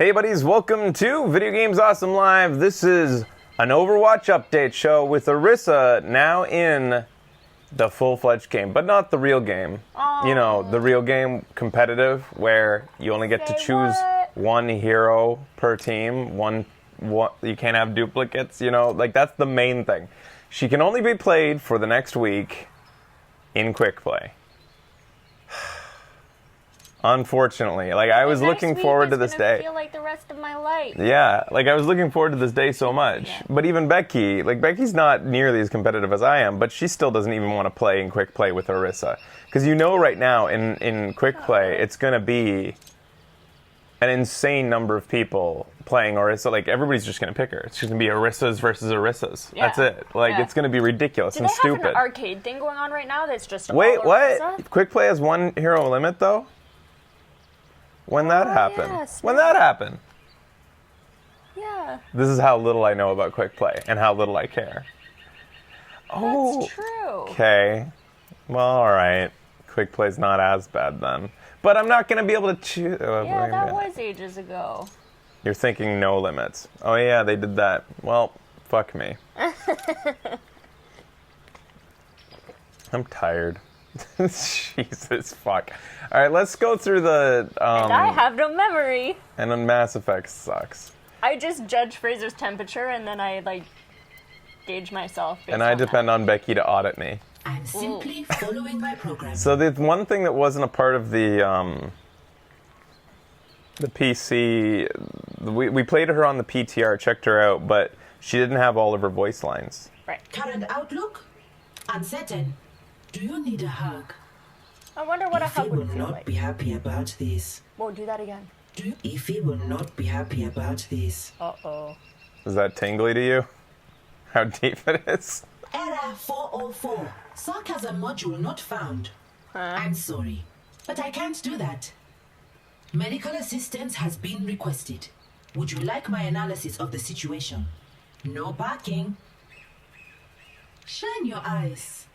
Hey buddies, welcome to Video Games Awesome Live. This is an Overwatch update show with Orisa now in the full-fledged game, but not the real game. Aww. You know, the real game, competitive, where you only get to choose one hero per team, you can't have duplicates, you know, like that's the main thing. She can only be played for the next week in quick play. Unfortunately, like I was looking forward to this day. Feel like the rest of my life. Yeah, like I was looking forward to this day so much. Yeah. But even Becky, like Becky's not nearly as competitive as I am, but she still doesn't even want to play in quick play with Orisa. Because you know right now in quick play, it's going to be an insane number of people playing Orisa. Like everybody's just going to pick her. It's just going to be Orisas versus Orisas. Yeah. That's it. Like it's going to be ridiculous and stupid. Do they have an arcade thing going on right now that's just Wait, all what? Orisa? Quick play has one hero limit though? When that happened? Yes, when that happened? Yeah. This is how little I know about quick play and how little I care. Oh, That's true. Okay. Well, all right. Quick play's not as bad then. But I'm not going to be able to choose. Yeah, that was ages ago. You're thinking no limits. Oh, yeah, they did that. Well, fuck me. I'm tired. Jesus fuck. All right, let's go through the. And I have no memory. And then Mass Effect sucks. I just judge Fraser's temperature and then I like gauge myself. And I depend on Becky to audit me. I'm simply following my program. So the one thing that wasn't a part of the PC, we played her on the PTR, checked her out, but she didn't have all of her voice lines. Right. Current outlook? Uncertain. Do you need a hug? I wonder what a Ify hug will would feel not like. be happy about this. Whoa, do that again. Ify will not be happy about this. Uh-oh. Is that tingly to you? How deep it is? Error 404. Sarcasm module not found. I'm sorry, but I can't do that. Medical assistance has been requested. Would you like my analysis of the situation? No barking. Shine your eyes.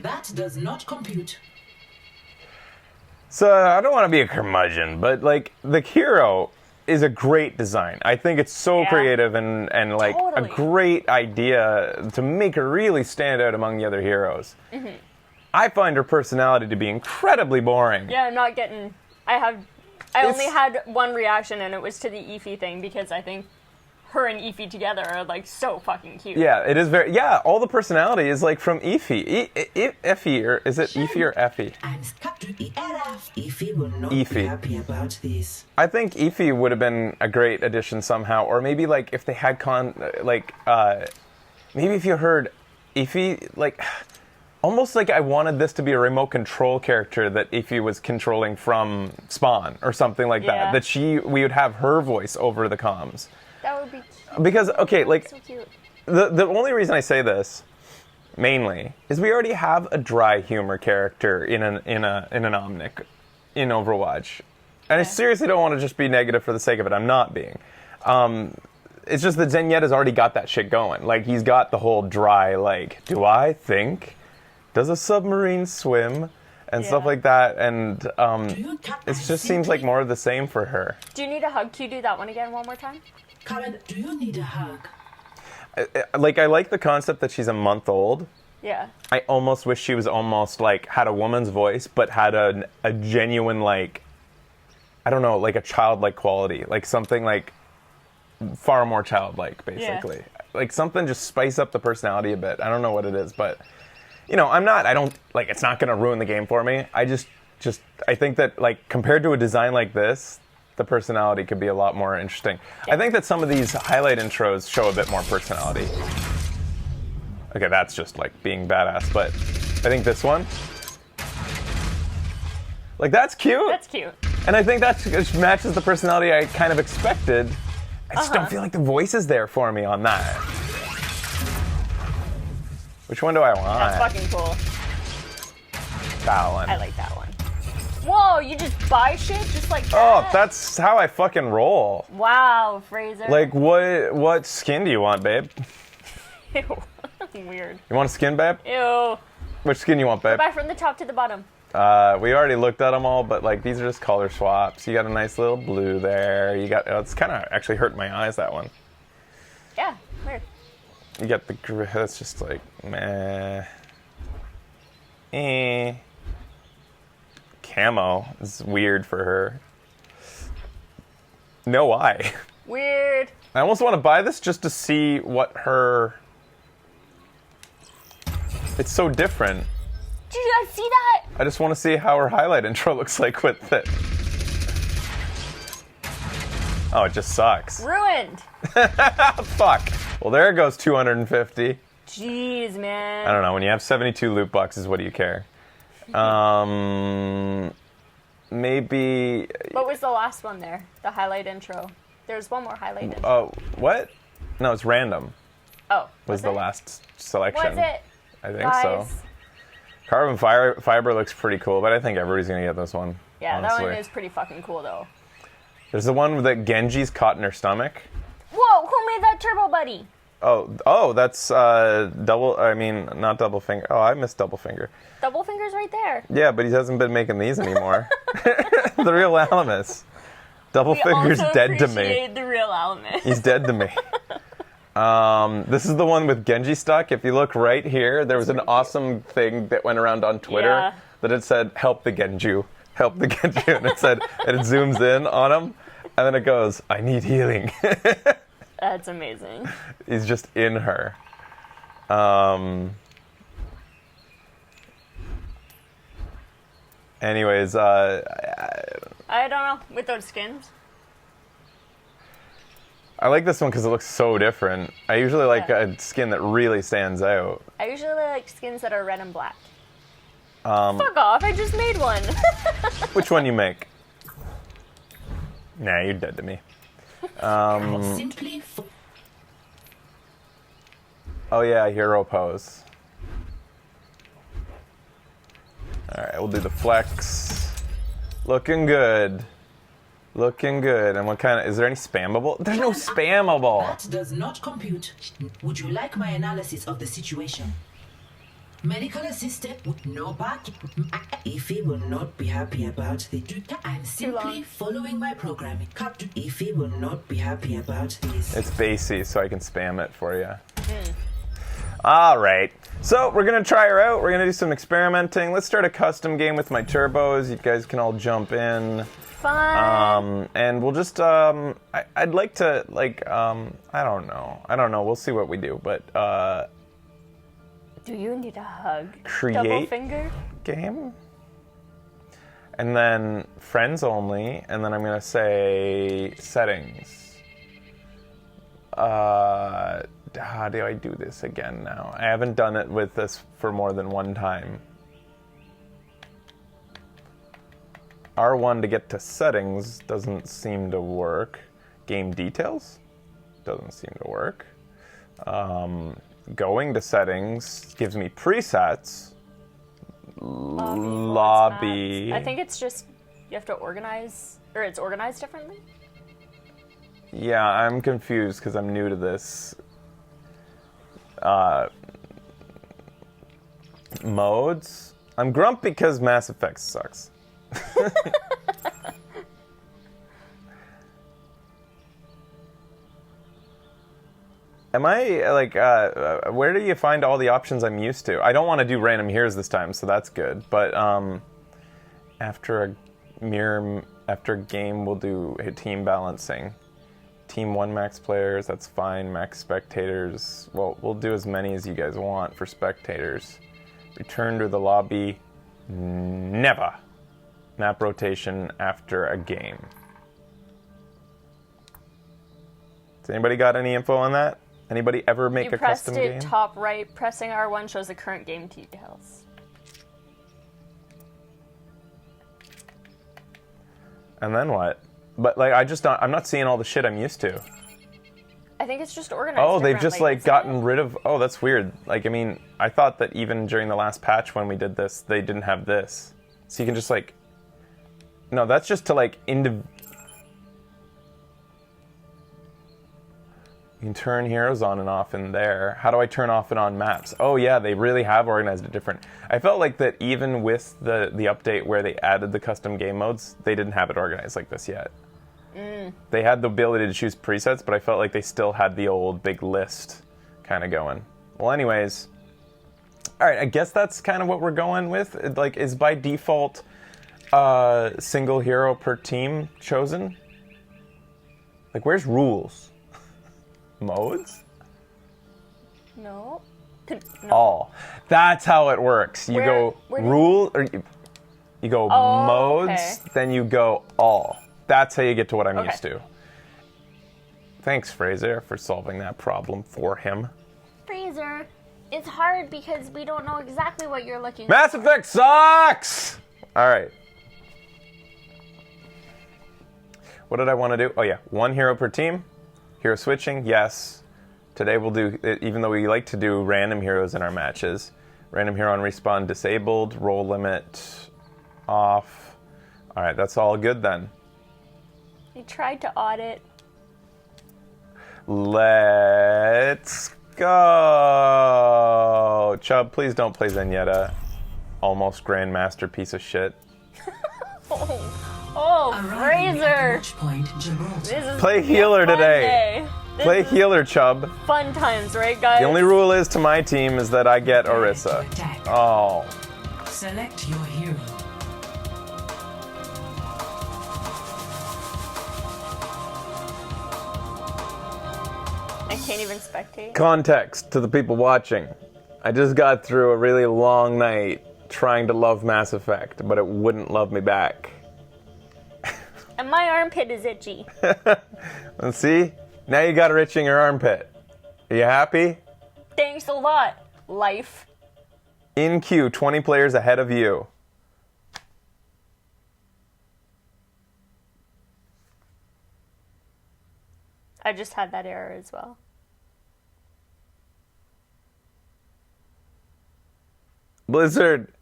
That does not compute. So I don't want to be a curmudgeon, but like the hero is a great design. I think it's so creative and like Totally. a great idea to make her really stand out among the other heroes. Mm-hmm. I find her personality to be incredibly boring. Yeah, I'm not getting... I only had one reaction and it was to the Ify thing because I think her and Ify together are like so fucking cute. Yeah, it is very... Yeah, all the personality is like from Ify. Effie, or is it Ify or Effie? I'm stuck to the error. Ify will not Ify. be happy about this. I think Ify would have been a great addition somehow, or maybe like if they had maybe if you heard Ify, like almost like I wanted this to be a remote control character that Ify was controlling from Spawn or something like that. That we would have her voice over the comms. That would be cute. Because okay, like So cute. the only reason I say this mainly is we already have a dry humor character in an Omnic in Overwatch. And I seriously don't want to just be negative for the sake of it. I'm not being. It's just that Zenyatta's already got that shit going. Like, he's got the whole dry, like, do I think? Does a submarine swim? And stuff like that. And it just seems like more of the same for her. Do you need a hug? Can you do that one again one more time? Karen, do you need a hug? I like the concept that she's a month old. Yeah. I almost wish she was almost like had a woman's voice, but had a genuine like, I don't know, like a childlike quality, like something like far more childlike, basically. Yeah. Like something just spice up the personality a bit. I don't know what it is, but you know, it's not going to ruin the game for me. I think that like compared to a design like this, the personality could be a lot more interesting. Yeah. I think that some of these highlight intros show a bit more personality. Okay, that's just like being badass, but I think this one, like that's cute. That's cute. And I think that matches the personality I kind of expected. I just don't feel like the voice is there for me on that. Which one do I want? That's fucking cool. That one. I like that one. Whoa, you just buy shit just like that? Oh, that's how I fucking roll. Wow, Fraser. Like, what skin do you want, babe? Ew. Weird. You want a skin, babe? Ew. Which skin you want, babe? Buy from the top to the bottom. We already looked at them all, but like these are just color swaps. You got a nice little blue there. You got it's kind of actually hurting my eyes, that one. Yeah, weird. You got the that's just like meh. Camo is weird for her. No why. Weird. I almost want to buy this just to see what her. It's so different. Did you guys see that? I just want to see how her highlight intro looks like with it. Oh, it just sucks. Ruined. Fuck. Well, there goes 250. Jeez, man. I don't know. When you have 72 loot boxes, what do you care? Maybe. What was the last one there? The highlight intro. There's one more highlight intro. Oh, what? No, it's random. Oh, Was the it? last selection. Was it? I think Guys. so. Carbon fiber looks pretty cool, but I think everybody's gonna get this one. Yeah, honestly. that one is pretty fucking cool, though. There's the one that Genji's caught in her stomach. Whoa, who made that Turbo Buddy? Oh, that's double. I mean, not double finger. Oh, I missed double finger. Double fingers right there. Yeah, but he hasn't been making these anymore. The real Alamus. Double finger's also dead to me. appreciate the real element. He's dead to me. This is the one with Genji stuck. If you look right here, there was an awesome thing that went around on Twitter Yeah. that it said, "Help the Genju. Help the Genju." And it said, and it zooms in on him, and then it goes, "I need healing." That's amazing. He's just in her. Anyways, I don't know. With those skins? I like this one because it looks so different. I usually like Yeah. a skin that really stands out. I usually like skins that are red and black. Fuck off, I just made one. Which one you make? Nah, you're dead to me. Simply Oh yeah, hero pose. Alright, we'll do the flex. Looking good. Looking good. And what kind of, is there any spammable? There's no spammable. That does not compute. Would you like my analysis of the situation? Medical assistant would know back. Ify will not be happy about the. I'm simply long. following my programming. Ify will not be happy about this. It's basey, so I can spam it for you. Alright. So, we're going to try her out. We're going to do some experimenting. Let's start a custom game with my turbos. You guys can all jump in. Fun. And we'll just, I'd like to, like, I don't know. We'll see what we do. But, Do you need a hug? Create- Double finger? game. And then friends only. And then I'm going to say settings. How do I do this again now? I haven't done it with this for more than one time. R1 to get to settings doesn't seem to work. Game details doesn't seem to work. Going to settings gives me presets. Lobby. I think it's just you have to organize, or it's organized differently. Yeah, I'm confused because I'm new to this. Modes. I'm grumpy because Mass Effect sucks. Am I, like, where do you find all the options I'm used to? I don't want to do random here's this time, so that's good. But after a game, we'll do team balancing. Team 1 max players, that's fine. Max spectators, well, we'll do as many as you guys want for spectators. Return to the lobby, never. Map rotation after a game. Has anybody got any info on that? Anybody ever make You a pressed custom it game? top right. Pressing R1 shows the current game details. And then what? But like, I'm not seeing all the shit I'm used to. I think it's just organized. Oh, they've just differently, like isn't gotten it? rid of. Oh, that's weird. Like, I mean, I thought that even during the last patch when we did this, they didn't have this. So you can just like. No, that's just to like You can turn heroes on and off in there. How do I turn off and on maps? Oh yeah, they really have organized it different. I felt like that even with the update where they added the custom game modes, they didn't have it organized like this yet. They had the ability to choose presets, but I felt like they still had the old big list kind of going. Well, anyways, all right, I guess that's kind of what we're going with. Like, is by default single hero per team chosen? Like, where's rules? Modes? No. All. That's how it works. You go rule, or you go modes, okay. then you go all. That's how you get to what I'm used to. Thanks, Fraser, for solving that problem for him. Fraser, it's hard because we don't know exactly what you're looking for. Mass Effect sucks! All right. What did I want to do? Oh, yeah. One hero per team. Hero switching, yes. Today we'll do, even though we like to do random heroes in our matches. Random hero on respawn disabled. Roll limit off. All right, that's all good then. I tried to audit. Let's go. Chubb, please don't play Zenyatta. Almost Grandmaster piece of shit. Fraser. This is Play healer today. Play is healer, Chubb. fun times, right, guys? The only rule is to my team is that I get Orisa. Oh. Select your hero. I can't even spectate. Context to the people watching. I just got through a really long night trying to love Mass Effect, but it wouldn't love me back. And my armpit is itchy. And see? Now you got a itch in your armpit. Are you happy? Thanks a lot, life. In queue, 20 players ahead of you. I just had that error as well. Blizzard,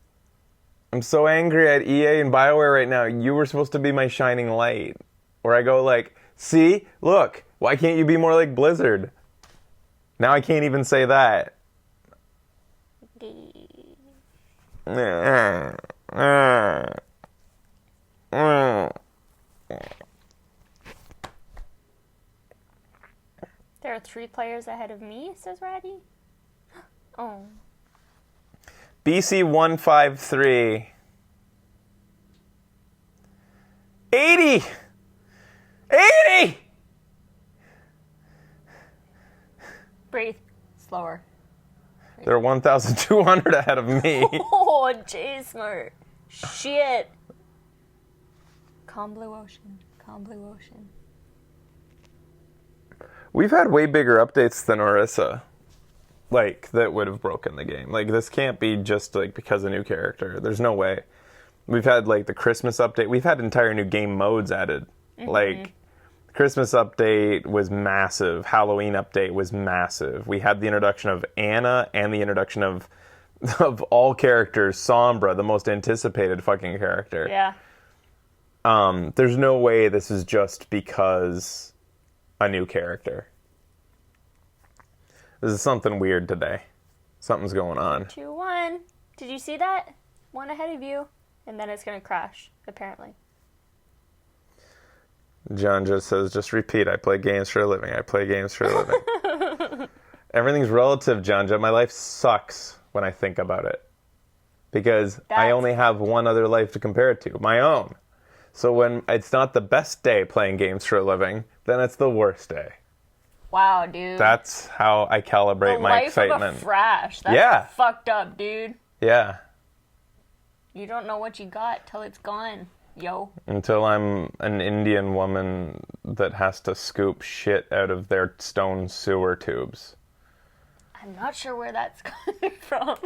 I'm so angry at EA and BioWare right now. You were supposed to be my shining light. Where I go like, see? Look, why can't you be more like Blizzard? Now I can't even say that. There are 3 players ahead of me, says Ratty. Oh. BC 153. 80! 80! Breathe. Slower. They're 1,200 ahead of me. Oh, J-Smart. Shit. Calm blue ocean. Calm blue ocean. We've had way bigger updates than Orisa. Like, that would have broken the game. Like, this can't be just, like, because a new character. There's no way. We've had, like, the Christmas update. We've had entire new game modes added. Mm-hmm. Like, Christmas update was massive. Halloween update was massive. We had the introduction of Anna and the introduction of all characters, Sombra, the most anticipated fucking character. Yeah. There's no way this is just because a new character. This is something weird today. Something's going on. 2-1. Did you see that? One ahead of you. And then it's going to crash, apparently. John just says, just repeat, I play games for a living. I play games for a living. Everything's relative, John. My life sucks when I think about it. Because I only have one other life to compare it to, my own. So when it's not the best day playing games for a living, then it's the worst day. Wow, dude. That's how I calibrate my excitement. The life of a frash. That's fucked up, dude. Yeah. You don't know what you got till it's gone, yo. Until I'm an Indian woman that has to scoop shit out of their stone sewer tubes. I'm not sure where that's coming from.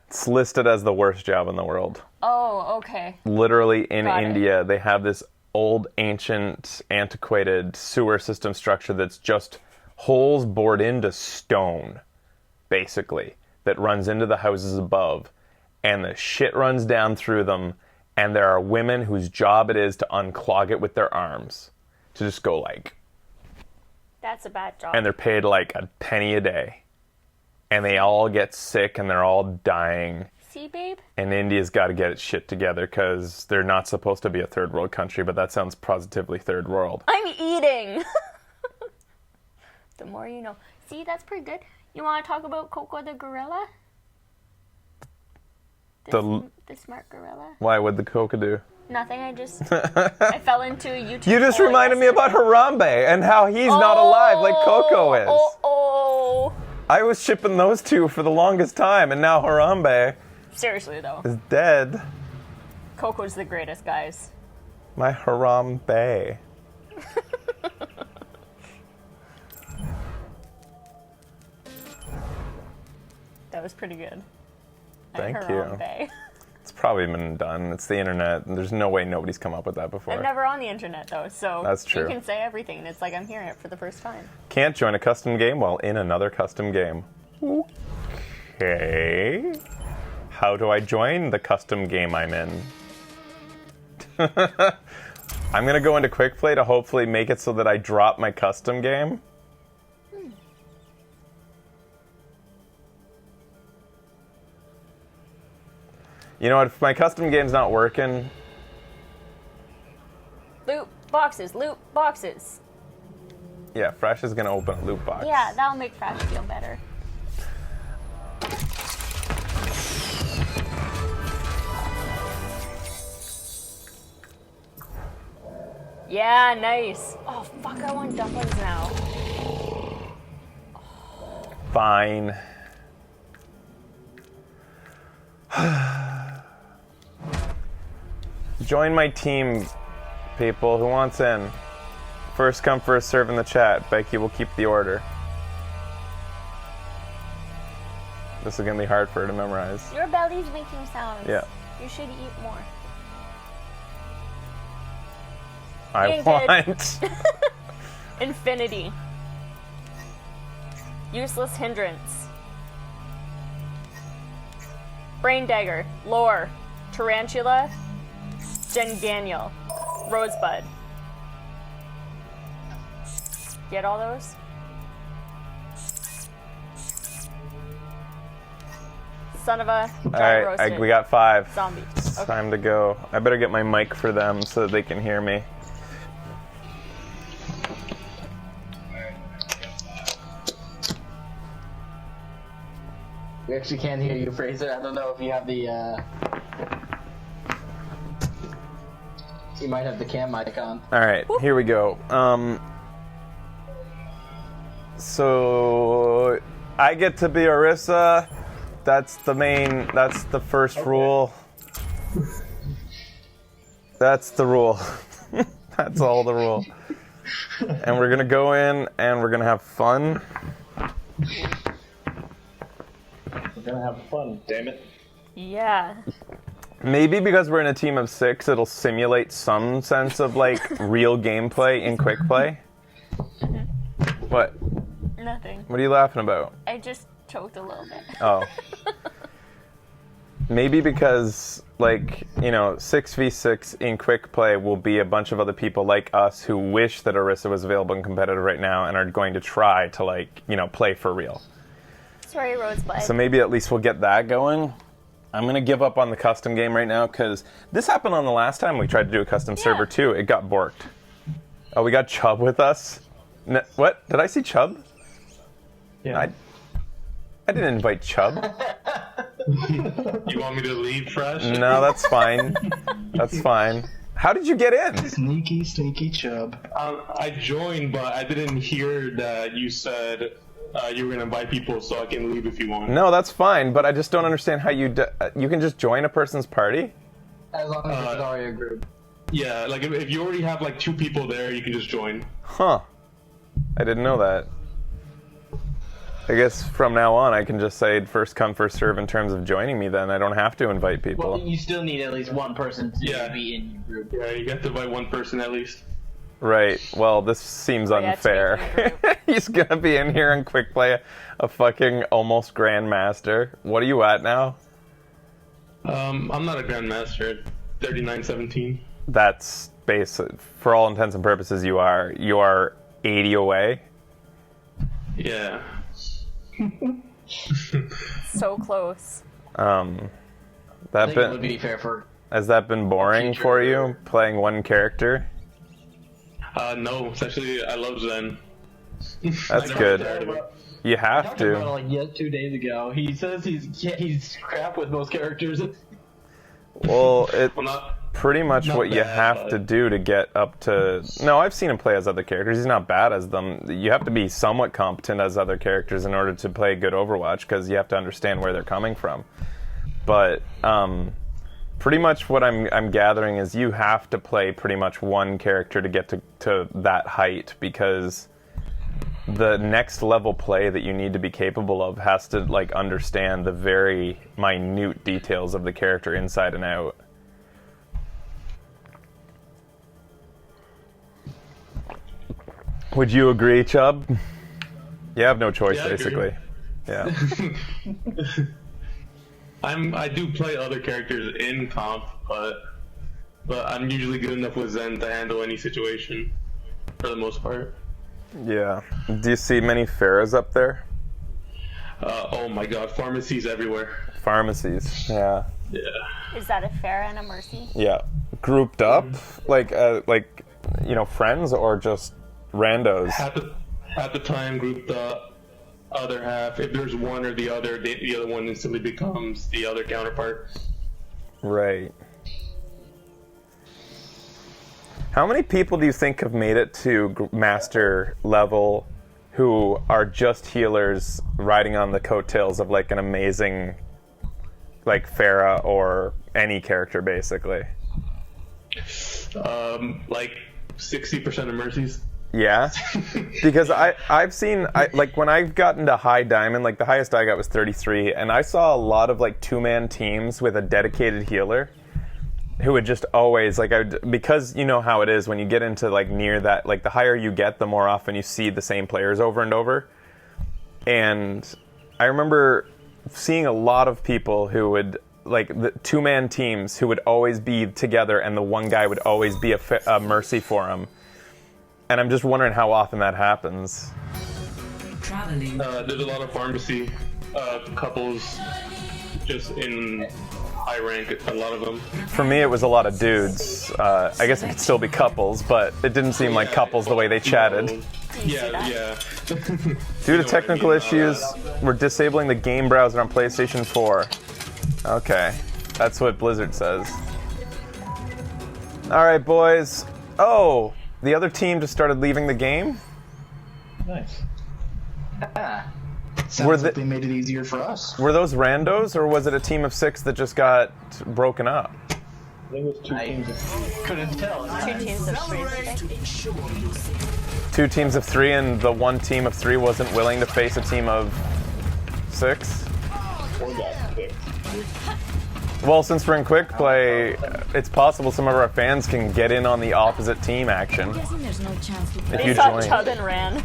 It's listed as the worst job in the world. Oh, okay. Literally in India, they have this old, ancient, antiquated sewer system structure that's just holes bored into stone, basically, that runs into the houses above, and the shit runs down through them, and there are women whose job it is to unclog it with their arms, to just go like, That's a bad job. and they're paid like a penny a day. And they all get sick and they're all dying. See, babe? And India's got to get its shit together because they're not supposed to be a third world country, but that sounds positively third world. I'm eating! The more you know. See, that's pretty good. You want to talk about Coco the gorilla? The smart gorilla? Why would the Coca do? Nothing, I fell into a YouTube. You just hole reminded me yesterday. about Harambe and how he's not alive like Coco is. Oh. I was shipping those two for the longest time, and now Harambe Seriously, though. is dead. Coco's the greatest, guys. My Harambe. That was pretty good. Thank I'm you. Harambe. It's probably been done. It's the internet. And there's no way nobody's come up with that before. I'm never on the internet, though, so That's true. you can say everything, and it's like I'm hearing it for the first time. Can't join a custom game while in another custom game. Okay. How do I join the custom game I'm in? I'm going to go into quick play to hopefully make it so that I drop my custom game. You know what? If my custom game's not working, Loot boxes, loot boxes. yeah, Fresh is going to open a loot box. Yeah, that'll make Fresh feel better. Yeah, nice. Oh, fuck, I want dumplings now. Fine. Join my team, people. Who wants in? First come, first serve in the chat. Becky will keep the order. This is going to be hard for her to memorize. Your belly's making sounds. Yeah. You should eat more. I Painted. want... Infinity. Useless hindrance. Brain dagger. Lore. Tarantula. Genganiel. Rosebud. Get all those? Son of a dry All right, roasted we got 5. zombie. It's Okay. time to go. I better get my mic for them so that they can hear me. We actually can't hear you, Fraser. I don't know if you have the, You might have the cam mic on. All right, here we go. So I get to be Orisa. That's the first rule. That's the rule. That's all the rule. And we're gonna go in and we're gonna have fun. We're gonna have fun, damn it. Yeah. Maybe because we're in a team of 6, it'll simulate some sense of like real gameplay in quick play. What? Nothing. What are you laughing about? I just choked a little bit. Oh. Maybe because, like, 6v6 in quick play will be a bunch of other people like us who wish that Orisa was available and competitive right now and are going to try to, play for real. Sorry, Rosebud. So maybe at least we'll get that going. I'm going to give up on the custom game right now because this happened on the last time we tried to do a custom server too. It got borked. Oh, we got Chubb with us? What? Did I see Chubb? Yeah. I didn't invite Chubb. You want me to leave Fresh? No, that's fine. That's fine. How did you get in? Sneaky, sneaky Chubb. I joined, but I didn't hear that you said you were going to invite people, so I can leave if you want. No, that's fine, but I just don't understand how you can just join a person's party? As long as it's already a group. Yeah, like if you already have like 2 people there, you can just join. Huh. I didn't know that. I guess from now on I can just say first come, first serve in terms of joining me then. I don't have to invite people. Well, you still need at least one person to Yeah. be in your group. Yeah, you got to invite 1 person at least. Right. Well, this seems yeah, it's unfair. making a He's gonna be in here and quick play a fucking almost grandmaster. What are you at now? I'm not a grandmaster. 39-17. That's basic. For all intents and purposes, you are 80 away. Yeah. So close. I That think it would been be fair for. has that been boring for you playing one character? No, it's actually, I love Zen. That's I never good. get tired of it. You I have talked about it to. like 2 days ago. He says he's crap with most characters. Well, it Well, not. pretty much Not what you bad, have but- to do to get up to. No, I've seen him play as other characters. He's not bad as them. You have to be somewhat competent as other characters in order to play good Overwatch because you have to understand where they're coming from. But pretty much what I'm gathering is you have to play pretty much one character to get to that height because the next level play that you need to be capable of has to like understand the very minute details of the character inside and out. Would you agree, Chubb? You have no choice, Yeah, I agree. basically. Yeah. I do play other characters in comp, but I'm usually good enough with Zen to handle any situation, for the most part. Yeah. Do you see many Pharaohs up there? Oh my god, pharmacies everywhere. Pharmacies. Yeah. Yeah. Is that a fair and a mercy? Yeah. Grouped up, like friends or just randos. Half the time grouped up, other half. If there's one or the other one instantly becomes the other counterpart. Right. How many people do you think have made it to master level who are just healers riding on the coattails of like an amazing like Pharah or any character basically? Like 60% of mercies. Yeah, because I've seen like when I've gotten to high diamond, like the highest I got was 33, and I saw a lot of like 2-man teams with a dedicated healer who would just always like because you know how it is when you get into like near that, like the higher you get, the more often you see the same players over and over. And I remember seeing a lot of people who would like the 2-man teams who would always be together, and the one guy would always be a mercy for him. And I'm just wondering how often that happens. Traveling. There's a lot of pharmacy couples just in high rank, a lot of them. For me, it was a lot of dudes. I guess it could still be couples, but it didn't seem like couples the way they chatted. Yeah. Due to technical issues, we're disabling the game browser on PlayStation 4. Okay, that's what Blizzard says. All right, boys. Oh, the other team just started leaving the game? Nice. Ah. Sounds Were like the- they made it easier for us. Were those randos, or was it a team of 6 that just got broken up? I think it was two teams of Couldn't tell. Two teams of three. I think. To ensure your safety. 2 teams of 3, and the one team of 3 wasn't willing to face a team of 6? Well, since we're in quick play, it's possible some of our fans can get in on the opposite team action. There's no chance to If They you saw join. Chubb and ran.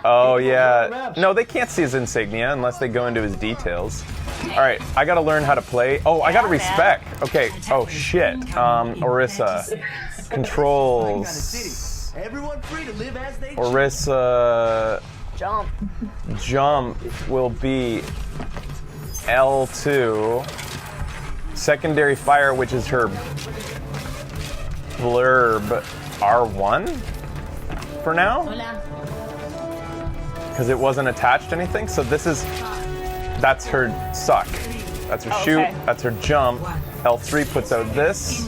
Oh, yeah. No, they can't see his insignia unless they go into his details. All right, I gotta learn how to play. Oh, I gotta Yeah, respec. Okay. Oh, shit. Orisa. Controls. Everyone free to live as they Orisa. Jump. Jump will be L2. Secondary fire, which is her blurb, R1 for now? Because it wasn't attached to anything. So that's her suck. That's her shoot. Okay. That's her jump. L3 puts out this.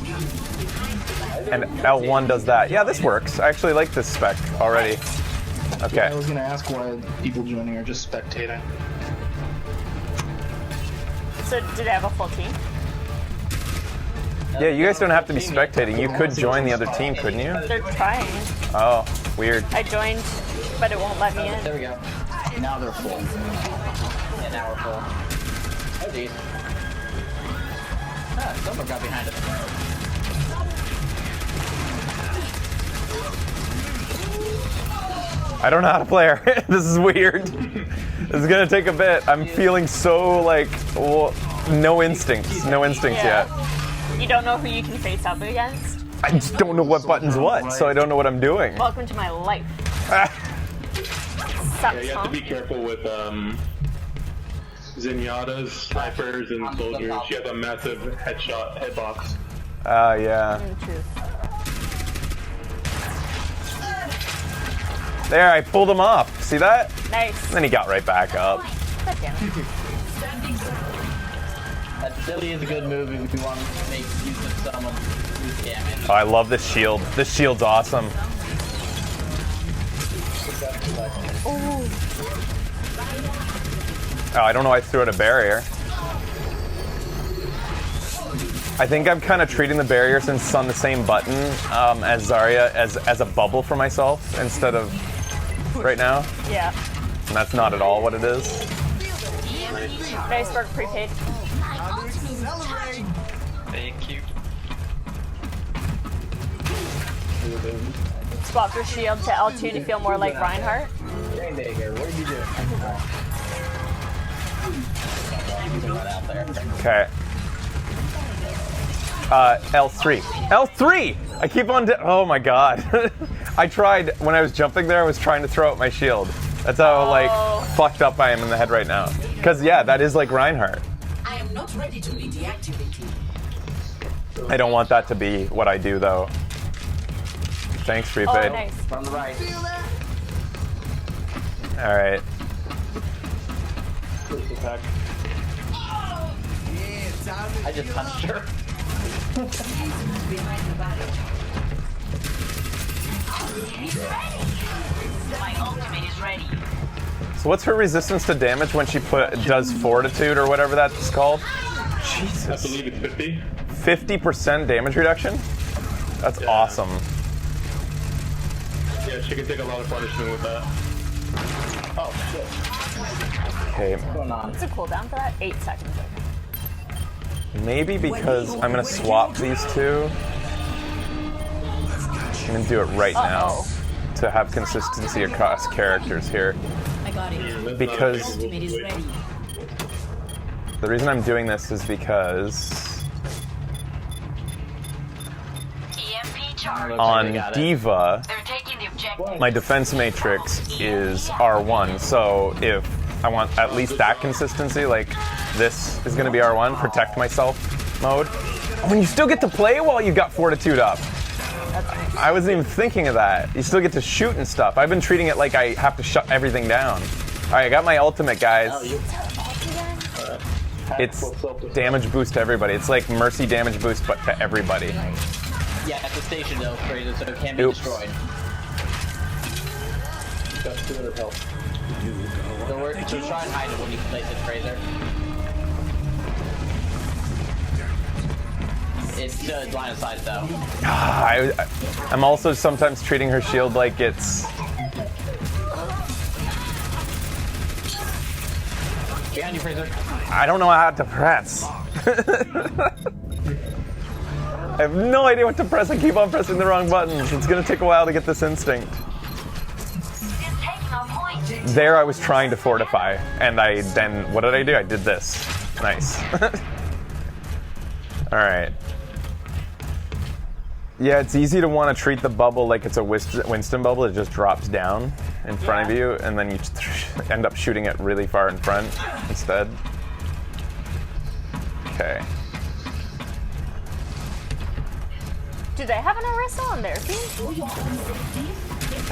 And L1 does that. Yeah, this works. I actually like this spec already. I Okay. was gonna ask why people joining are just spectating. So did they have a full team? Yeah, you guys don't have to be spectating. You could join the other team, couldn't you? They're trying. Oh, weird. I joined, but it won't let me in. There we go. Now they're full. Yeah, now we're full. Oh, geez. Ah, someone got behind us. I don't know how to play her. This is weird. This is gonna take a bit. I'm feeling so like, well, no instincts Yeah. yet. You don't know who you can face up against? I just don't know what button's what, so I don't know what I'm doing. Welcome to my life. Yeah, you have to be careful with Zenyatta's snipers and soldiers. She has a massive hitbox. Yeah. True. There, I pulled him off. See that? Nice. And then he got right back up. God damn it. That really is a good move if you want to make use of someone who's damage. Oh, I love this shield. This shield's awesome. Oh, I don't know why I threw out a barrier. I think I'm kind of treating the barrier, since it's on the same button as Zarya, as a bubble for myself instead of right now. Yeah. And that's not at all what it is. Nice work, prepaid. Thank you. Swap your shield to L2 to feel more like Reinhardt. Rainmaker, what are you doing? Out there. Okay. L3. L3! I keep on. Oh my god. I tried, when I was jumping there, I was trying to throw out my shield. That's how, like, fucked up I am in the head right now. Because, yeah, that is like Reinhardt. I am not ready to be deactivated. I don't want that to be what I do, though. Thanks, Oh, prepaid. nice. From the right. Alright. I just punched her. Behind the barrier. My ultimate is ready. So what's her resistance to damage when she does fortitude or whatever that's called? I Jesus. believe it's 50. 50% damage reduction? That's Yeah. awesome. Yeah, she can take a lot of punishment with that. Oh, shit. Okay, What's going on? What's the cooldown for that? 8 seconds. maybe because I'm gonna swap these two. I'm gonna do it right now to have consistency across characters here. I got it. Because Ultimate is ready. the reason I'm doing this is because EMP charge. on got it. Diva, They're taking the objective. my defense matrix is R1, so if I want at least that consistency, like this is going to be R1, protect myself mode. Oh, and you still get to play while you got fortitude up. I wasn't even thinking of that. You still get to shoot and stuff. I've been treating it like I have to shut everything down. All right, I got my ultimate, guys. It's damage boost to everybody. It's like Mercy damage boost, but to everybody. Yeah, at the station though, Fraser, so it can't be Oops. destroyed. Got 200 health. So try and hide it when you place it, Fraser. It's line of sight though. I'm also sometimes treating her shield like it's... Behind you, Fraser. I don't know how to press. I have no idea what to press. I keep on pressing the wrong buttons. It's gonna take a while to get this instinct. There I was trying to fortify, and what did I do? I did this. Nice. Alright. Yeah, it's easy to want to treat the bubble like it's a Winston bubble. It just drops down in front of you, and then you end up shooting it really far in front instead. Okay. Do they have an Orisa on their team?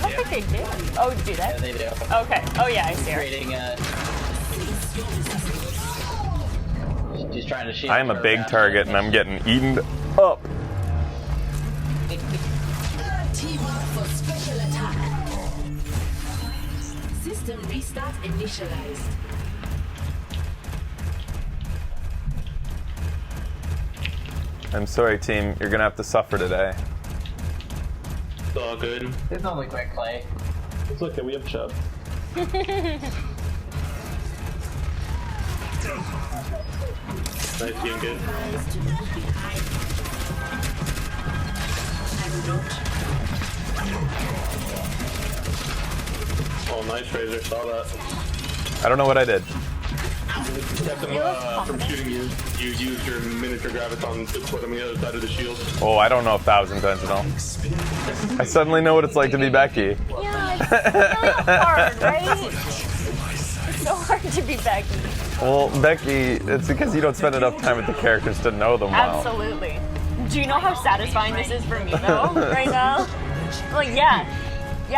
I don't think they do. Oh, do Yeah, they? they do. Okay. Oh, yeah, I see her. Creating she's trying to shield. I am a her big around target, and I'm getting eaten up. Team up for special attack. System restart initialized. I'm sorry, team. You're gonna have to suffer today. It's all good. It's only quick play. It's okay, we have Chubb. Nice being good. Oh, nice, Razor. Saw that. I don't know what I did. Kept him from shooting you. You used your miniature graviton to put him on the other side of the shield. Oh, I don't know if that was intentional. I suddenly know what it's like to be Becky. Yeah, I hard, right? It's so hard to be Becky. Well, Becky, it's because you don't spend enough time with the characters to know them well. Absolutely. Do you know how satisfying this is for me, though, right now? Like, yeah,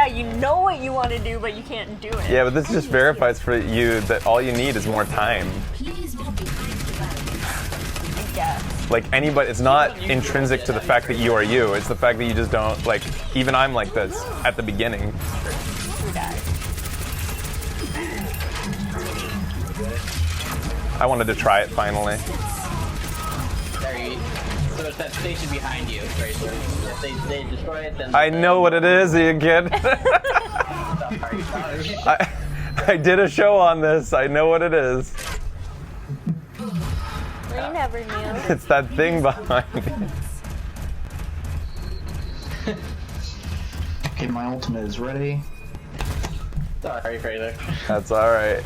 you know what you want to do, but you can't do it. Yeah, but this just verifies for you that all you need is more time. Please move behind the barricade. I guess. Like anybody, it's not intrinsic to the fact that you are you. It's the fact that you just don't, like, even I'm like this at the beginning. Who died? I wanted to try it finally. There you So it's that station behind you, right? So if they destroy it, then... I know what it is, you kid. Sorry. I did a show on this. I know what it is. We never knew. It's that thing behind me. Okay, my ultimate is ready. Sorry, Fraser. That's alright.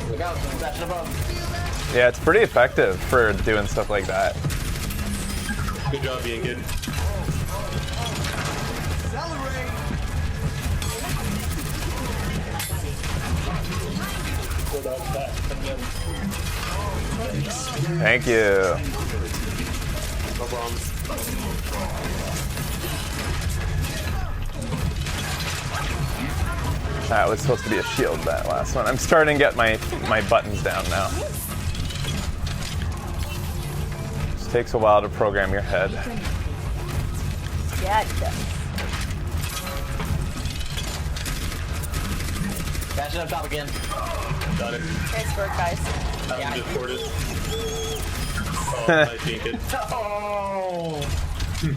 Look out, that's above. Yeah, it's pretty effective for doing stuff like that. Good job being good. Thank you. No problem. That was supposed to be a shield, that last one. I'm starting to get my buttons down now. Just takes a while to program your head. Yeah, it does. Dash it up top again. Got it. Nice work, guys. Yeah. Just poured it. Oh, nice being good. Oh,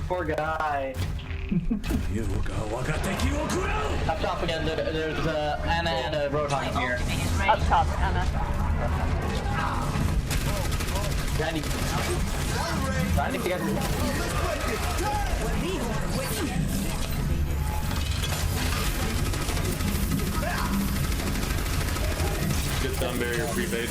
poor guy. Up top again, there's Anna and a Roadhog here. Up top, Anna. Randy. Randy, you guys... Good stun barrier free bait.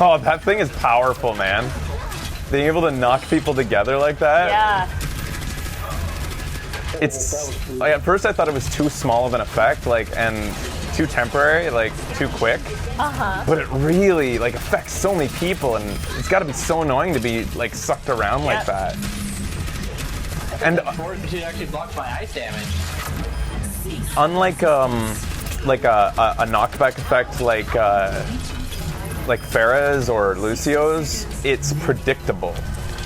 Oh, that thing is powerful, man. Being able to knock people together like that. Yeah. It's like, at first I thought it was too small of an effect, like, and too temporary, like too quick. But it really like affects so many people, and it's got to be so annoying to be like sucked around like that. And She actually blocked my ice damage. unlike like a knockback effect like Farah's or Lucio's, it's predictable.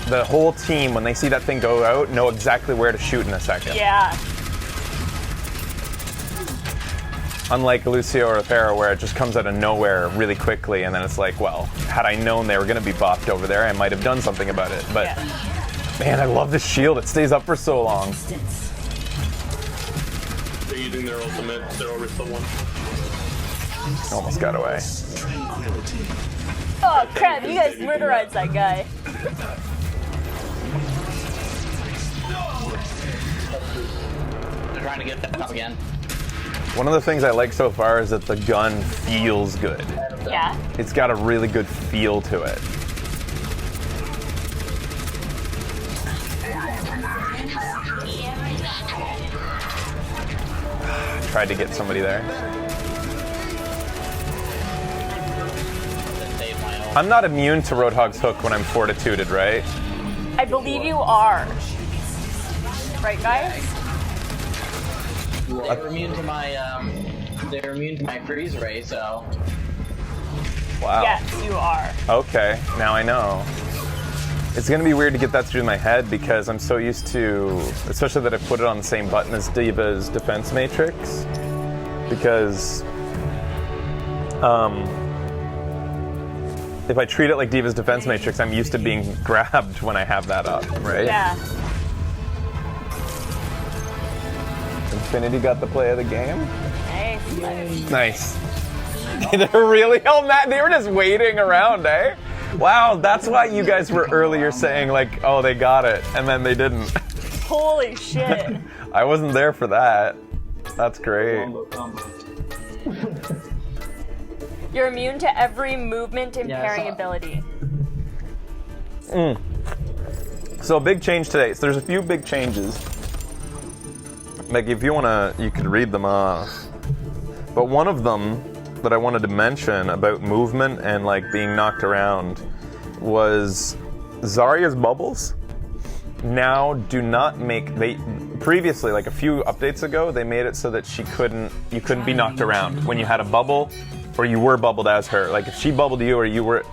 The whole team, when they see that thing go out, know exactly where to shoot in a second. Yeah. Unlike Lucio or Farah, where it just comes out of nowhere really quickly, and then it's like, well, had I known they were going to be bopped over there, I might have done something about it. But man, I love this shield. It stays up for so long. They're using their ultimate, their Orisa one. Almost got away. Oh crap! You guys murderized that guy. They're trying to get that up again. One of the things I like so far is that the gun feels good. Yeah. It's got a really good feel to it. Tried to get somebody there. Just save my own. I'm not immune to Roadhog's hook when I'm fortituded, right? I believe you are. Right, guys? They're immune to my freeze ray, so Wow. Yes, you are. Okay, now I know. It's gonna be weird to get that through my head because I'm so used to, especially that I put it on the same button as Diva's defense matrix. Because, if I treat it like Diva's defense matrix, I'm used to being grabbed when I have that up, right? Yeah. Infinity got the play of the game. Nice. Nice. They're really all mad. They were just waiting around, eh? Wow, that's why you guys were earlier saying like, oh, they got it, and then they didn't. Holy shit. I wasn't there for that. That's great. Combo. You're immune to every movement impairing saw- ability. So big change today. So there's a few big changes. Like if you wanna, you could read them off. But one of them that I wanted to mention about movement and like being knocked around was Zarya's bubbles. Now do not make previously, like a few updates ago, they made it so that you couldn't be knocked around when you had a bubble or you were bubbled as her. Like if she bubbled you or you were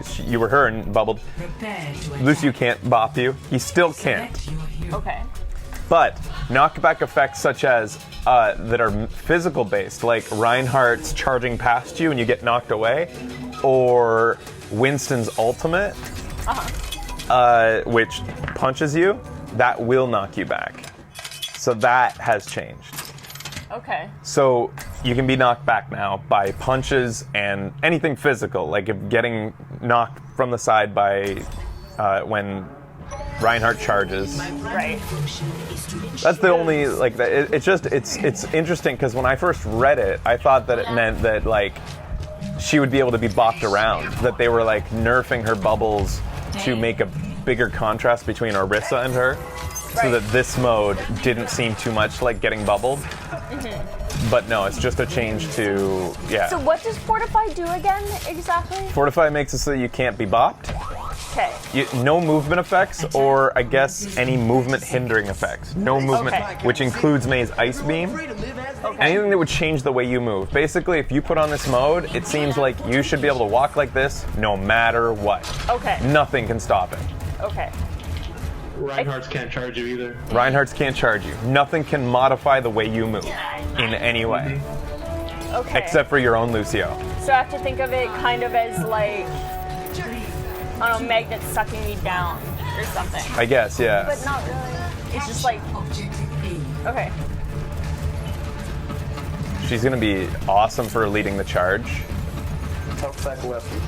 her and bubbled, Lucio can't bop you. He still can't. Okay. But knockback effects such as that are physical based, like Reinhardt's charging past you and you get knocked away, or Winston's ultimate, which punches you, that will knock you back. So that has changed. Okay. So you can be knocked back now by punches and anything physical, like if getting knocked from the side by when Reinhardt charges. Right. That's the only like that. It's interesting because when I first read it, I thought that it meant that like she would be able to be bopped around. That they were like nerfing her bubbles to make a bigger contrast between Orisa and her, so that this mode didn't seem too much like getting bubbled. But no, it's just a change to So what does Fortify do again exactly? Fortify makes it so that you can't be bopped. Okay. No movement effects, or I guess any movement hindering effects. No movement, which includes May's Ice Beam. Anything that would change the way you move. Basically, if you put on this mode, it seems like you should be able to walk like this no matter what. Okay. Nothing can stop it. Okay. Reinhardt's can't charge you either. Reinhardt's can't charge you. Nothing can modify the way you move in any way. Okay. Except for your own Lucio. So I have to think of it kind of as like, I don't know, magnets sucking me down or something. I guess, yeah. But not really. It's just like, okay. She's gonna be awesome for leading the charge. Tough back weapon.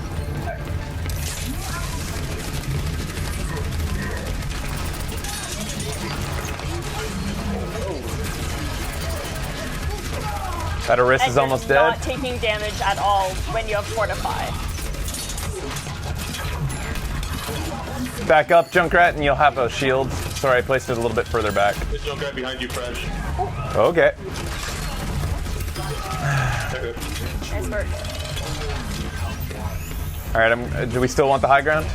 That Orisa's And almost you're dead. not taking damage at all when you have Fortify. Back up, Junkrat, and you'll have a shield. Sorry, I placed it a little bit further back. There's no guy behind you, fresh. Okay. Nice work. All right, do we still want the high ground?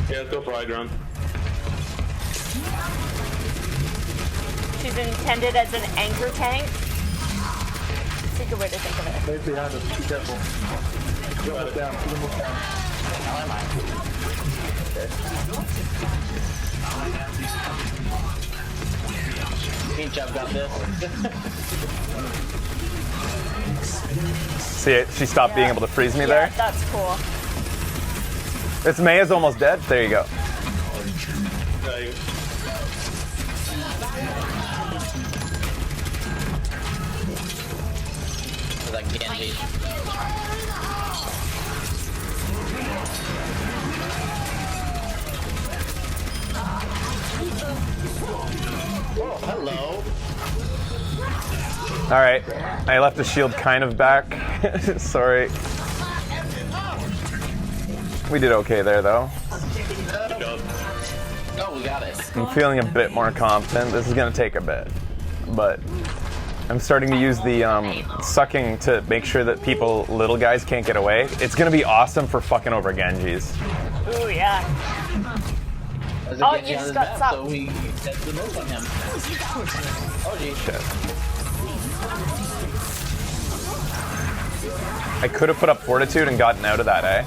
Yeah, let's go for high ground. She's intended as an anchor tank. That's a good way to think of it. Right behind us. Be careful. Go move down. Go move down. How am I? Peach, I've got this. See it? She stopped being able to freeze me Yeah, there. that's cool. It's Maya's almost dead. There you go. Yeah, you- Like Genji. Oh, hello. All right, I left the shield kind of back. Sorry. We did okay there, though. Good job. Oh, we got it. I'm feeling a bit more confident. This is gonna take a bit, but I'm starting to use the sucking to make sure that little guys can't get away. It's gonna be awesome for fucking over Genjis. Ooh, yeah. There's Oh, Genji you on just his got map, sucked. so we set the move on him. Oh, geez. Shit. I could have put up Fortitude and gotten out of that, eh?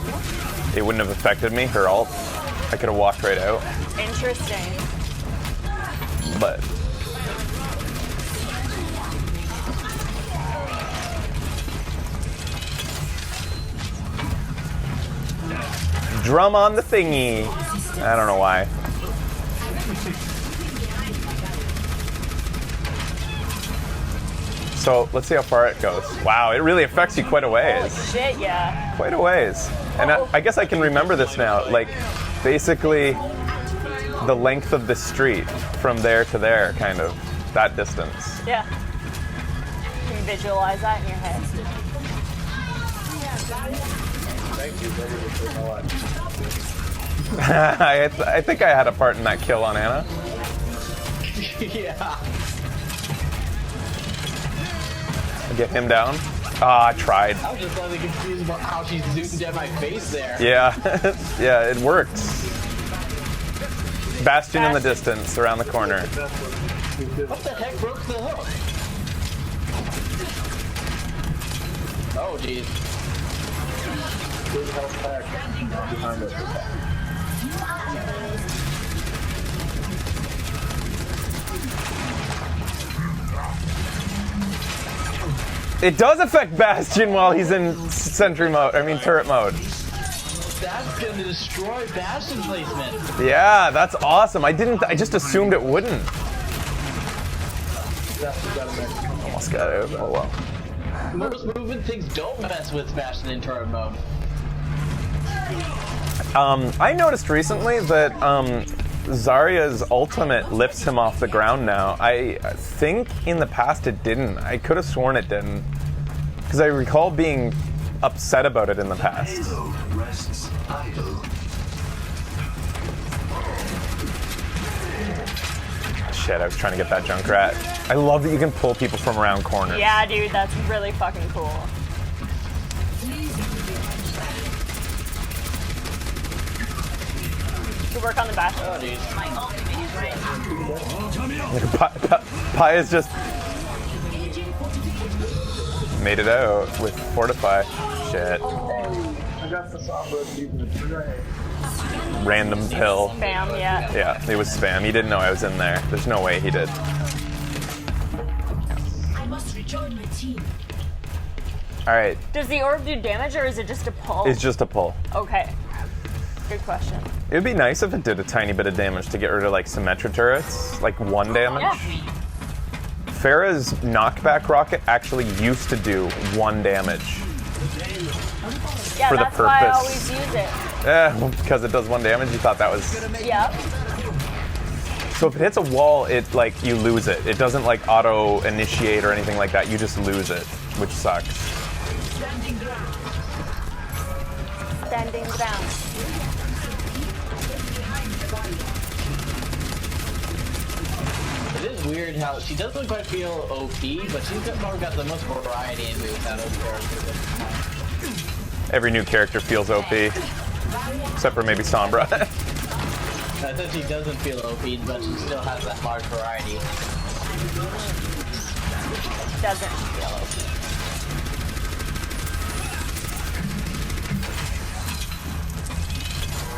It wouldn't have affected me, her ult. I could have walked right out, Interesting. but... Drum on the thingy. I don't know why. So let's see how far it goes. Wow, it really affects you quite a ways. Shit, yeah. Quite a ways. And I guess I can remember this now. Like, basically, the length of the street from there to there, kind of that distance. Yeah. You can visualize that in your head. Thank you, very much for my life. I think I had a part in that kill on Anna. Yeah. Get him down. Ah, I tried. I was just slightly confused about how she zoomed at my face there. Yeah, yeah, it worked. Bastion in the distance, around the corner. What the heck broke the hook? Oh, jeez. Good health pack behind us. It does affect Bastion while he's in sentry mode. I mean, turret mode. That's gonna destroy Bastion placement. Yeah, that's awesome. I just assumed it wouldn't. Almost got it. Oh well. Most movement things don't mess with Bastion in turret mode. I noticed recently that Zarya's ultimate lifts him off the ground now. I think in the past it didn't. I could have sworn it didn't. Because I recall being upset about it in the past. Shit, I was trying to get that Junkrat. I love that you can pull people from around corners. Yeah, dude, that's really fucking cool. Good work on the bash. Oh, dude. Pia's just made it out with Fortify. Shit. I got the Sombra using the grenade. Random pill. Spam, yeah. Yeah, it was spam. He didn't know I was in there. There's no way he did. I must rejoin my team. Alright, Does the orb do damage or is it just a pull? it's just a pull. Okay. Good question. It would be nice if it did a tiny bit of damage to get rid of like Symmetra turrets, like 1 damage. Yeah. Farah's knockback rocket actually used to do 1 damage. Yeah, For the that's why I purpose. always use it. Well, because it does 1 damage, you thought that was... Yep. So if it hits a wall, it like, you lose it. It doesn't like auto-initiate or anything like that, you just lose it, which sucks. Standing ground. It is weird how she doesn't quite feel OP, but she's got the most variety in moves out of characters. Every new character feels OP. Except for maybe Sombra. I said she doesn't feel OP, but she still has that large variety. Doesn't feel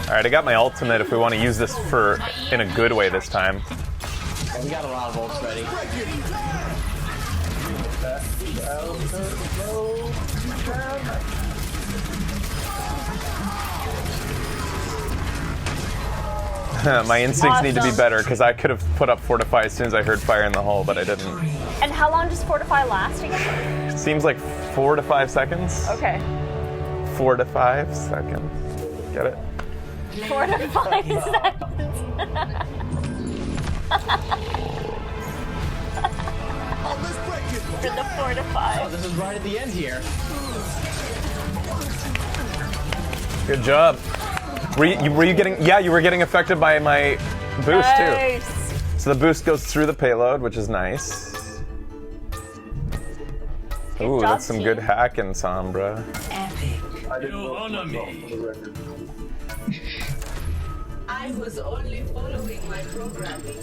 Alright, I got my ultimate if we want to use this for in a good way this time. And we got a lot of ults ready. My instincts need to be Awesome. better because I could have put up Fortify as soon as I heard fire in the hole, but I didn't. And how long does Fortify last again? It seems like 4 to 5 seconds. Okay. 4 to 5 seconds. Get it? 4 to 5 seconds. For the 4 to 5. Oh, this is right at the end here. Good job. Were you getting? Yeah, you were getting affected by my boost too. Nice. So the boost goes through the payload, which is nice. Ooh, job, that's some team. good hacking, Sombra. Epic. I didn't vote for myself for the record. I was only following my programming.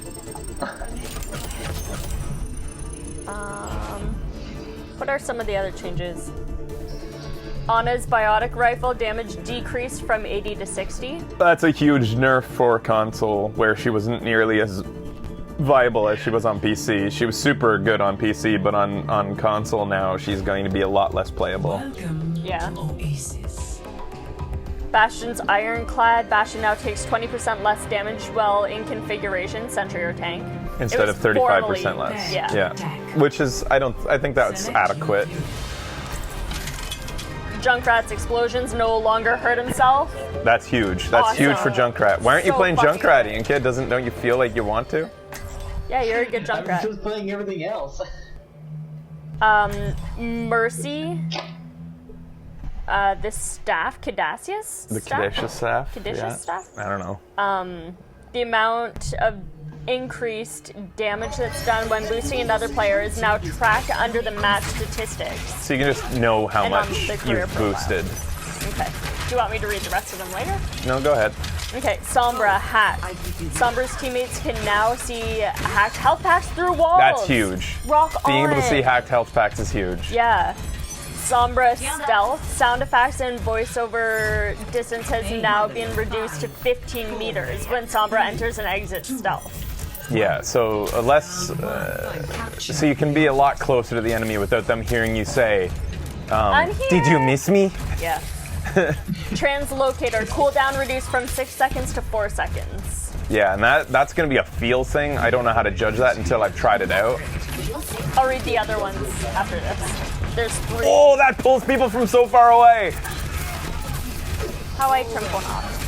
What are some of the other changes? Anna's biotic rifle damage decreased from 80 to 60. That's a huge nerf for console, where she wasn't nearly as viable as she was on PC. She was super good on PC, but on console now, she's going to be a lot less playable. Welcome Yeah. to Oasis. Bastion's ironclad. Bastion now takes 20% less damage while in configuration, sentry or tank. Instead It of was 35% formerly- less. Yeah. Which is, I think that's adequate. Junkrat's explosions no longer hurt himself. That's huge. That's Awesome. huge for Junkrat. Why aren't you So playing fucking Junkrat, good. Ian Kid? Don't you feel like you want to? Yeah, you're a good I'm Junkrat. just playing everything else. Mercy. The staff, Caduceus? The Caduceus staff? Caduceus staff? I don't know. The amount of increased damage that's done when boosting another player is now tracked under the match statistics. So you can just know how And on much the career you've profile. boosted. Okay. Do you want me to read the rest of them later? No, go ahead. Okay, Sombra, hack. Sombra's teammates can now see hacked health packs through walls. That's huge. Rock Being on. able to see hacked health packs is huge. Yeah. Sombra stealth, sound effects, and voiceover distance has now been reduced to 15 meters when Sombra enters and exits stealth. Yeah, so so you can be a lot closer to the enemy without them hearing you say, I'm here. "Did you miss me?" Yeah. Translocator, cooldown reduced from 6 seconds to 4 seconds. Yeah, and that's going to be a feel thing. I don't know how to judge that until I've tried it out. I'll read the other ones after this. There's 3. Oh, that pulls people from so far away. How I trim one off.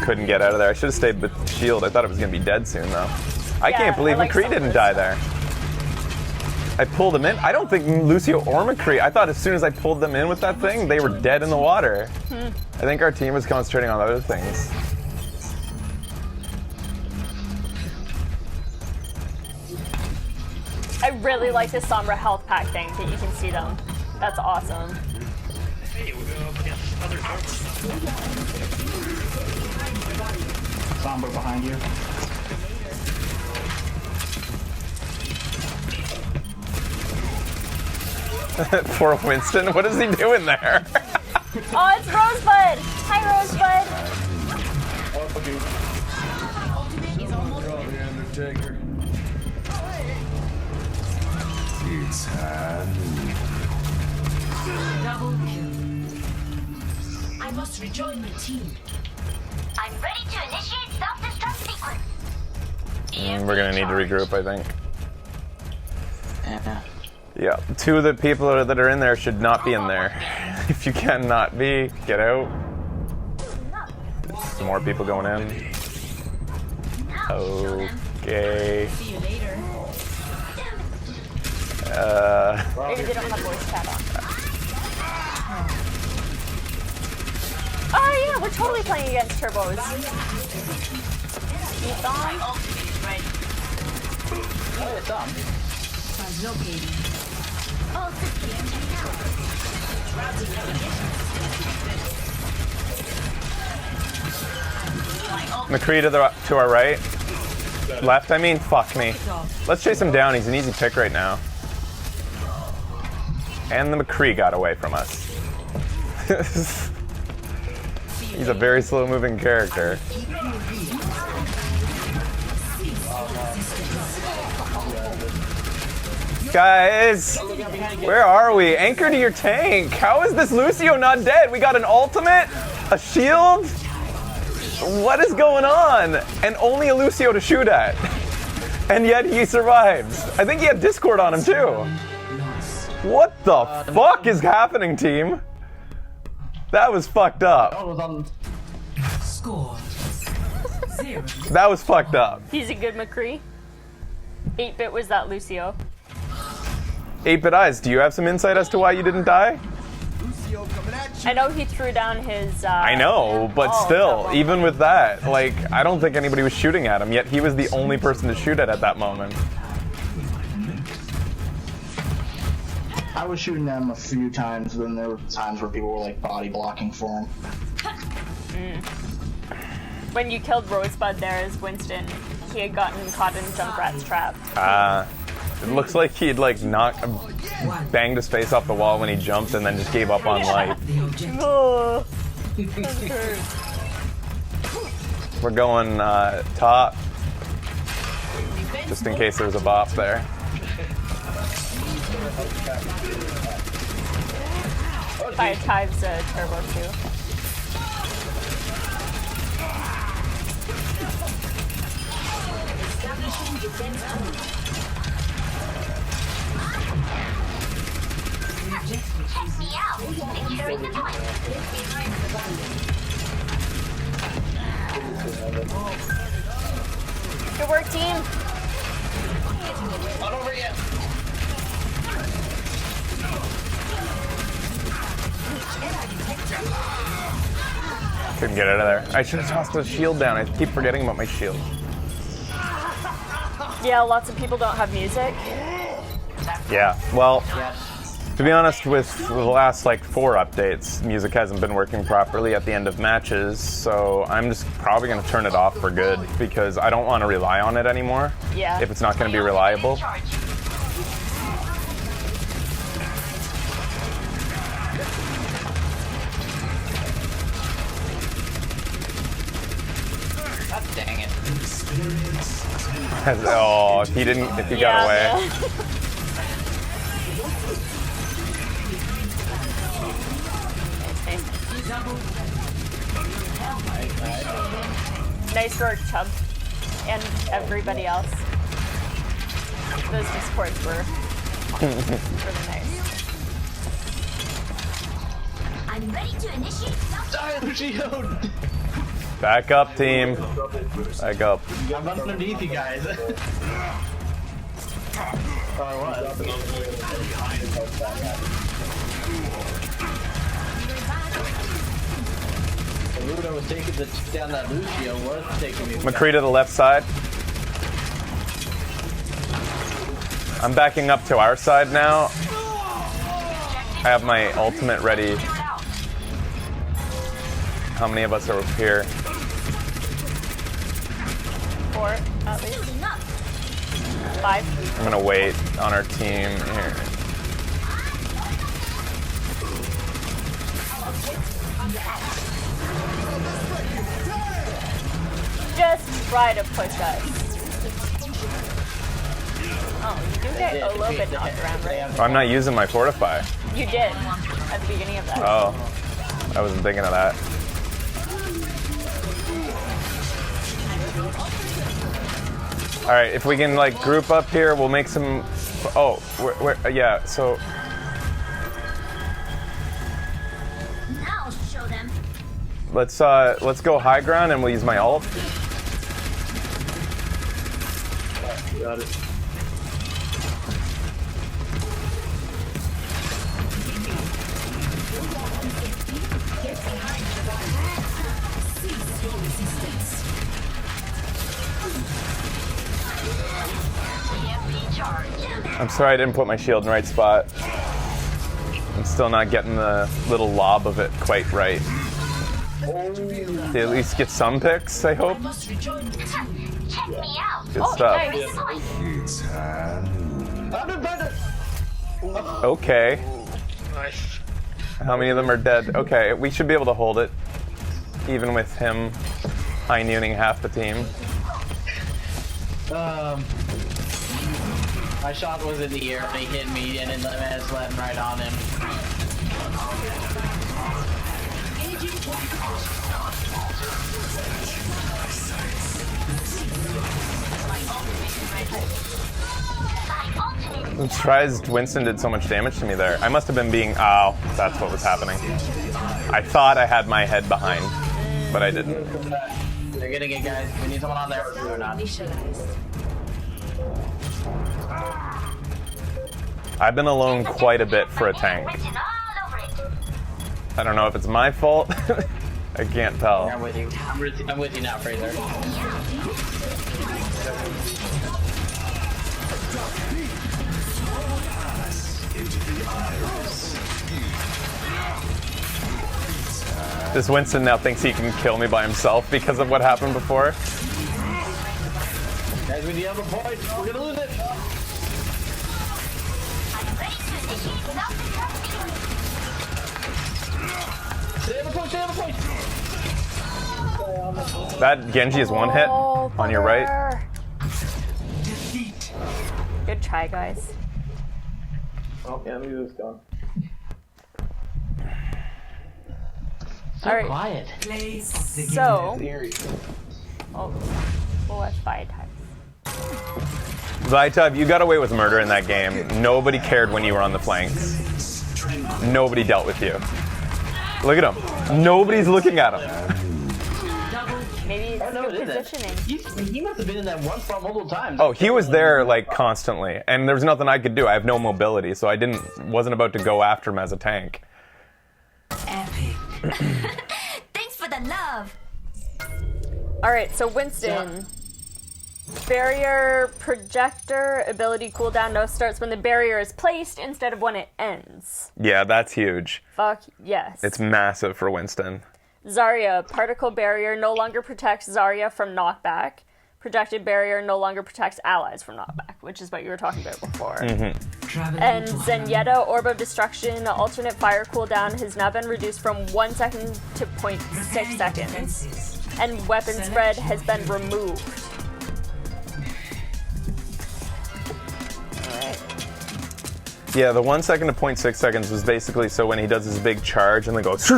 Couldn't get out of there. I should have stayed with the shield. I thought it was going to be dead soon, though. I Yeah, can't believe I like McCree some didn't of die those. there. I pulled him in. I don't think Lucio or McCree. I thought as soon as I pulled them in with that thing, they were dead in the water. I think our team was concentrating on other things. I really like this Sombra health pack thing that you can see them. That's awesome. Hey, we're going up against other targets. Sombra behind you. Poor Winston. What is he doing there? Oh, it's Rosebud! Hi, Rosebud! Double kill. I must rejoin the team. I'm ready to initiate self-destruct sequence. We're going to need to regroup, I think. Yeah. Yeah, 2 of the people that are in there should not be in there. If you cannot be, get out. Some more people going in. Okay. See you later. Maybe they don't have voice chat on. Oh yeah, we're totally playing against turbos. Ethan? Oh, it's on. Translocating. All systems McCree to our right. Left, I mean? Fuck me. Let's chase him down. He's an easy pick right now. And the McCree got away from us. He's a very slow-moving character. Guys, where are we? Anchor to your tank. How is this Lucio not dead? We got an ultimate, a shield. What is going on? And only a Lucio to shoot at. And yet he survives. I think he had Discord on him too. What the fuck is happening, team? That was fucked up. Oh, it was on. Score 0. That was fucked up. He's a good McCree. 8-bit was that Lucio. 8-bit eyes, do you have some insight as to why you didn't die? I know he threw down his. I know, but balls still, at one even with that, like, I don't think anybody was shooting at him, yet he was the only person to shoot at that moment. I was shooting them a few times, then there were times where people were like body blocking for him. When you killed Rosebud there as Winston, he had gotten caught in Junkrat's trap. It looks like he'd like banged his face off the wall when he jumped and then just gave up on life. The objective. Oh. We're going top, just in case there's a bop there. Fire Tive's a turbo too. Check me out. Securing the point. Good work, team. Not over yet. Couldn't get out of there. I should have tossed the shield down. I keep forgetting about my shield. Yeah, lots of people don't have music. Yeah, well, Yes. to be honest, with the last like 4 updates, music hasn't been working properly at the end of matches, so I'm just probably going to turn it off for good because I don't want to rely on it anymore. Yeah. If it's not going to be reliable. Charge. God dang it. Oh, if he got away. Yeah. Nice work, Chubb. And everybody else. Those discords were really nice. I'm ready to initiate Shield. Back up, team. Back up. I'm underneath you guys. Oh, I was. Ludo was taking down that Lucio, was taking me. McCree to the left side. I'm backing up to our side now. I have my ultimate ready. How many of us are here? 4, at least. 5. I'm gonna wait on our team here. Just try to push us. Oh, you do get a little bit knocked around, right? I'm not using my fortify. You did at the beginning of that. Oh, I wasn't thinking of that. All right, if we can like group up here, we'll make some. Oh, yeah. So Now show them. let's go high ground and we'll use my ult. Got it. Charge. I'm sorry I didn't put my shield in the right spot. I'm still not getting the little lob of it quite right. They at least get some picks, I hope. Must rejoin the team. Check me out. Good stuff. Nice. Okay. Nice. How many of them are dead? Okay, we should be able to hold it. Even with him high-nooning half the team. My shot was in the air, they hit me, and then the man's landing right on him. I'm surprised Winston did so much damage to me there. I must have been being... Oh, that's what was happening. I thought I had my head behind, but I didn't. They're getting it, guys. We need someone on there. Or not. I've been alone quite a bit for a tank. I don't know if it's my fault. I can't tell. I'm with you. I'm with you now, Fraser. This Winston now thinks he can kill me by himself because of what happened before. Guys, we need to have a point. We're gonna lose it. Stay on the point, stay on the point. That Genji is one hit Oh, on your right. bugger. Good try, guys. Oh, yeah, look at this gone. So All right. quiet. So, oh, well, let's buy a time. Zaitov, you got away with murder in that game. Nobody cared when you were on the flanks. Nobody dealt with you. Look at him. Nobody's looking at him. Maybe it's good positioning. He must have been in that one spot multiple times. Oh, he was there like constantly, and there was nothing I could do. I have no mobility, so I wasn't about to go after him as a tank. Epic. Thanks for the love. Alright, so Winston. Barrier projector ability cooldown no starts when the barrier is placed instead of when it ends. Yeah, that's huge. Fuck yes. It's massive for Winston. Zarya, particle barrier no longer protects Zarya from knockback. Projected barrier no longer protects allies from knockback, which is what you were talking about before. And Zenyatta, Orb of Destruction, alternate fire cooldown has now been reduced from 1 second to 0.6 seconds. And weapon spread has been removed. Yeah, the 1 second to 0.6 seconds was basically so when he does his big charge and then goes,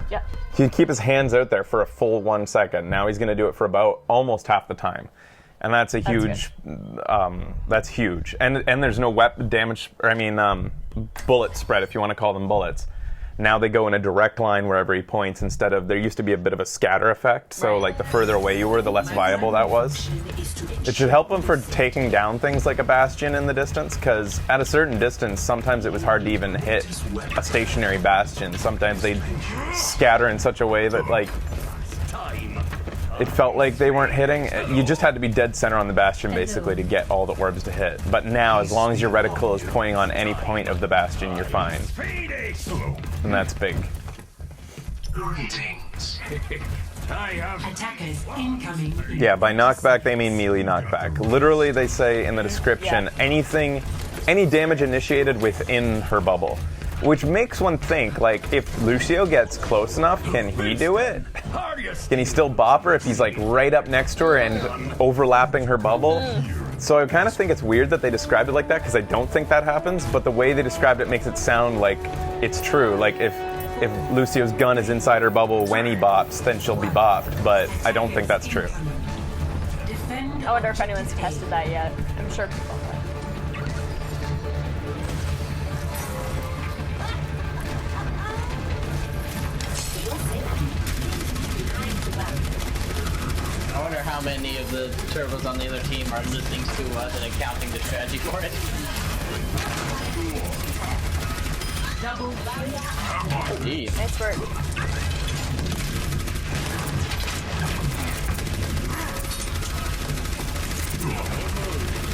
Yeah. he'd keep his hands out there for a full 1 second. Now he's going to do it for about almost half the time. And that's a huge, that's huge. And there's no bullet spread, if you want to call them bullets. Now they go in a direct line wherever he points instead of, there used to be a bit of a scatter effect. So like the further away you were, the less viable that was. It should help him for taking down things like a Bastion in the distance, because at a certain distance, sometimes it was hard to even hit a stationary Bastion. Sometimes they'd scatter in such a way that like, it felt like they weren't hitting. You just had to be dead center on the Bastion basically to get all the orbs to hit. But now, as long as your reticle is pointing on any point of the Bastion, you're fine. And that's big. Greetings. Attackers incoming. Yeah, by knockback they mean melee knockback. Literally, they say in the description, any damage initiated within her bubble. Which makes one think, like, if Lucio gets close enough, can he do it? Can he still bop her if he's, like, right up next to her and overlapping her bubble? So I kind of think it's weird that they described it like that, because I don't think that happens, but the way they described it makes it sound like it's true. Like, if Lucio's gun is inside her bubble when he bops, then she'll be bopped, but I don't think that's true. I wonder if anyone's tested that yet. I'm sure people have. I wonder how many of the turbos on the other team are listening to us and accounting the strategy for it. Oh, geez. Nice work.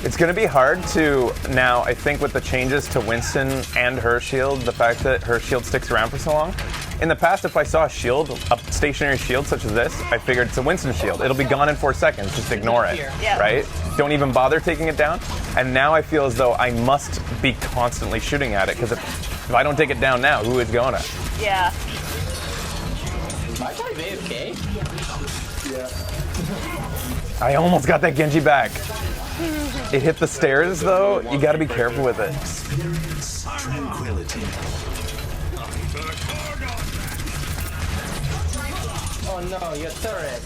It's going to be hard to, now, I think with the changes to Winston and her shield, the fact that her shield sticks around for so long. In the past, if I saw a shield, a stationary shield such as this, I figured it's a Winston shield. It'll be gone in 4 seconds, just ignore it, right? Don't even bother taking it down. And now I feel as though I must be constantly shooting at it, because if I don't take it down now, who is gonna? Yeah. Is my guy AFK? Yeah. I almost got that Genji back. It hit the stairs, though. You gotta be careful with it. Tranquility. Oh no, your turret.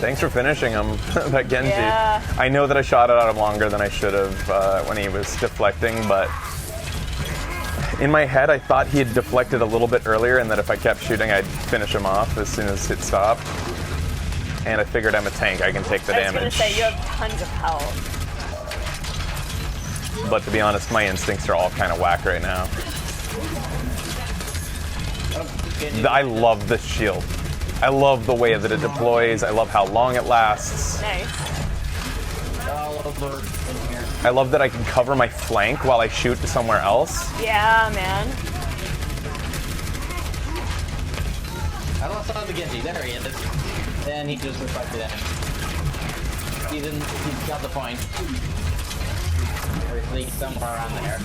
Thanks for finishing him, that Genji. Yeah. I know that I shot it at him longer than I should have when he was deflecting, but in my head I thought he had deflected a little bit earlier and that if I kept shooting I'd finish him off as soon as it stopped. And I figured I'm a tank, I can take the damage. I was gonna say, you have tons of health. But to be honest, my instincts are all kind of whack right now. I love this shield. I love the way that it deploys. I love how long it lasts. Nice. I love that I can cover my flank while I shoot to somewhere else. Yeah, man. I lost out the Genji. There he is. Then he just reflected at him. He got the point. Or at least somewhere around there.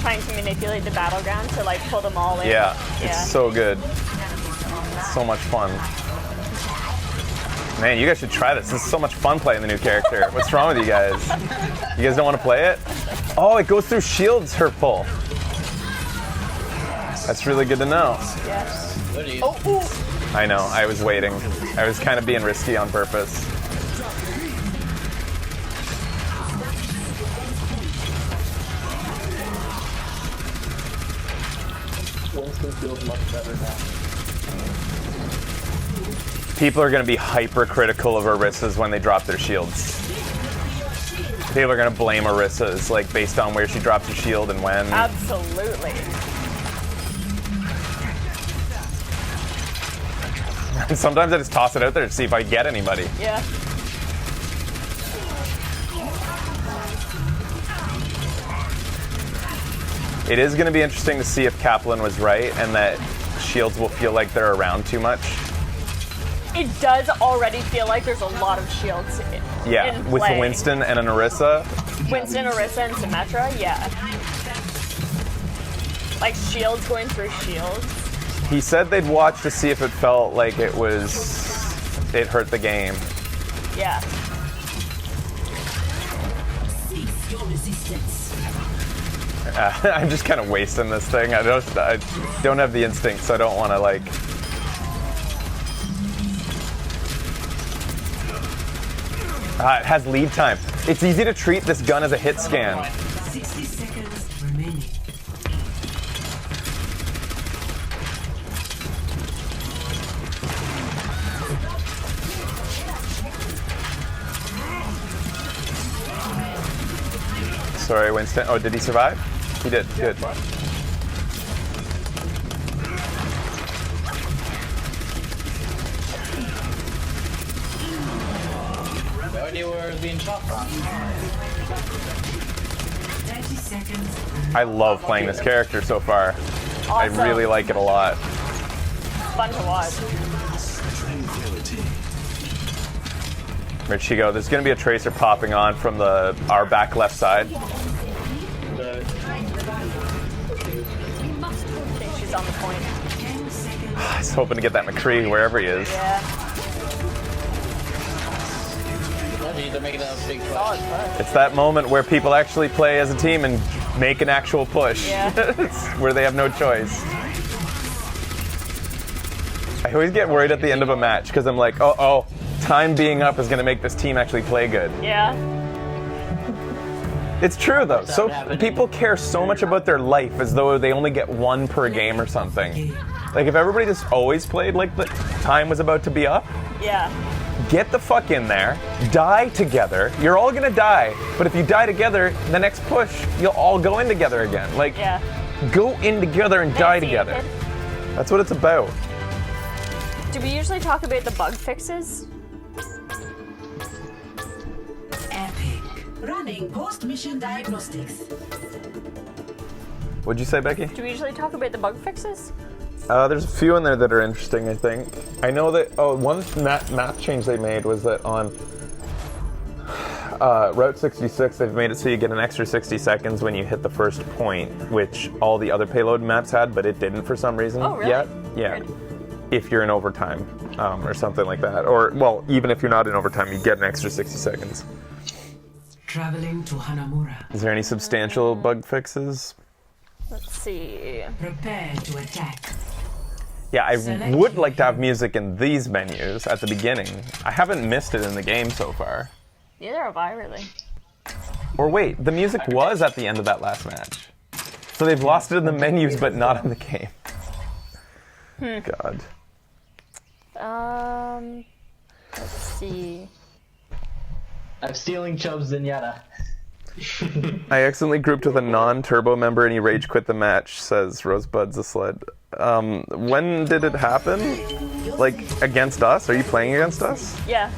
Trying to manipulate the battleground to like pull them all in. Yeah, it's so good. It's so much fun. Man, you guys should try this. This is so much fun playing the new character. What's wrong with you guys? You guys don't want to play it? Oh, it goes through shields, her pull. That's really good to know. Yes. Goodies. Oh, ooh. I know, I was waiting. I was kind of being risky on purpose. Winston feels much better now. People are going to be hypercritical of Orisas when they drop their shields. People are going to blame Orisa's, like, based on where she drops her shield and when. Absolutely. Sometimes I just toss it out there to see if I get anybody. Yeah. It is going to be interesting to see if Kaplan was right and that shields will feel like they're around too much. It does already feel like there's a lot of shields Yeah, in with play. Winston and an Orisa. Winston, Orisa, and Symmetra, yeah. Like shields going through shields. He said they'd watch to see if it felt like it hurt the game. Yeah. Cease your resistance. I'm just kind of wasting this thing. I don't have the instinct, so I don't want to like. It has lead time. It's easy to treat this gun as a hit scan. 60 seconds remaining. Sorry, Winston. Oh, did he survive? He did. Good. No idea where it was being shot from. 30 seconds. I love playing this character so far. I Awesome. really like it a lot. Fun to watch. Tranquility. Where'd she go? There's going to be a tracer popping on from our back left side. Okay, she's on the point. 10 seconds. I was hoping to get that McCree wherever he is. Yeah. They're making a big push. Solid push. It's that moment where people actually play as a team and make an actual push. Yeah. It's where they have no choice. I always get worried at the end of a match because I'm like, oh, time being up is going to make this team actually play good. Yeah. It's true though. That's So happening. people care so much about their life as though they only get one per game or something. Like if everybody just always played like the time was about to be up, Yeah. get the fuck in there, die together. You're all gonna die, but if you die together, the next push, you'll all go in together again. Like, Yeah. go in together and die Thanks, together. Ethan. That's what it's about. Do we usually talk about the bug fixes? Epic. Running post-mission diagnostics. What'd you say, Becky? Do we usually talk about the bug fixes? There's a few in there that are interesting, I think. I know that, one map change they made was that on Route 66, they've made it so you get an extra 60 seconds when you hit the first point, which all the other payload maps had, but it didn't for some reason Oh, really? yet. Yeah. Weird. If you're in overtime, or something like that. Or, well, even if you're not in overtime, you get an extra 60 seconds. Traveling to Hanamura. Is there any substantial bug fixes? Let's see. Prepare to attack. Yeah, I Select would like to have music in these menus at the beginning. I haven't missed it in the game so far. Neither have I really. Or wait, the music was at the end of that last match. So they've lost it in the menus, but not in the game. God. Let's see. I'm stealing Chubb's Zenyatta. I accidentally grouped with a non-turbo member and he rage quit the match, says Rosebud's a sled. When did it happen? Like, against us? Are you playing against us? Yeah.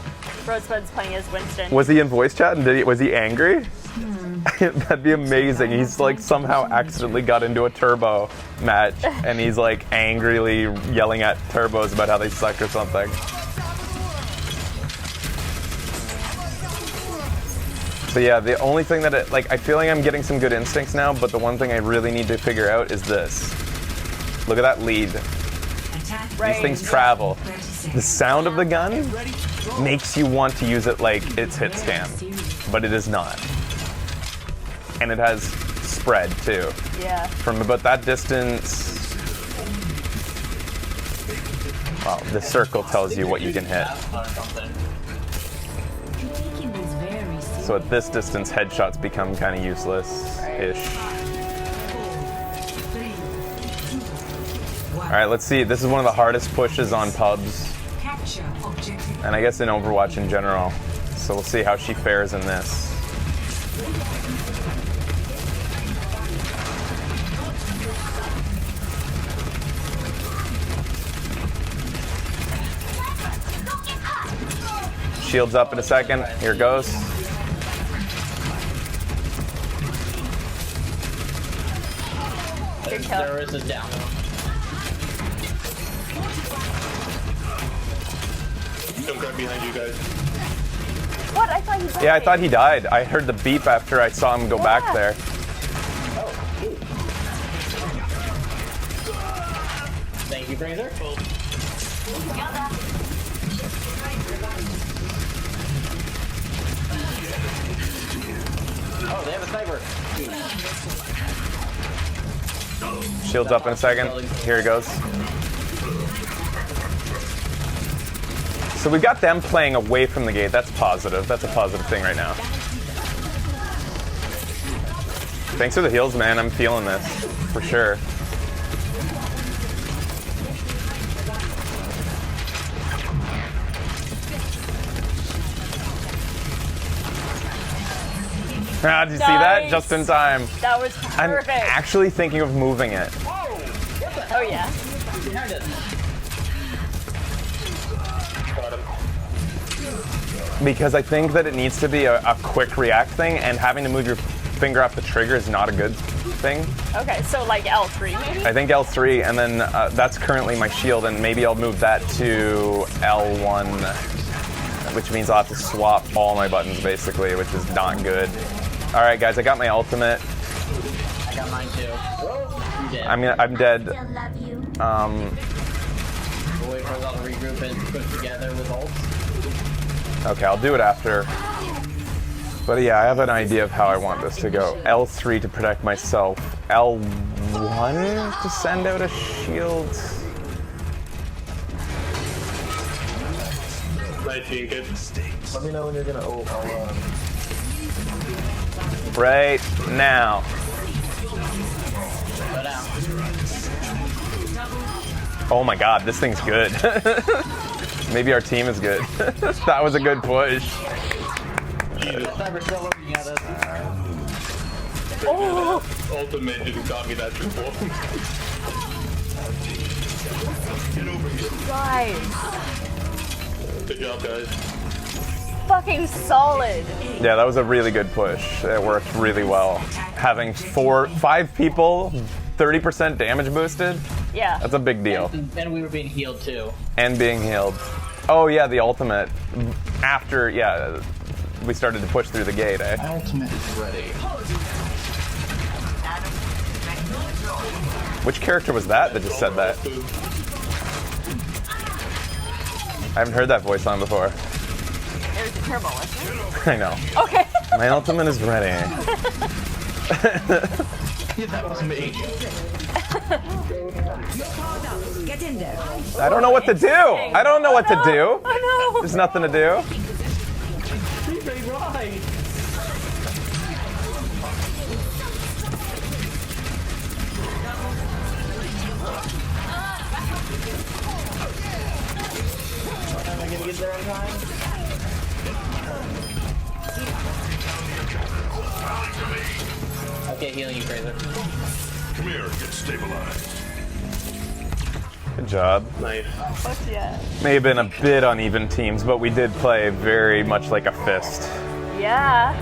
Rosebud's playing as Winston. Was he in voice chat and was he angry? That'd be amazing. He's like somehow accidentally got into a turbo match and he's like angrily yelling at turbos about how they suck or something. So yeah, the only thing that I feel like I'm getting some good instincts now, but the one thing I really need to figure out is this. Look at that lead. Attack. Right. These things travel. 30 The seconds. sound of the gun makes you want to use it like it's hit scan, but it is not. And it has spread too. Yeah. From about that distance, Well, the circle tells you what you can hit. So at this distance, headshots become kind of useless-ish. Alright, let's see. This is one of the hardest pushes on pubs. And I guess in Overwatch in general. So we'll see how she fares in this. Shields up in a second. Here goes. There is a down. Don't grab behind you guys. What? I thought he died. Yeah, I thought he died. I heard the beep after I saw him go back there. Thank you, Fraser. Oh, they have a sniper. Shields up in a second. Here he goes. So we've got them playing away from the gate. That's positive. That's a positive thing right now. Thanks for the heals, man. I'm feeling this. For sure. Ah, did you see that? Just in time. That was I'm perfect. actually thinking of moving it. Oh yeah. Behind us. Because I think that it needs to be a quick react thing, and having to move your finger off the trigger is not a good thing. Okay, so like L3 maybe? I think L3, and then that's currently my shield, and maybe I'll move that to L1, which means I'll have to swap all my buttons basically, which is not good. All right, guys, I got my ultimate. I got mine too. You dead. I'm dead. Still love you. We'll wait for us all to regroup and put together with ults. Okay, I'll do it after. But yeah, I have an idea of how I want this to go. L3 to protect myself. L1 to send out a shield. 19 kids. Let me know when you're gonna. Right now. Go down. Oh my god, this thing's good. Maybe our team is good. That was a good push. The sniper's still looking at us. Oh! Ultimate didn't got me that before. Guys. Good job, guys. Fucking solid. Yeah, that was a really good push. It worked really well. Having 5 people, 30% damage boosted, Yeah. that's a big deal. And we were being healed too. And being healed. Oh yeah, the ultimate. After, yeah, we started to push through the gate, eh? My ultimate is ready. Which character was that just said that? I haven't heard that voice on before. It was a turbo, wasn't it? I know. Okay. My ultimate is ready. That was me. Get in there. I don't know what to do. I don't know what to do. Oh no. There's nothing to do. Am I gonna get there on time? Okay, healing you, Fraser. Come here, get stabilized. Good job. Nice. Fuck yeah. May have been a bit uneven teams, but we did play very much like a fist. Yeah.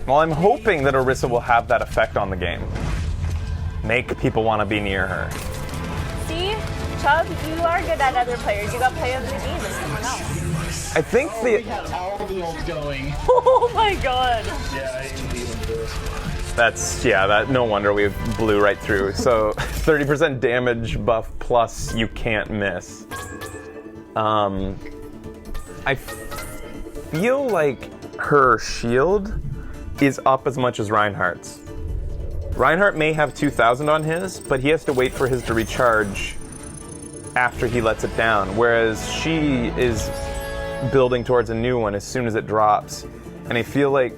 Well, I'm hoping that Orisa will have that effect on the game. Make people want to be near her. See? Chubb, you are good at other players. You got to play other teams with someone else. I think We the... had all the ults going. Oh my god. That's, yeah, that no wonder we blew right through. So 30% damage buff plus you can't miss. I feel like her shield is up as much as Reinhardt's. Reinhardt may have 2,000 on his, but he has to wait for his to recharge after he lets it down, whereas she is building towards a new one as soon as it drops. And I feel like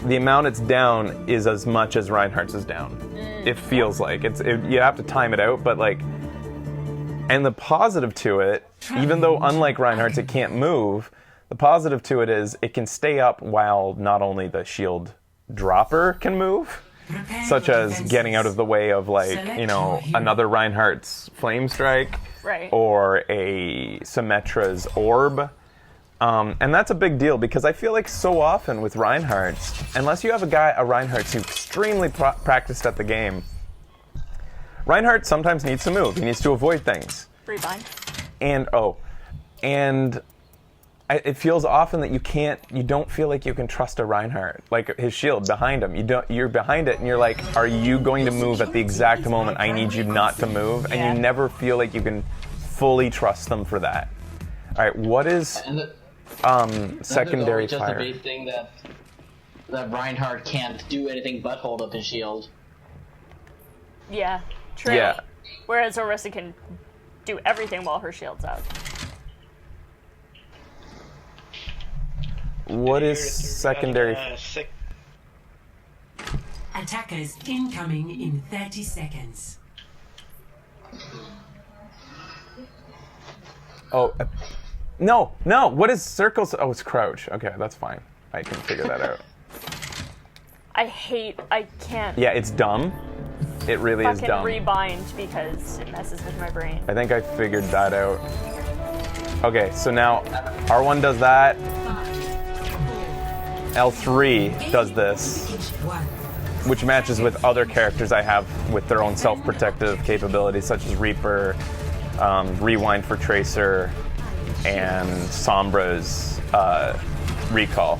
the amount it's down is as much as Reinhardt's is down. It feels like. You have to time it out, but like... And the positive to it, even though unlike Reinhardt's it can't move, the positive to it is it can stay up while not only the shield dropper can move, such as getting out of the way of, like, you know, another Reinhardt's Flame Strike, right, or a Symmetra's Orb. And that's a big deal because I feel like so often with Reinhardt's, unless you have a Reinhardt's who's extremely practiced at the game, Reinhardt sometimes needs to move. He needs to avoid things. Rebind. And it feels often that you don't feel like you can trust a Reinhardt, like his shield behind him. You're behind it and you're like, are you going to move at the exact moment I need you not to move? And you never feel like you can fully trust them for that. All right, what is secondary just fire? Just a base thing that Reinhardt can't do anything but hold up his shield. Yeah, true. Yeah. Whereas Orisa can do everything while her shield's up. What is secondary? Attackers incoming in 30 seconds. Oh, no. What is circles? Oh, it's crouch. Okay, that's fine. I can figure that out. I can't. Yeah, it's dumb. It really is dumb. Rebind because it messes with my brain. I think I figured that out. Okay, so now R1 does that. L3 does this, which matches with other characters I have with their own self-protective capabilities, such as Reaper, Rewind for Tracer, and Sombra's Recall.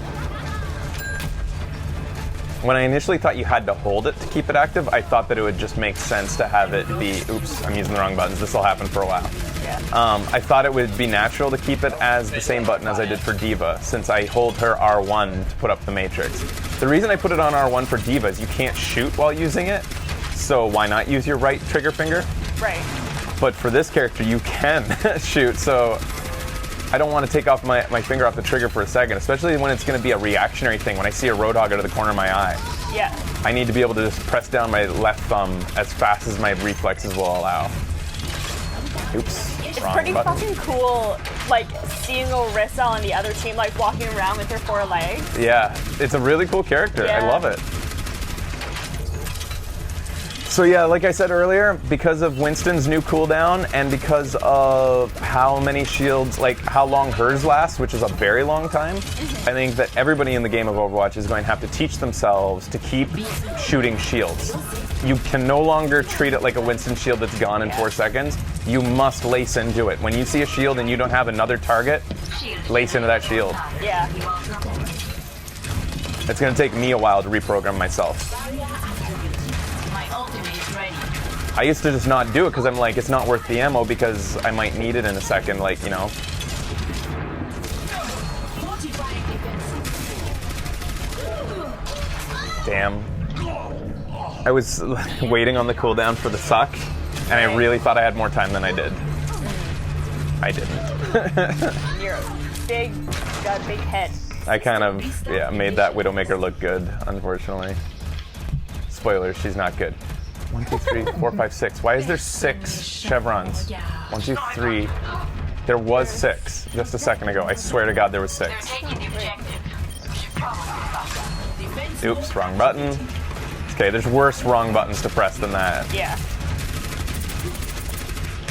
When I initially thought you had to hold it to keep it active, I thought that it would just make sense to have it be... Oops, I'm using the wrong buttons. This will happen for a while. Yeah. I thought it would be natural to keep it as the same button as I did for D.Va, since I hold her R1 to put up the matrix. The reason I put it on R1 for D.Va is you can't shoot while using it, so why not use your right trigger finger? Right. But for this character, you can shoot, so I don't want to take off my finger off the trigger for a second, especially when it's going to be a reactionary thing. When I see a Roadhog out of the corner of my eye, yeah, I need to be able to just press down my left thumb as fast as my reflexes will allow. Oops. It's pretty fucking cool, like, seeing Orisa on the other team, like, walking around with her 4 legs. Yeah, it's a really cool character. Yeah. I love it. So yeah, like I said earlier, because of Winston's new cooldown and because of how many shields, like how long hers lasts, which is a very long time, I think that everybody in the game of Overwatch is going to have to teach themselves to keep shooting shields. You can no longer treat it like a Winston shield that's gone in 4 seconds. You must lace into it. When you see a shield and you don't have another target, lace into that shield. Yeah. It's going to take me a while to reprogram myself. I used to just not do it because I'm like, it's not worth the ammo because I might need it in a second, like, you know. Damn. I was waiting on the cooldown for the suck, and I really thought I had more time than I did. I didn't. You're got a big head. I kind of, yeah, made that Widowmaker look good, unfortunately. Spoilers, she's not good. 1, 2, 3, 4, 5, 6. Why is there 6 chevrons? 1, 2, 3. There was 6 just a second ago. I swear to God there was 6. Oops, wrong button. Okay, there's worse wrong buttons to press than that. Yeah.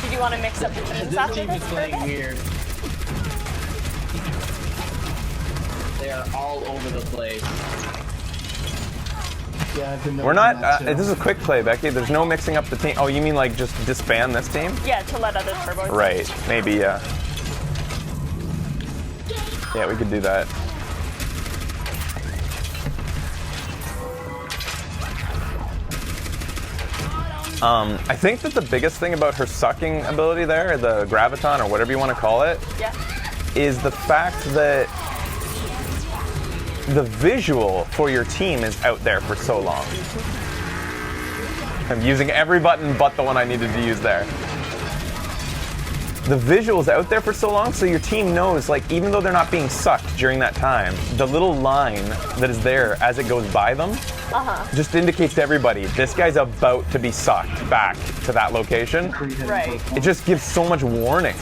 Did you want to mix up the teams after this? Playing weird. They are all over the place. Yeah, I've been We're not, this is a quick play, Becky. There's no mixing up the team. Oh, you mean like just disband this team? Yeah, to let other turbos. Right, maybe, yeah. Yeah, we could do that. I think that the biggest thing about her sucking ability there, the graviton or whatever you want to call it, yeah, is the fact that the visual for your team is out there for so long. I'm using every button but the one I needed to use there. The visual's out there for so long, so your team knows, like, even though they're not being sucked during that time, the little line that is there as it goes by them just indicates to everybody, this guy's about to be sucked back to that location. Right. It just gives so much warning.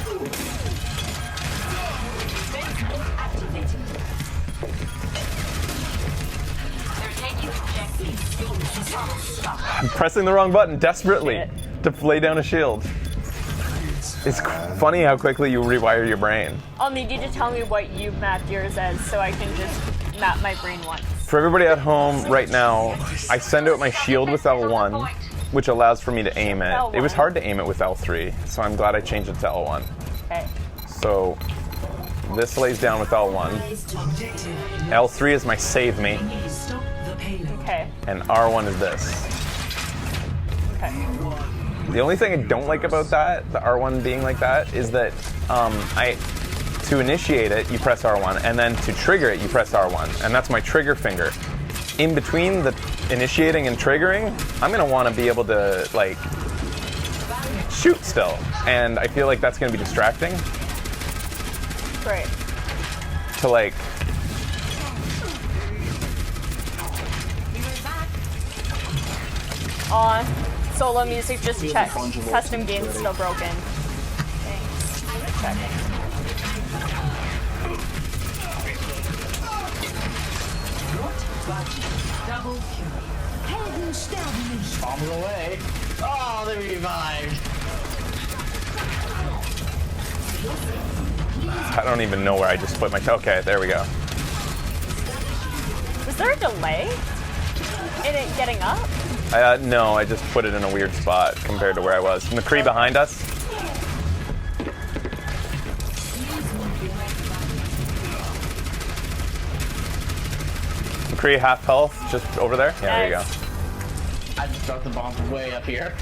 I'm pressing the wrong button desperately to lay down a shield. It's funny how quickly you rewire your brain. I'll need you to tell me what you mapped yours as so I can just map my brain once. For everybody at home right now, I send out my shield with L1, which allows for me to aim it. L1. It was hard to aim it with L3, so I'm glad I changed it to L1. Okay. So this lays down with L1. L3 is my save me, Okay. and R1 is this. Okay. The only thing I don't like about that, the R1 being like that, is that to initiate it, you press R1, and then to trigger it, you press R1, and that's my trigger finger. In between the initiating and triggering, I'm gonna want to be able to, like, shoot still, and I feel like that's gonna be distracting. Great. To, like, Solo music, just check. Custom games still broken. Thanks. Checking. Bombs away. Oh, they revived. I don't even know where I just put my. Okay, there we go. Was there a delay in it getting up? No, I just put it in a weird spot compared to where I was. McCree behind us. McCree half health, just over there. Yeah, there you go. I just dropped the bomb way up here.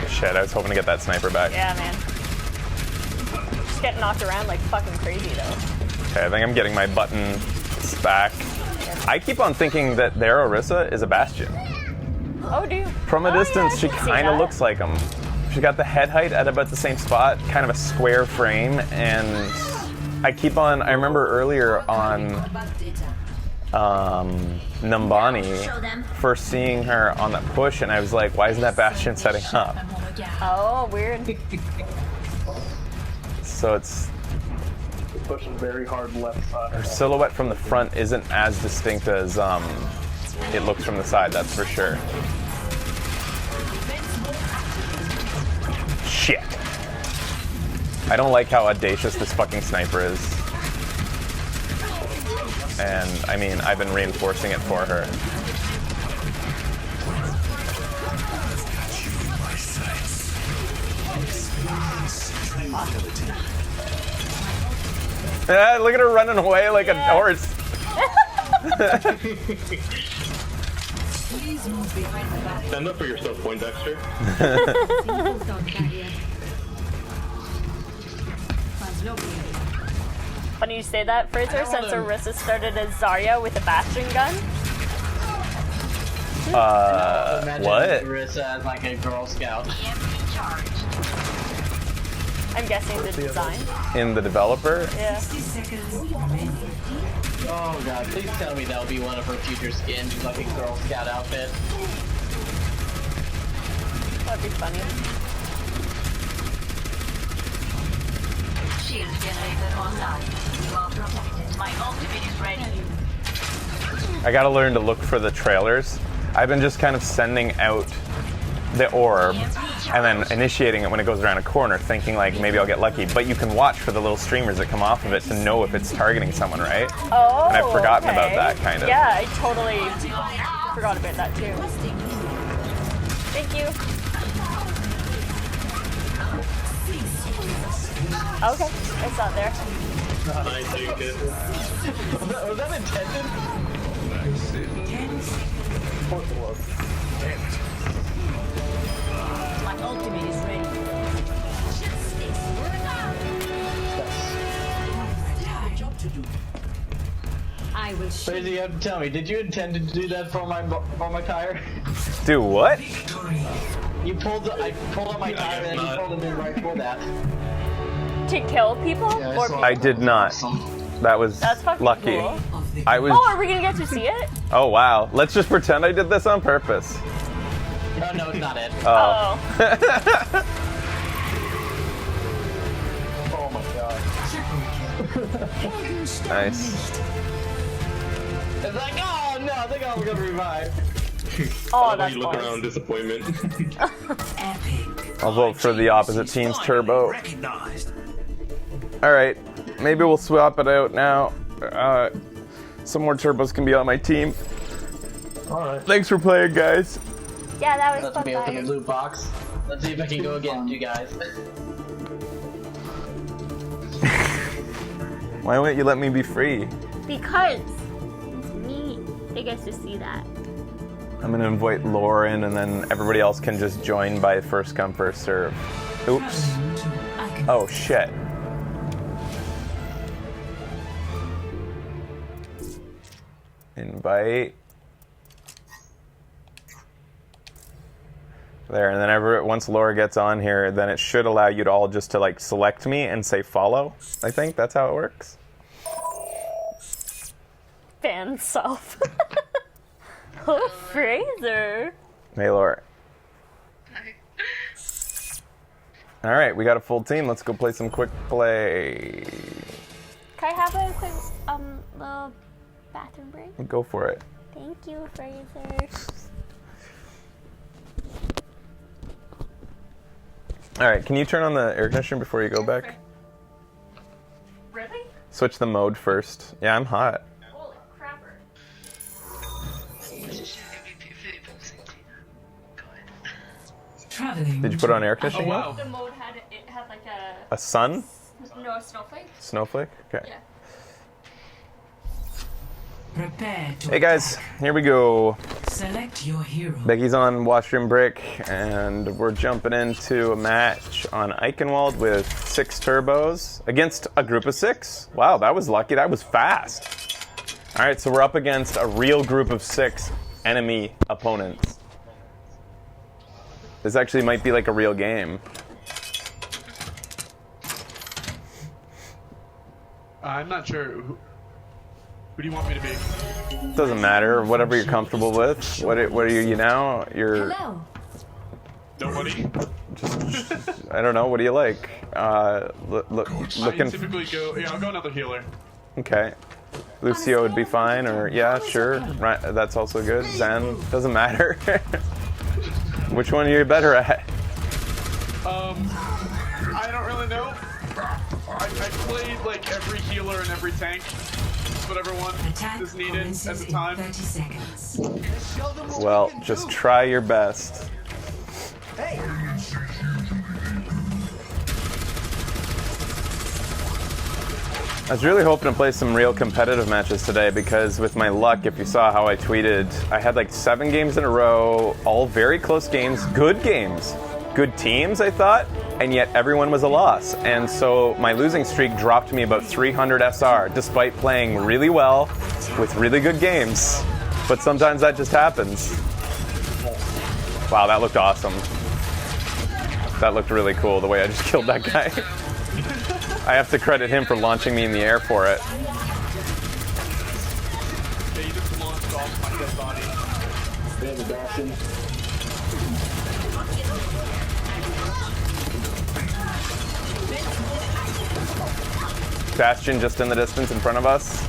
Shit, I was hoping to get that sniper back. Yeah, man. Just getting knocked around like fucking crazy, though. Okay, I think I'm getting my buttons back. I keep on thinking that their Orisa is a Bastion. Oh, do you? From a distance, yeah, she kind of looks like him. She got the head height at about the same spot, kind of a square frame, and I remember earlier on Numbani, first seeing her on that push, and I was like, why isn't that Bastion setting up? Oh, weird. So it's pushing very hard left side. her silhouette from the front isn't as distinct as it looks from the side, that's for sure. Shit. I don't like how audacious this fucking sniper is. And, I mean, I've been reinforcing it for her. Look at her running away like a horse. Stand up for yourself, Poindexter. Funny you say that, Fraser, since Orisa started as Zarya with a Bastion gun. What? Orisa as like a Girl Scout. I'm guessing the design. In the developer? Yeah. Oh god, please tell me that'll be one of her future skins, like a Girl Scout outfit. That'd be funny. Shield generator online. You are protected. My ultimate is ready. I gotta learn to look for the trailers. I've been just kind of sending out the orb and then initiating it when it goes around a corner, thinking like maybe I'll get lucky. But you can watch for the little streamers that come off of it to know if it's targeting someone, right? Oh, and I've forgotten okay. about that kind of. Yeah, I totally forgot about that too. Thank you. Okay, it's not there. I think it. Was that intended? My ultimate is ready. Crazy, you have to tell me, did you intend to do that for my tire? Do what? I pulled up my tire and you pulled him in right for that. To kill people? Yeah, Or I saw I did not. That was That's fucking lucky. cool. I was. Oh, are we gonna get to see it? Oh wow. Let's just pretend I did this on purpose. No, it's not it. Oh. Oh my god. Nice. It's like, oh no, I think I'm gonna revive. Oh, that's You look balls. around disappointment. I'll vote for the opposite team's turbo. Alright, maybe we'll swap it out now. Some more turbos can be on my team. Alright. Thanks for playing, guys. Yeah, that was Let fun. me open the Guys. loot box. Let's see if I can go against you guys. Why won't you let me be free? Because it's me that gets to see that. I'm gonna invite Lauren and then everybody else can just join by first come, first serve. Oops. Oh shit. Invite. There, and then once Laura gets on here, then it should allow you to all just to like select me and say follow. I think that's how it works. Fan self. Oh, Fraser. Hey, Laura. All right, we got a full team. Let's go play some quick play. Can I have a quick little bathroom break? Go for it. Thank you, Fraser. All right, can you turn on the air conditioner before you go back? Really? Switch the mode first. Yeah, I'm hot. Holy crapper. Traveling. Did you put on air conditioning? Oh, wow. The mode had like A sun? a snowflake. Snowflake? Okay. Yeah. Prepare to Hey guys, here we go. select your hero. Becky's on washroom break, and we're jumping into a match on Eichenwald with 6 turbos against a group of 6. Wow, that was lucky. That was fast. All right, so we're up against a real group of 6 enemy opponents. This actually might be like a real game. I'm not sure. Who do you want me to be? Doesn't matter. Whatever you're comfortable with. What are you now? You're Hello. Nobody. just I don't know. What do you like? I Looking. typically go. Yeah, I'll go another healer. Okay. Lucio would be fine, or yeah, sure. Right, that's also good. Zen doesn't matter. Which one are you better at? I don't really know. I played like every healer and every tank. Whatever one Attack is needed at commences the in time. 30 seconds. Well, just try your best. I was really hoping to play some real competitive matches today because with my luck, if you saw how I tweeted, I had like 7 games in a row, all very close games, good teams, I thought, and yet everyone was a loss. And so my losing streak dropped me about 300 SR, despite playing really well with really good games. But sometimes that just happens. Wow, that looked awesome. That looked really cool, the way I just killed that guy. I have to credit him for launching me in the air for it. They just launched off my dead body. They have a Bastion. Bastion just in the distance in front of us.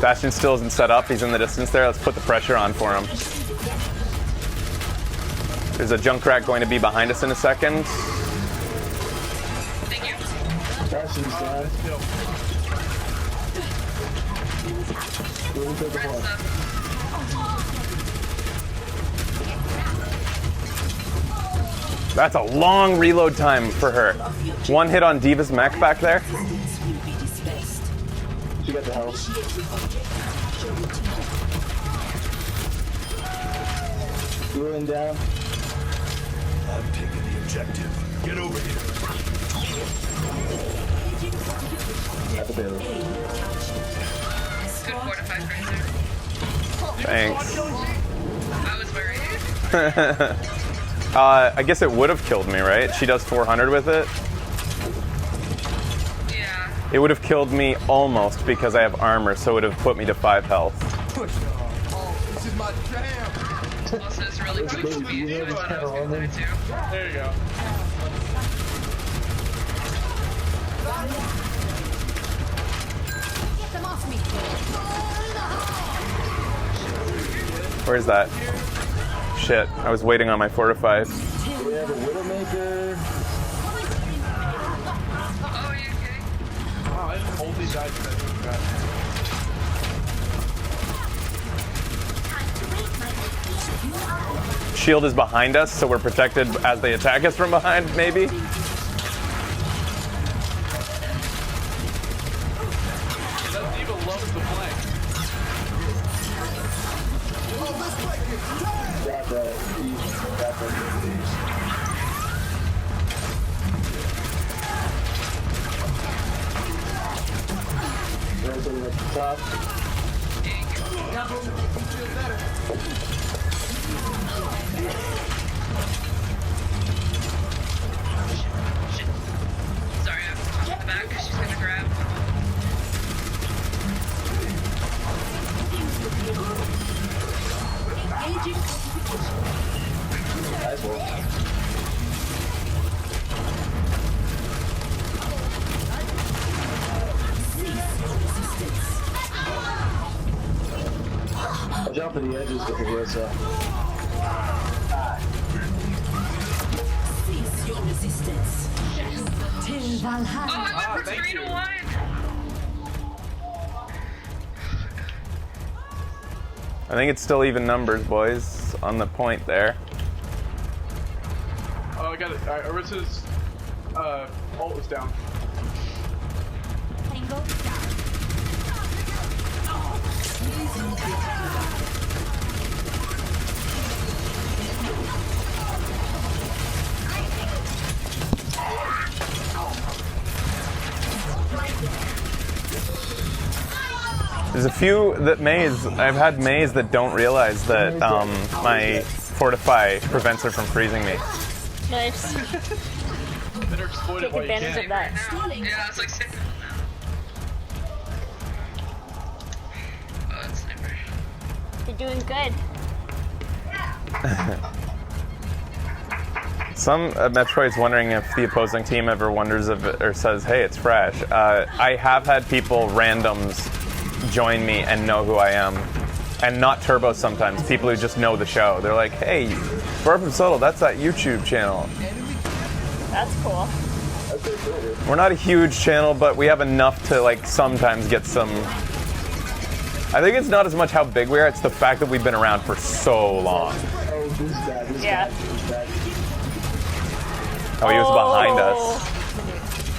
Bastion still isn't set up. He's in the distance there. Let's put the pressure on for him. There's a Junkrat going to be behind us in a second. Bastion's dead. Really take the point. That's a long reload time for her. One hit on Diva's mech back there. She got the health. Ruin down. I've taken the objective. Get over here. At the bill. Good fortified right there. Thanks. I was worried. I guess it would have killed me, right? She does 400 with it. Yeah. It would have killed me almost because I have armor, so it would have put me to 5 health. This is my jam. Also, it's really quick to me. There There you go. Get them off me. Where's that? Shit, I was waiting on my fortified. We have a Widowmaker. Oh, you okay? Wow, I didn't hold these guys for that. Shield is behind us, so we're protected as they attack us from behind, maybe? That diva loves the flank. Got that. Got that. Rotating at the top. Sorry, I'm on the back because she's gonna grab. Nice work. I'll jump to the edges with the Orisa. Cease your resistance. Till Valhalla. Oh, I went for 3 to 1. I think it's still even numbers, boys, on the point there. Oh, I got it. Alright, Orisa's ult is down. Tango down. There's a few that I've had Maze that don't realize that my Fortify prevents her from freezing me. Nice. Better exploit it Take while you advantage can. of that. Yeah, it's like sitting Oh, that's sniper. You're doing good. Some Metroid's wondering if the opposing team ever wonders if it, or says, hey, it's fresh. I have had people, randoms, join me and know who I am. And not turbos sometimes, people who just know the show. They're like, hey, Bar from Subtle, that's that YouTube channel. That's cool. We're not a huge channel, but we have enough to like sometimes get some... I think it's not as much how big we are, it's the fact that we've been around for so long. Oh, this guy, this Yeah. guy, this guy. Oh, he was behind us.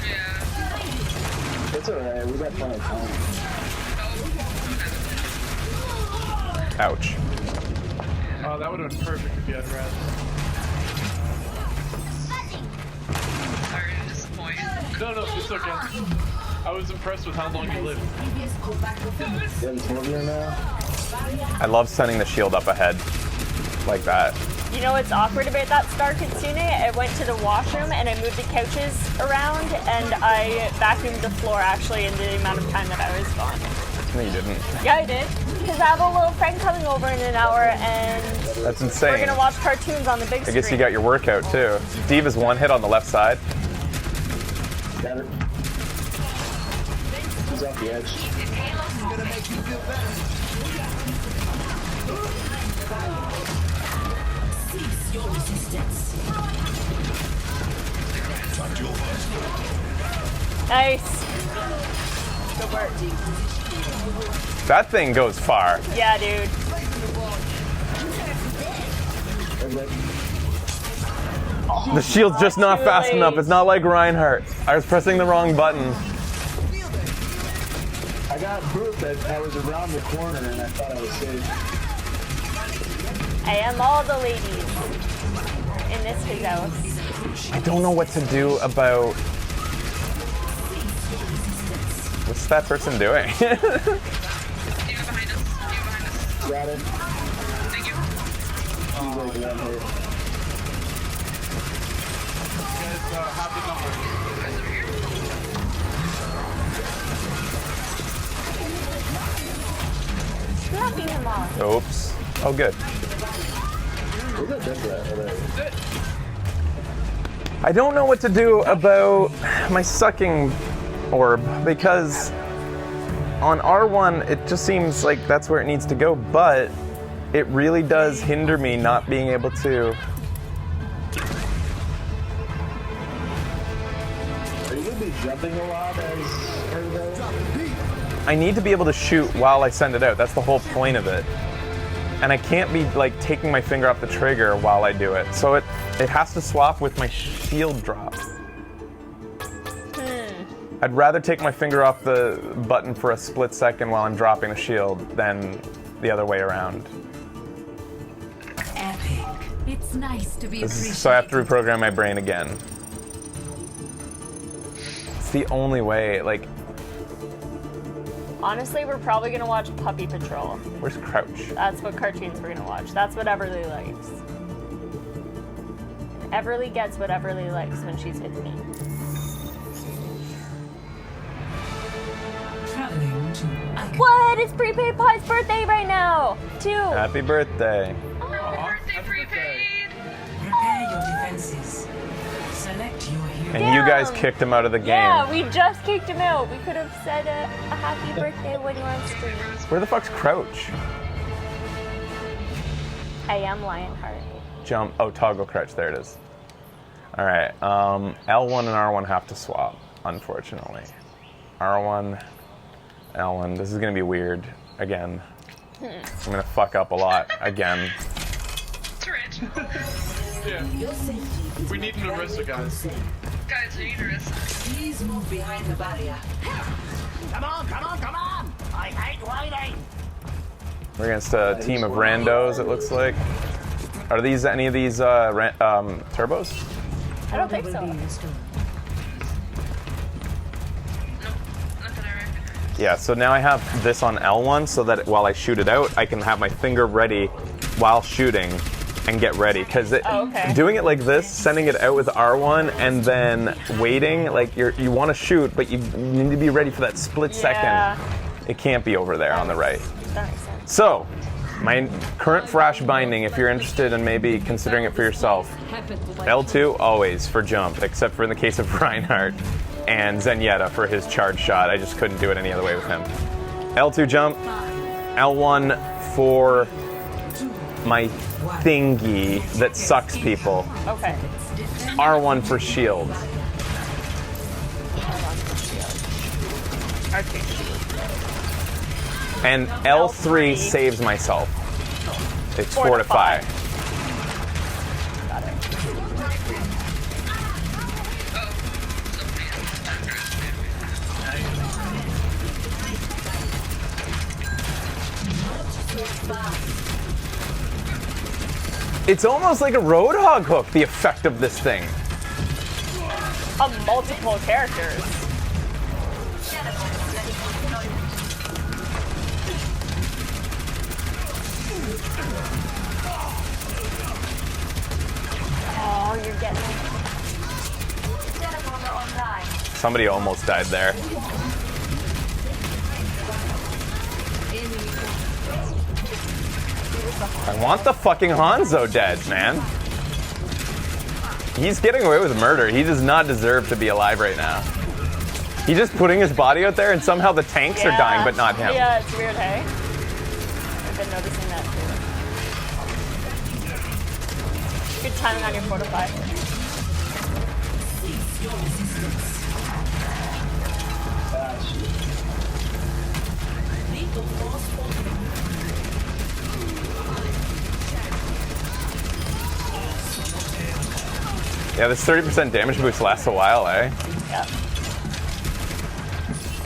Yeah. It's alright, we got plenty of time. Ouch. Oh, that would have been perfect if you had res. Sorry to disappoint. No, it's okay. I was impressed with how long you lived. Getting 12 here now. I love sending the shield up ahead. Like that. You know what's awkward about that Star Kitsune? I went to the washroom and I moved the couches around and I vacuumed the floor actually in the amount of time that I was gone. No, you didn't. Yeah, I did. Because I have a little friend coming over in an hour and That's insane. we're gonna watch cartoons on the big I screen. guess you got your workout too. Diva's one hit on the left side. Got it. He's off the edge. Cease your resistance. Nice. Good work. That thing goes far. Yeah, dude. The shield's just not too fast late. enough. It's not like Reinhardt. I was pressing the wrong button. I got proof that I was around the corner and I thought I was safe. I am all the ladies in this big house. I don't know what to do about What's that person doing? Diva behind us. Diva behind us. Got it. Thank you. He's like one hit. You guys have the number. Guys over here. Knocking him off. Oops. Oh, good. Where's that death rat? I don't know what to do about my sucking orb because on R1 it just seems like that's where it needs to go, but it really does hinder me not being able to. Are you gonna be jumping a lot as I need to be able to shoot while I send it out. That's the whole point of it. And I can't be like taking my finger off the trigger while I do it. So it has to swap with my shield drop. I'd rather take my finger off the button for a split second while I'm dropping the shield than the other way around. Epic. It's nice to be appreciated. So I have to reprogram my brain again. It's the only way, like, Honestly, we're probably gonna watch Puppy Patrol. where's Crouch? That's what cartoons we're gonna watch. That's what Everly likes. Everly gets what Everly likes when she's with me. Traveling to Icon. What? It's Prepaid Pie's birthday right now! 2! Happy birthday. Oh, birthday prepaid. Prepare your defenses. Select your hero. And you guys Damn. kicked him out of the game. Yeah, we just kicked him out. We could have said a happy birthday when you were on stream. Where the fuck's Crouch? I am Lionheart. Jump. Oh, toggle Crouch. There it is. All right. L1 and R1 have to swap, unfortunately. R1, L1. This is gonna be weird again. I'm gonna fuck up a lot again. It's rich. Yeah. Your safety is We need an my Orisa, primary guys. concern. Guys, we need a risk. Please move behind the barrier. Come on, come on, come on! I hate waiting! We're against a team of randos. It looks like. Are these any of these turbos? I don't think so. Nope, not that I recognize. Yeah. So now I have this on L1, so that while I shoot it out, I can have my finger ready while shooting and get ready. Because okay. doing it like this, sending it out with R1 and then waiting, like you want to shoot, but you need to be ready for that split Yeah. second. It can't be over there on the right. That makes sense. So, my current Thrash binding, if you're interested in maybe considering it for yourself, L2 always for jump, except for in the case of Reinhardt and Zenyatta for his charge shot. I just couldn't do it any other way with him. L2 jump, L1 for my thingy that sucks people, Okay. R1 for shield. Arcade shield. And L3 saves myself. It's fortify. Got it. It's almost like a Roadhog hook, the effect of this thing. Of multiple characters. Oh, you're getting it. Somebody almost died there. I want the fucking Hanzo dead, man. He's getting away with murder. He does not deserve to be alive right now. He's just putting his body out there and somehow the tanks are dying, but not him. Yeah, it's weird, hey? I've been noticing that too. Good timing on your fortify. Yeah, this 30% damage boost lasts a while, eh? Yep.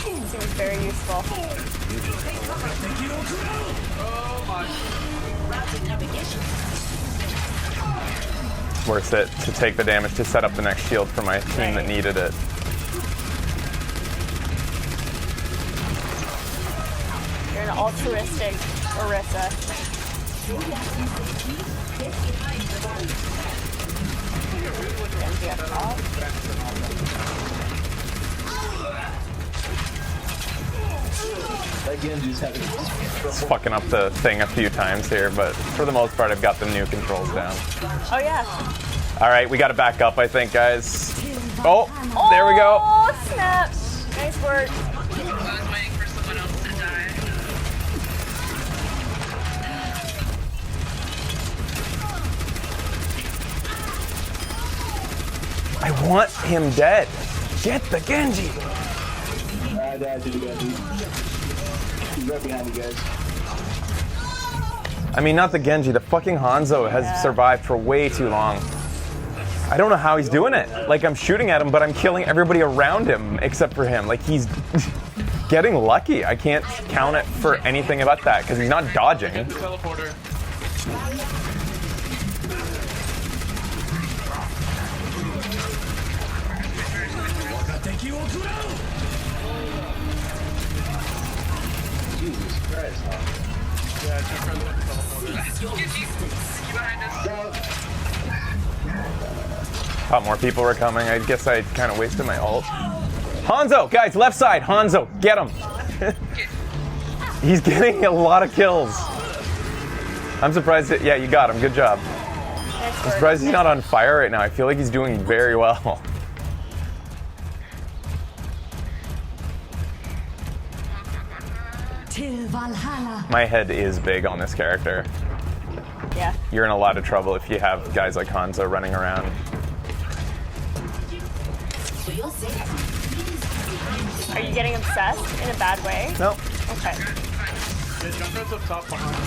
Seems very useful. Worth it to take the damage to set up the next shield for my team that needed it. altruistic Orisa. Genji up top. That Genji's having It's fucking up the thing a few times here, but for the most part, I've got the new controls down. Oh yeah. All right, we got to back up, I think, guys. Oh, there we go. Oh snap! Nice work. I was waiting for someone else to die. I want him dead. Get the Genji. I died to the Genji. He's right behind you guys. I mean, not the Genji. The fucking Hanzo has survived for way too long. I don't know how he's doing it. Like, I'm shooting at him, but I'm killing everybody around him except for him. Like, he's getting lucky. I can't count it for anything about that because he's not dodging. Teleporter. Jesus Christ. Yeah, it's your friend with the teleporter. Genji, you behind us. Thought more people were coming. I guess I kind of wasted my ult. Hanzo, guys, left side. Hanzo, get him. He's getting a lot of kills. I'm surprised that, yeah, you got him. Good job. I'm surprised he's not on fire right now. I feel like he's doing very well. My head is big on this character. Yeah. You're in a lot of trouble if you have guys like Hanzo running around. Are you getting obsessed in a bad way? No. Okay. Yeah, Junkrat's up top behind.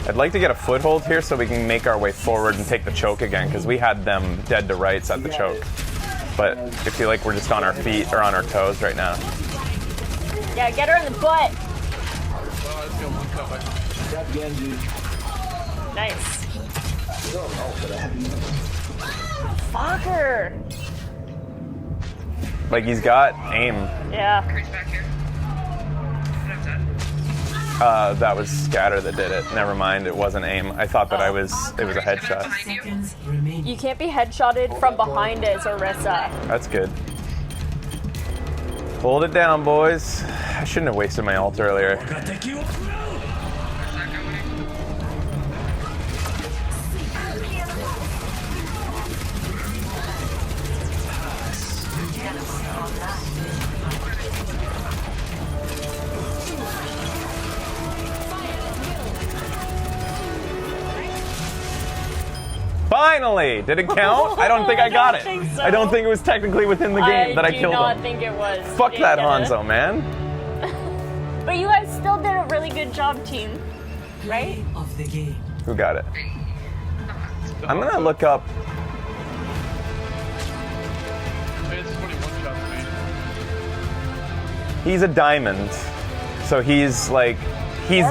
I'd like to get a foothold here so we can make our way forward and take the choke again, because we had them dead to rights at the choke. But I feel like we're just on our feet or on our toes right now. Yeah, get her in the butt. Oh, let's go one cup. Grab Genji. Nice. But I haven't. Fucker. Like, he's got aim. Yeah. Creeps back here. I'm dead. That was Scatter that did it. Never mind, it wasn't aim. I thought that it was a headshot. Seconds remaining. You can't be headshotted from behind as Orisa. That's good. Hold it down, boys. I shouldn't have wasted my ult earlier. Finally! Did it count? I don't think I got it. think so. I don't think it was technically within the game that I killed him. I do not think it was. Fuck You that didn't get Hanzo, man. it. But you guys still did a really good job, team. Right? Of the game. Who got it? I'm gonna look up. It's 21 shots made. He's a diamond, so he's like, he's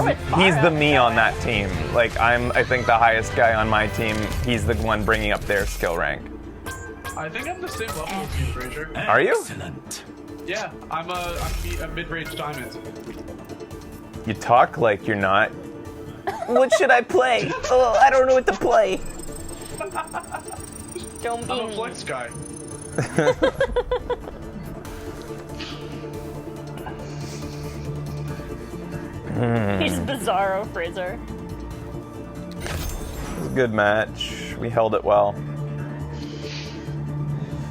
the me on that team. Like, I think the highest guy on my team. He's the one bringing up their skill rank. I think I'm the same level as you, Fraser. Are you? Excellent. Yeah, I'm a mid-range diamond. You talk like you're not. What should I play? Oh, I don't know what to play. Don't be I'm a mean. flex guy. He's Bizarro, Fraser. It was a good match. We held it well.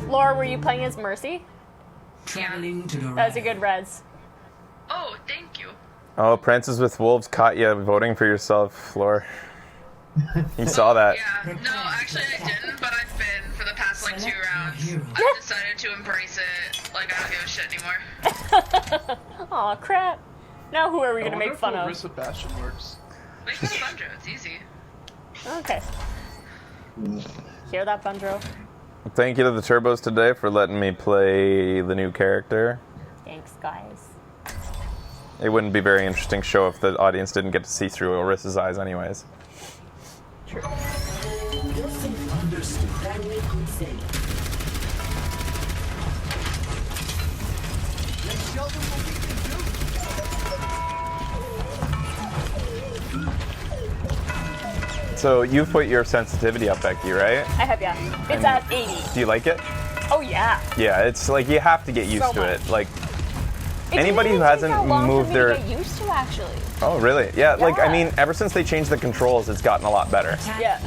Laura, were you playing as Mercy? Traveling to the That was a good res. Oh, thank you. Oh, Prances with Wolves caught you voting for yourself, Floor. You saw that. Yeah. No, actually I didn't, but I've been for the past like 2 rounds. I've decided to embrace it. Like I don't give a shit anymore. Aw, crap. Now who are we I gonna wonder make if fun of? Orisa Bastion works. Make fun of Bunjo, it's easy. Okay. Hear that, Bundro? Thank you to the Turbos today for letting me play the new character. Thanks, guys. It wouldn't be a very interesting show if the audience didn't get to see through Orisa's eyes anyways. True. Understood. That we could say. Let's show them what we can do. So you've put your sensitivity up, Becky, right? I have, yeah. It's at 80. Do you like it? Oh, yeah. Yeah, it's like you have to get used So to it. much. Like It anybody who didn't take hasn't that long moved for me their. to get used to, actually. Oh, really? Yeah, like I Yeah. mean, ever since they changed the controls, it's gotten a lot better. Yeah.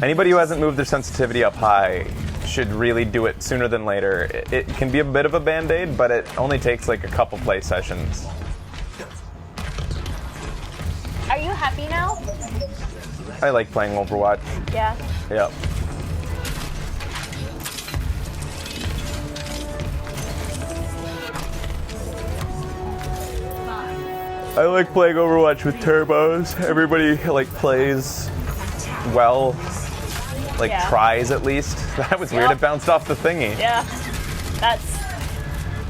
Anybody who hasn't moved their sensitivity up high should really do it sooner than later. It can be a bit of a band-aid, but it only takes like a couple play sessions. Are you happy now? I like playing Overwatch. Yeah. Yep. I like playing Overwatch with turbos. Everybody like plays well, like Yeah. tries at least. That was weird. Yep. It bounced off the thingy. Yeah. That's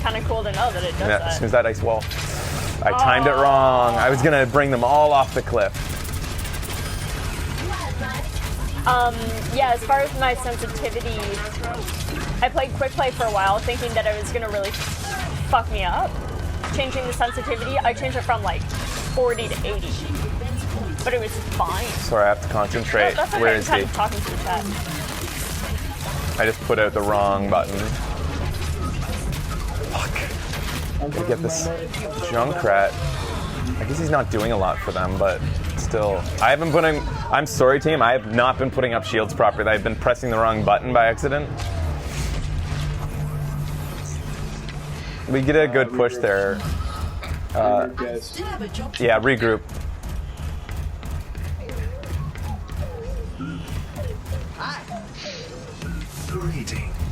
kind of cool to know that it does Yeah, that. as soon as that ice wall. I timed it wrong. I was gonna bring them all off the cliff. Yeah, as far as my sensitivity, I played quick play for a while thinking that it was gonna really fuck me up. Changing the sensitivity, I changed it from like 40 to 80. But it was fine. Sorry, I have to concentrate. That's okay, Where I'm is kind he? of talking to the chat. I just put out the wrong button. Fuck. I get this Junkrat. I guess he's not doing a lot for them, but still. I haven't put in. I'm sorry, team. I have not been putting up shields properly. I've been pressing the wrong button by accident. We get a good push there. Yeah, regroup.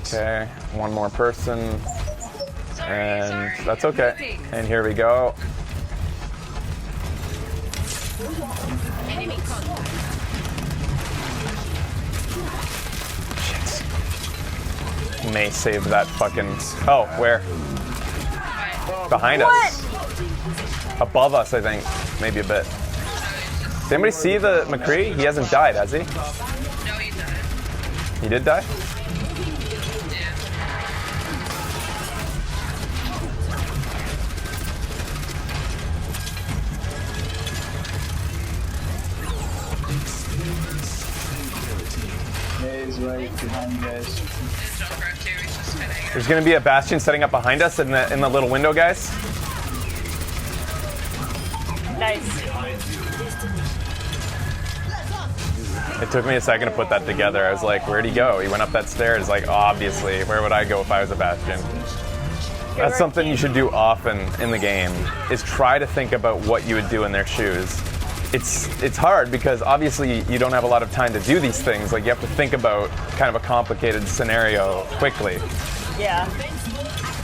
Okay, one more person. And that's okay. And here we go. Shit. May save that fucking. Oh, where? Behind us. Above us, I think. Maybe a bit. Did anybody see the McCree? He hasn't died, has he? No, he died. He did die? He's right behind you guys. There's gonna be a Bastion setting up behind us in the little window, guys. Nice. It took me a second to put that together. I was like, where'd he go? He went up that stairs. Like, obviously, where would I go if I was a Bastion? That's something you should do often in the game, is try to think about what you would do in their shoes. It's hard because obviously you don't have a lot of time to do these things. Like, you have to think about kind of a complicated scenario quickly. Yeah.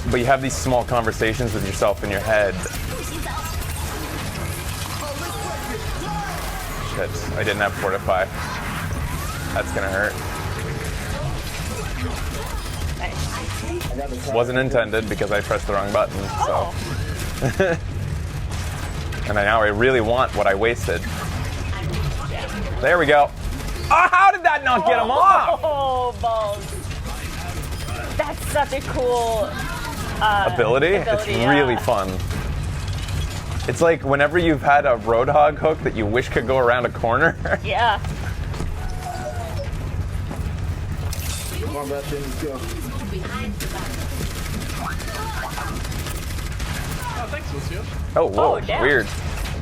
But you have these small conversations with yourself in your head. Shit, I didn't have Fortify. That's gonna hurt. Wasn't intended because I pressed the wrong button, so. And now I really want what I wasted. There we go. Oh, how did that not get him off? Oh, balls. That's such a cool ability. It's yeah. really fun. It's like whenever you've had a Roadhog hook that you wish could go around a corner. Yeah. Come on, Bastion, let's go. Oh, thanks, Lucio. Oh, whoa, Oh, damn. weird.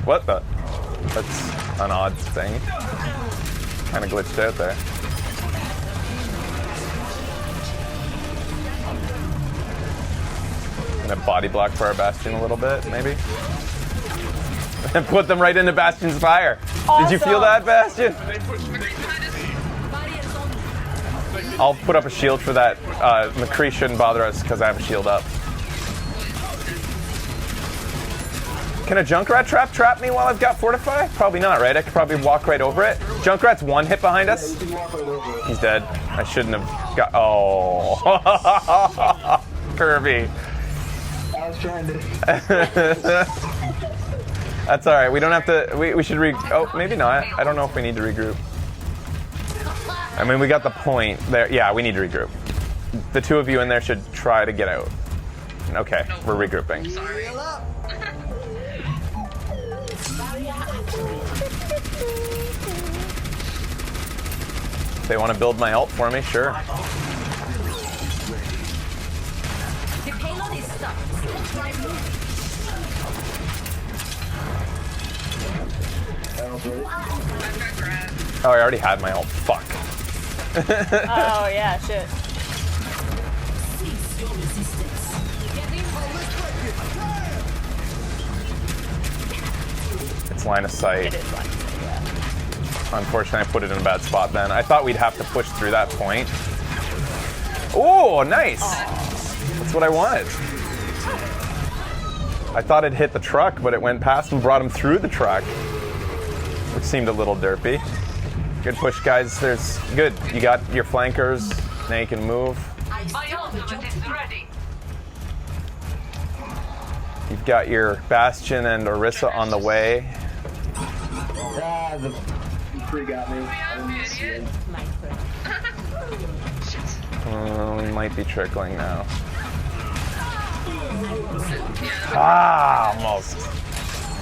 What the? That's an odd thing. Kind of glitched out there. Gonna body block for our Bastion a little bit, maybe? And put them right into Bastion's fire. Awesome. Did you feel that, Bastion? I'll put up a shield for that. McCree shouldn't bother us because I have a shield up. Can a Junkrat trap me while I've got Fortify? Probably not, right? I could probably walk right over it. Junkrat's one hit behind us. He's dead. I shouldn't have got. Oh. Kirby. I was trying to. That's alright. We don't have to. We should Oh, maybe not. I don't know if we need to regroup. I mean, we got the point there. Yeah, we need to regroup. The two of you in there should try to get out. Okay, we're regrouping. Sorry. They want to build my ult for me, sure. The payload is stuck. Oh, I already had my ult. Fuck. Oh yeah, shit. It's line of sight. It is line of sight, yeah. Unfortunately, I put it in a bad spot then. I thought we'd have to push through that point. Oh, nice! That's what I wanted. I thought it hit the truck, but it went past and brought him through the truck, which seemed a little derpy. Good push, guys. There's good. You got your flankers. Now you can move. My ultimate is ready. You've got your Bastion and Orisa on the way. Ah, the tree got me. I didn't see it. We might be trickling now. Ah, almost.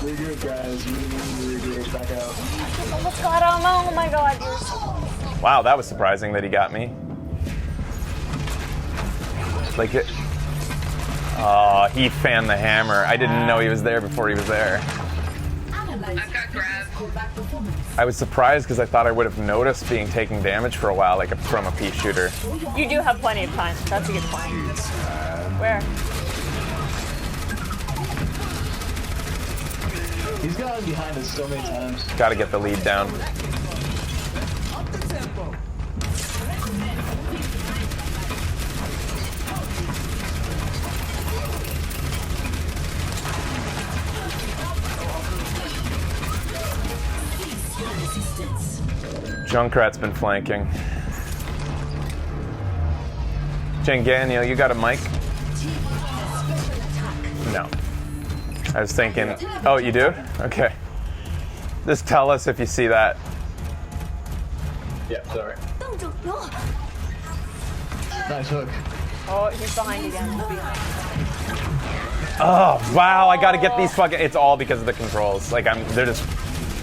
We're good, guys. We're good. Back out. Almost got him. Oh my god, you're so... Wow, that was surprising that he got me. Like it. Oh, he fanned the hammer. I didn't know he was there before he was there. I've got grab. I was surprised because I thought I would have noticed being taking damage for a while, like from a pea shooter. You do have plenty of time. That's a good point. Where? He's gotten behind us so many times. Got to get the lead down. Junkrat's been flanking. Jenganiel, you got a mic? No. I was thinking, oh, you do? Okay. Just tell us if you see that. Yeah, sorry. Nice hook. Oh, he's behind again. Oh, wow, I gotta get these fucking... It's all because of the controls. Like, they're just...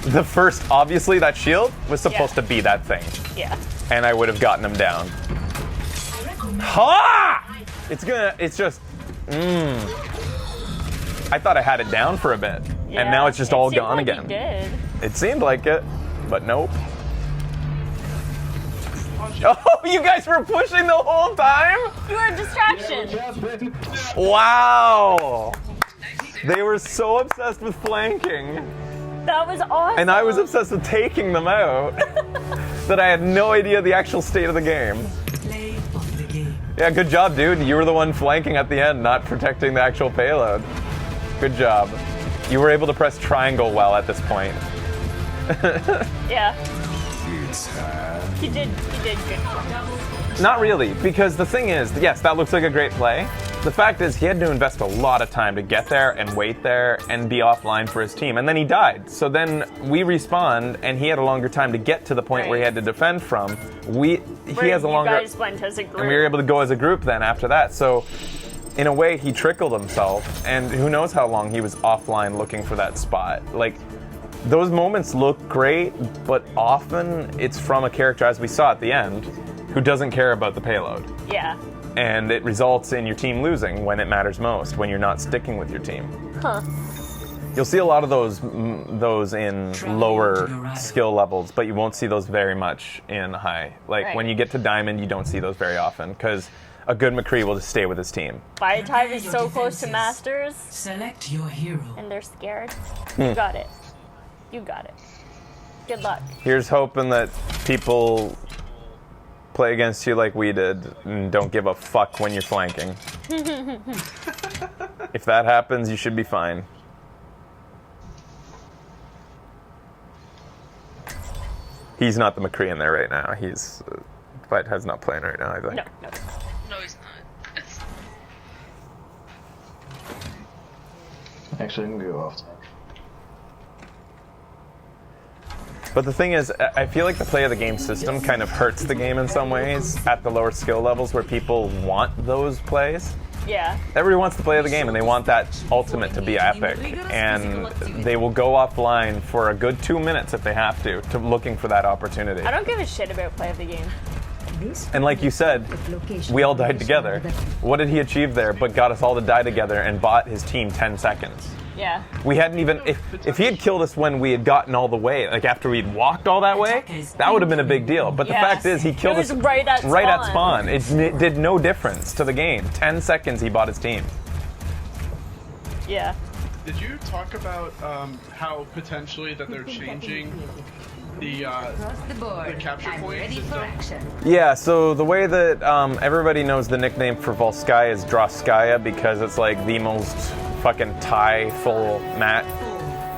The first, obviously, that shield was supposed to be that thing. Yeah. And I would have gotten him down. Ha! It's just... I thought I had it down for a bit. Yeah, and now it's just all gone like again. You did. It seemed like it, but nope. Oh, you guys were pushing the whole time? You were a distraction. Wow. They were so obsessed with flanking. That was awesome. And I was obsessed with taking them out that I had no idea the actual state of the game. Yeah, good job, dude. You were the one flanking at the end, not protecting the actual payload. Good job. You were able to press triangle well at this point. Yeah. He did good. Not really, because the thing is, yes, that looks like a great play. The fact is, he had to invest a lot of time to get there and wait there and be offline for his team, and then he died. So then we respawned, and he had a longer time to get to the point where he had to defend from. He has a longer. You guys went as a group. And we were able to go as a group then after that. So, in a way, he trickled himself, and who knows how long he was offline looking for that spot. Like, those moments look great, but often it's from a character, as we saw at the end, who doesn't care about the payload. Yeah. And it results in your team losing when it matters most, when you're not sticking with your team. Huh. You'll see a lot of those in lower skill levels, but you won't see those very much in high. Like, when you get to Diamond, you don't see those very often, because a good McCree will just stay with his team. Firetype is so close to Masters. Select your hero. And they're scared. You got it. You got it. Good luck. Here's hoping that people play against you like we did and don't give a fuck when you're flanking. If that happens, you should be fine. He's not the McCree in there right now. He's but has not playing right now, I think. No, he's not. Actually, I'm gonna go off. But the thing is, I feel like the play of the game system kind of hurts the game in some ways at the lower skill levels where people want those plays. Yeah. Everybody wants to play the game, and they want that ultimate to be epic, and they will go offline for a good 2 minutes if they have to looking for that opportunity. I don't give a shit about play of the game. And like you said, we all died together. What did he achieve there but got us all to die together and bought his team 10 seconds? Yeah. We hadn't even... If he had killed us when we had gotten all the way, like after we'd walked all that way, that would have been a big deal. But the fact is, he killed us right at spawn. It did no difference to the game. 10 seconds he bought his team. Yeah. Did you talk about how potentially that they're changing the capture point system? Yeah, so the way that everybody knows the nickname for Volskaya is Droskaya because it's like the most fucking tie-full map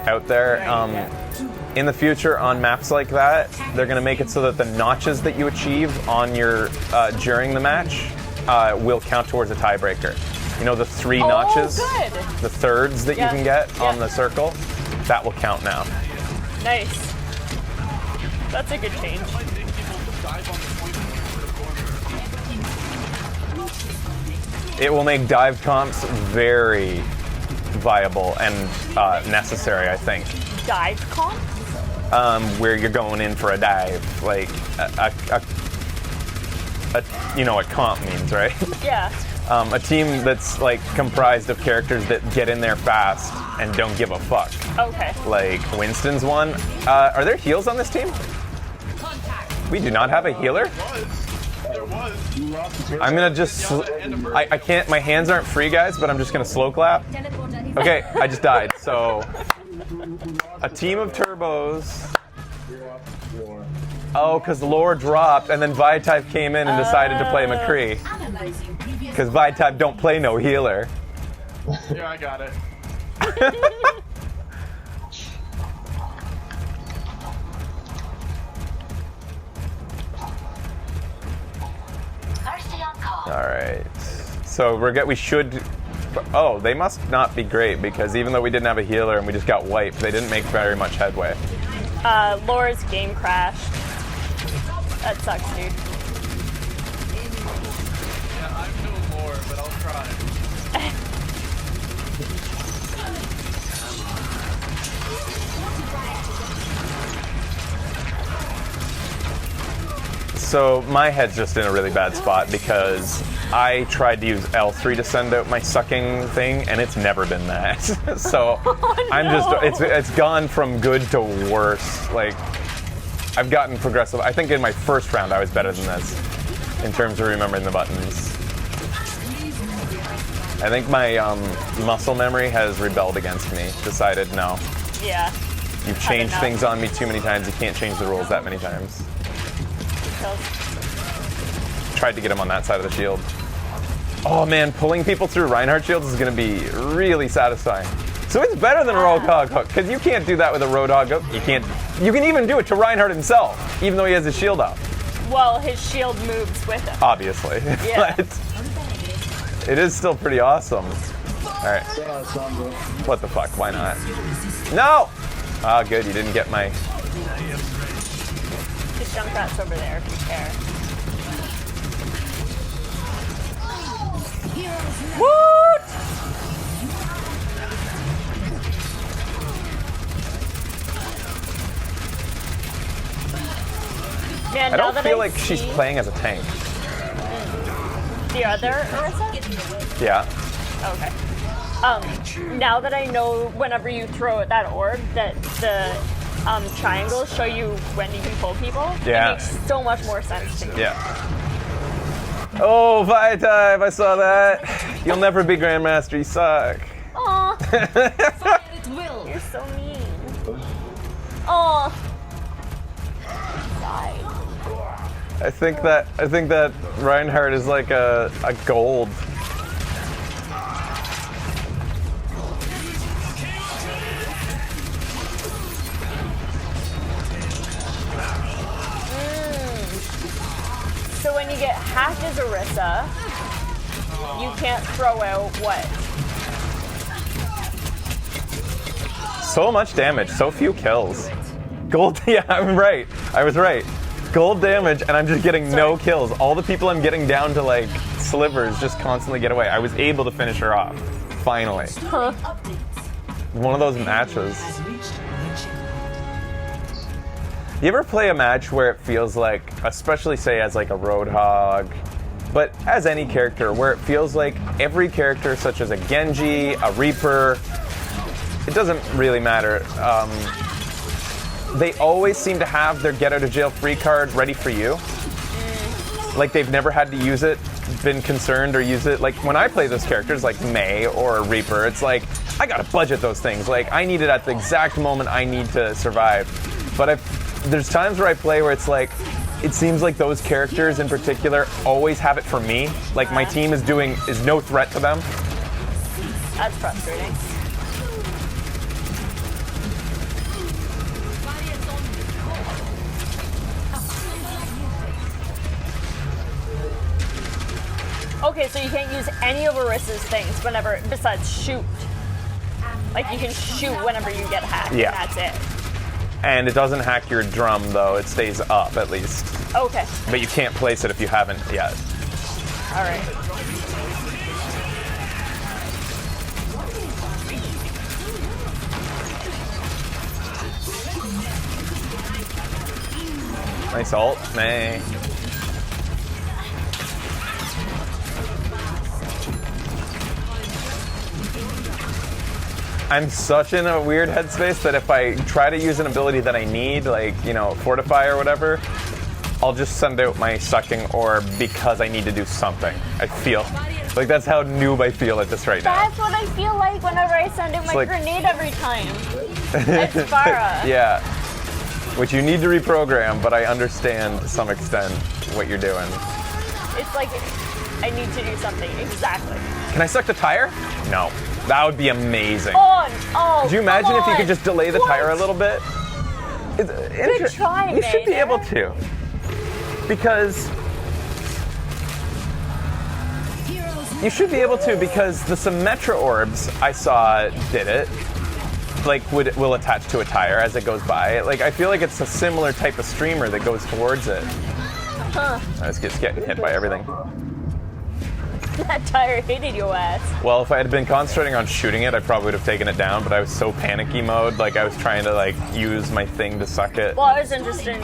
out there. In the future, on maps like that, they're going to make it so that the notches that you achieve on your during the match will count towards a tiebreaker. You know the 3 notches, the thirds that you can get on the circle, that will count now. Nice. That's a good change. It will make dive comps very viable and necessary, I think. Dive comp? Where you're going in for a dive, like you know what comp means, right? Yeah. A team that's like comprised of characters that get in there fast and don't give a fuck. Okay. Like Winston's one. Are there heals on this team? We do not have a healer? There was. I'm gonna just... I can't... My hands aren't free, guys, but I'm just gonna slow clap. Okay, I just died, so... A team of turbos... Oh, because Lore dropped, and then Vitype came in and decided to play McCree. Because Vitype don't play no healer. Yeah, I got it. Alright. So we should... Oh, they must not be great, because even though we didn't have a healer and we just got wiped, they didn't make very much headway. Laura's game crashed. That sucks, dude. Yeah, I'm no more, but I'll try. So my head's just in a really bad spot because I tried to use L3 to send out my sucking thing, and it's never been that. So I'm just it's gone from good to worse. Like I've gotten progressive. I think in my first round I was better than this in terms of remembering the buttons. I think my muscle memory has rebelled against me. Decided no. Yeah. You've changed things on me too many times. You can't change the rules that many times. Tried to get him on that side of the shield. Oh man, pulling people through Reinhardt shields is going to be really satisfying. So it's better than a Roadhog hook, because you can't do that with a Roadhog hook. You can even do it to Reinhardt himself, even though he has his shield up. Well, his shield moves with him. Obviously. Yeah. But it is still pretty awesome. Alright. What the fuck, why not? No! Ah, good, you didn't get my... The Junkrat's over there, if you care. Woot! Man, I don't feel like she's playing as a tank. The other Orisa? Yeah. Okay. Now that I know whenever you throw that orb, that the triangles show you when you can pull people, yeah. It makes so much more sense to me. Yeah. Oh, Vitype, I saw that. You'll never be Grandmaster, you suck. Aw. You're so mean. Aw. I think that Reinhardt is like a gold. So when you get hacked as Orisa, you can't throw out what? So much damage, so few kills. Gold, yeah, I'm right. I was right. gold damage, and I'm just getting no kills. All the people I'm getting down to like slivers just constantly get away. I was able to finish her off, finally. Huh. One of those matches. You ever play a match where it feels like, especially say as like a Roadhog, but as any character, where it feels like every character, such as a Genji, a Reaper, it doesn't really matter. They always seem to have their get out of jail free card ready for you. Like they've never had to use it, been concerned or use it. Like when I play those characters like Mei or Reaper, it's like, I gotta budget those things. Like I need it at the exact moment I need to survive. But there's times where I play where it's like, it seems like those characters in particular always have it for me. Like my team is no threat to them. That's frustrating. Okay, so you can't use any of Orisa's things whenever, besides shoot. Like you can shoot whenever you get hacked, yeah. And that's it. And it doesn't hack your drum though, it stays up at least. Okay. But you can't place it if you haven't yet. Alright. Nice ult, Mei. I'm such in a weird headspace that if I try to use an ability that I need, like, you know, Fortify or whatever, I'll just send out my sucking orb because I need to do something. I feel like that's how noob I feel at this right now. That's what I feel like whenever I send out my grenade every time. It's Farah. Yeah. Which you need to reprogram, but I understand to some extent what you're doing. It's like I need to do something. Exactly. Can I suck the tire? No. That would be amazing. Oh, could you imagine if you could just delay the tire a little bit? Good try, You should be able to. Because you should be able to, because the Symmetra orbs I saw did it. Like will attach to a tire as it goes by. Like I feel like it's a similar type of streamer that goes towards it. Huh. I was just getting hit by everything. That tire hated your ass. Well, if I had been concentrating on shooting it, I probably would have taken it down, but I was so panicky mode, like I was trying to like use my thing to suck it. Well, I was interested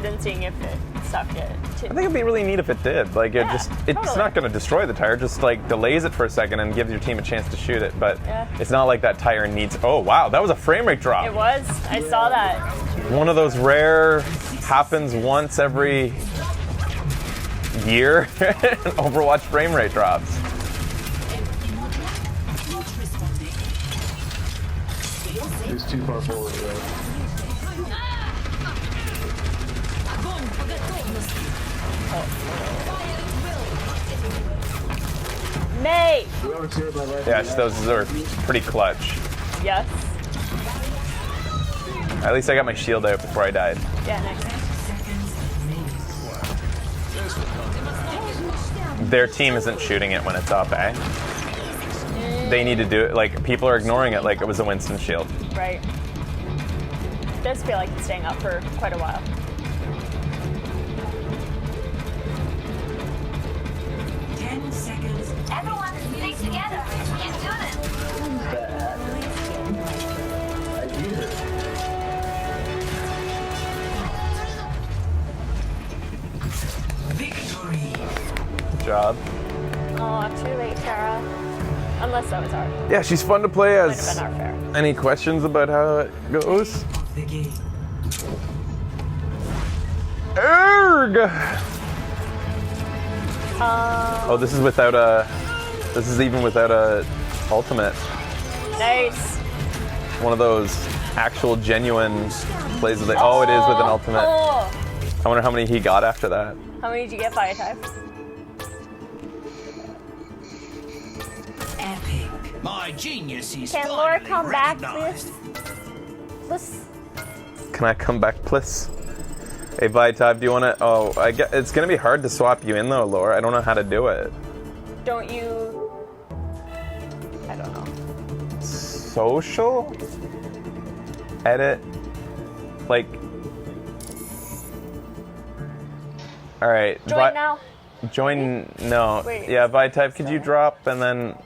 in seeing if it sucked it too. I think it'd be really neat if it did. Like it's totally. not going to destroy the tire, just like delays it for a second and gives your team a chance to shoot it. But it's not like that tire needs. Oh wow, that was a frame rate drop. It was. I saw that. One of those rare happens once every year Overwatch frame rate drops. It's too far forward, Mei! Yes, those are pretty clutch. Yes. At least I got my shield out before I died. Yeah, nice. Their team isn't shooting it when it's up, eh? They need to do it, like, people are ignoring it like it was a Winston shield. Right. It does feel like it's staying up for quite a while. Everyone stick together. We can do this. Victory. Good job. Oh, too late, Tara. Unless that was our. Yeah, she's fun to play as. Might have been our fair. Any questions about how it goes? The game. Erg! Oh, this is without a. This is even without a ultimate. Nice. One of those actual genuine plays that. Oh, it is with an ultimate. Oh. I wonder how many he got after that. How many did you get 5 times? Epic. My genius is Can Laura come back, please? Please. Can I come back, please? Hey, Vitab, do you want to? Oh, I get. It's gonna be hard to swap you in though, Laura. I don't know how to do it. Don't you? I don't know. Social? Edit? Like, All right. Join now. Join. No. Wait, yeah, Vi-Type, could you drop and then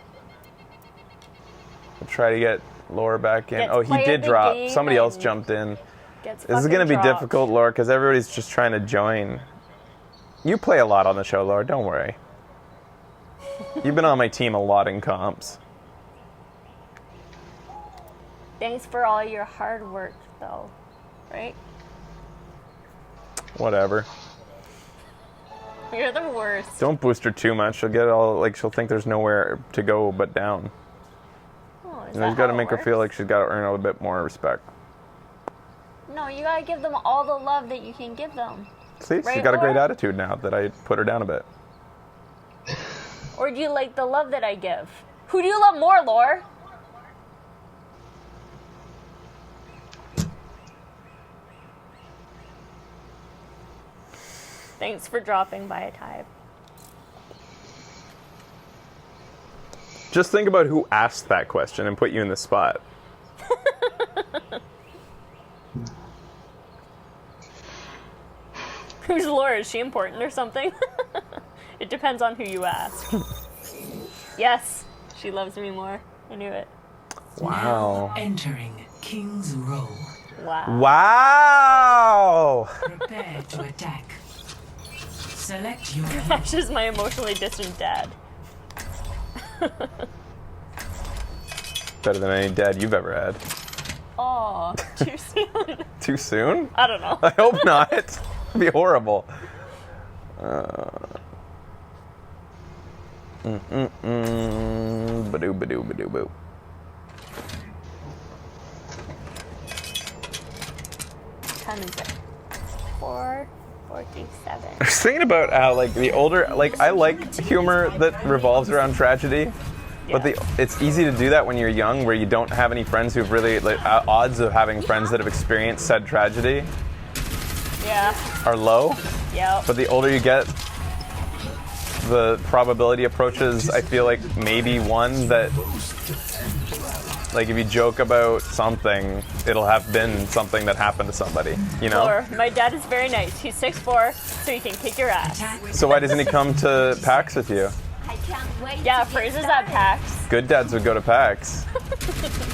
we'll try to get Laura back in? Gets Oh, he play did of the drop. game Somebody else and jumped in. Gets This is fucking going to be dropped. difficult, Laura, because everybody's just trying to join. You play a lot on the show, Laura. Don't worry. You've been on my team a lot in comps. Thanks for all your hard work, though. Right? Whatever. You're the worst. Don't boost her too much. She'll get all like she'll think there's nowhere to go but down. Oh, is You that just got to how it make her works? feel like she's got to earn a little bit more respect. No, you gotta give them all the love that you can give them. See, Right, she's got a great Laura? attitude now that I put her down a bit. Or do you like the love that I give? Who do you love more, Lore? Thanks for dropping by a type. Just think about who asked that question and put you in the spot. Who's Laura? Is she important or something? It depends on who you ask. Yes, she loves me more. I knew it. Wow. Entering King's Row. Wow. Wow! Prepare to attack. Select your Ash is my emotionally distant dad. Better than any dad you've ever had. Oh, too soon. Too soon? I don't know. I hope not. It'd be horrible. Badoo, badoo, badoo, boo. Time is it? 4:47. I was thinking about how, like, the older, like, I like humor that revolves around tragedy, but it's easy to do that when you're young, where you don't have any friends who've really, like, odds of having friends that have experienced said tragedy Yeah. are low. Yep. But the older you get, the probability approaches, I feel like, maybe one that, like, if you joke about something, it'll have been something that happened to somebody, you know? Or, my dad is very nice. He's 6'4", so he can kick your ass. So why doesn't he come to PAX with you? Yeah, Fraser's at PAX. Good dads would go to PAX.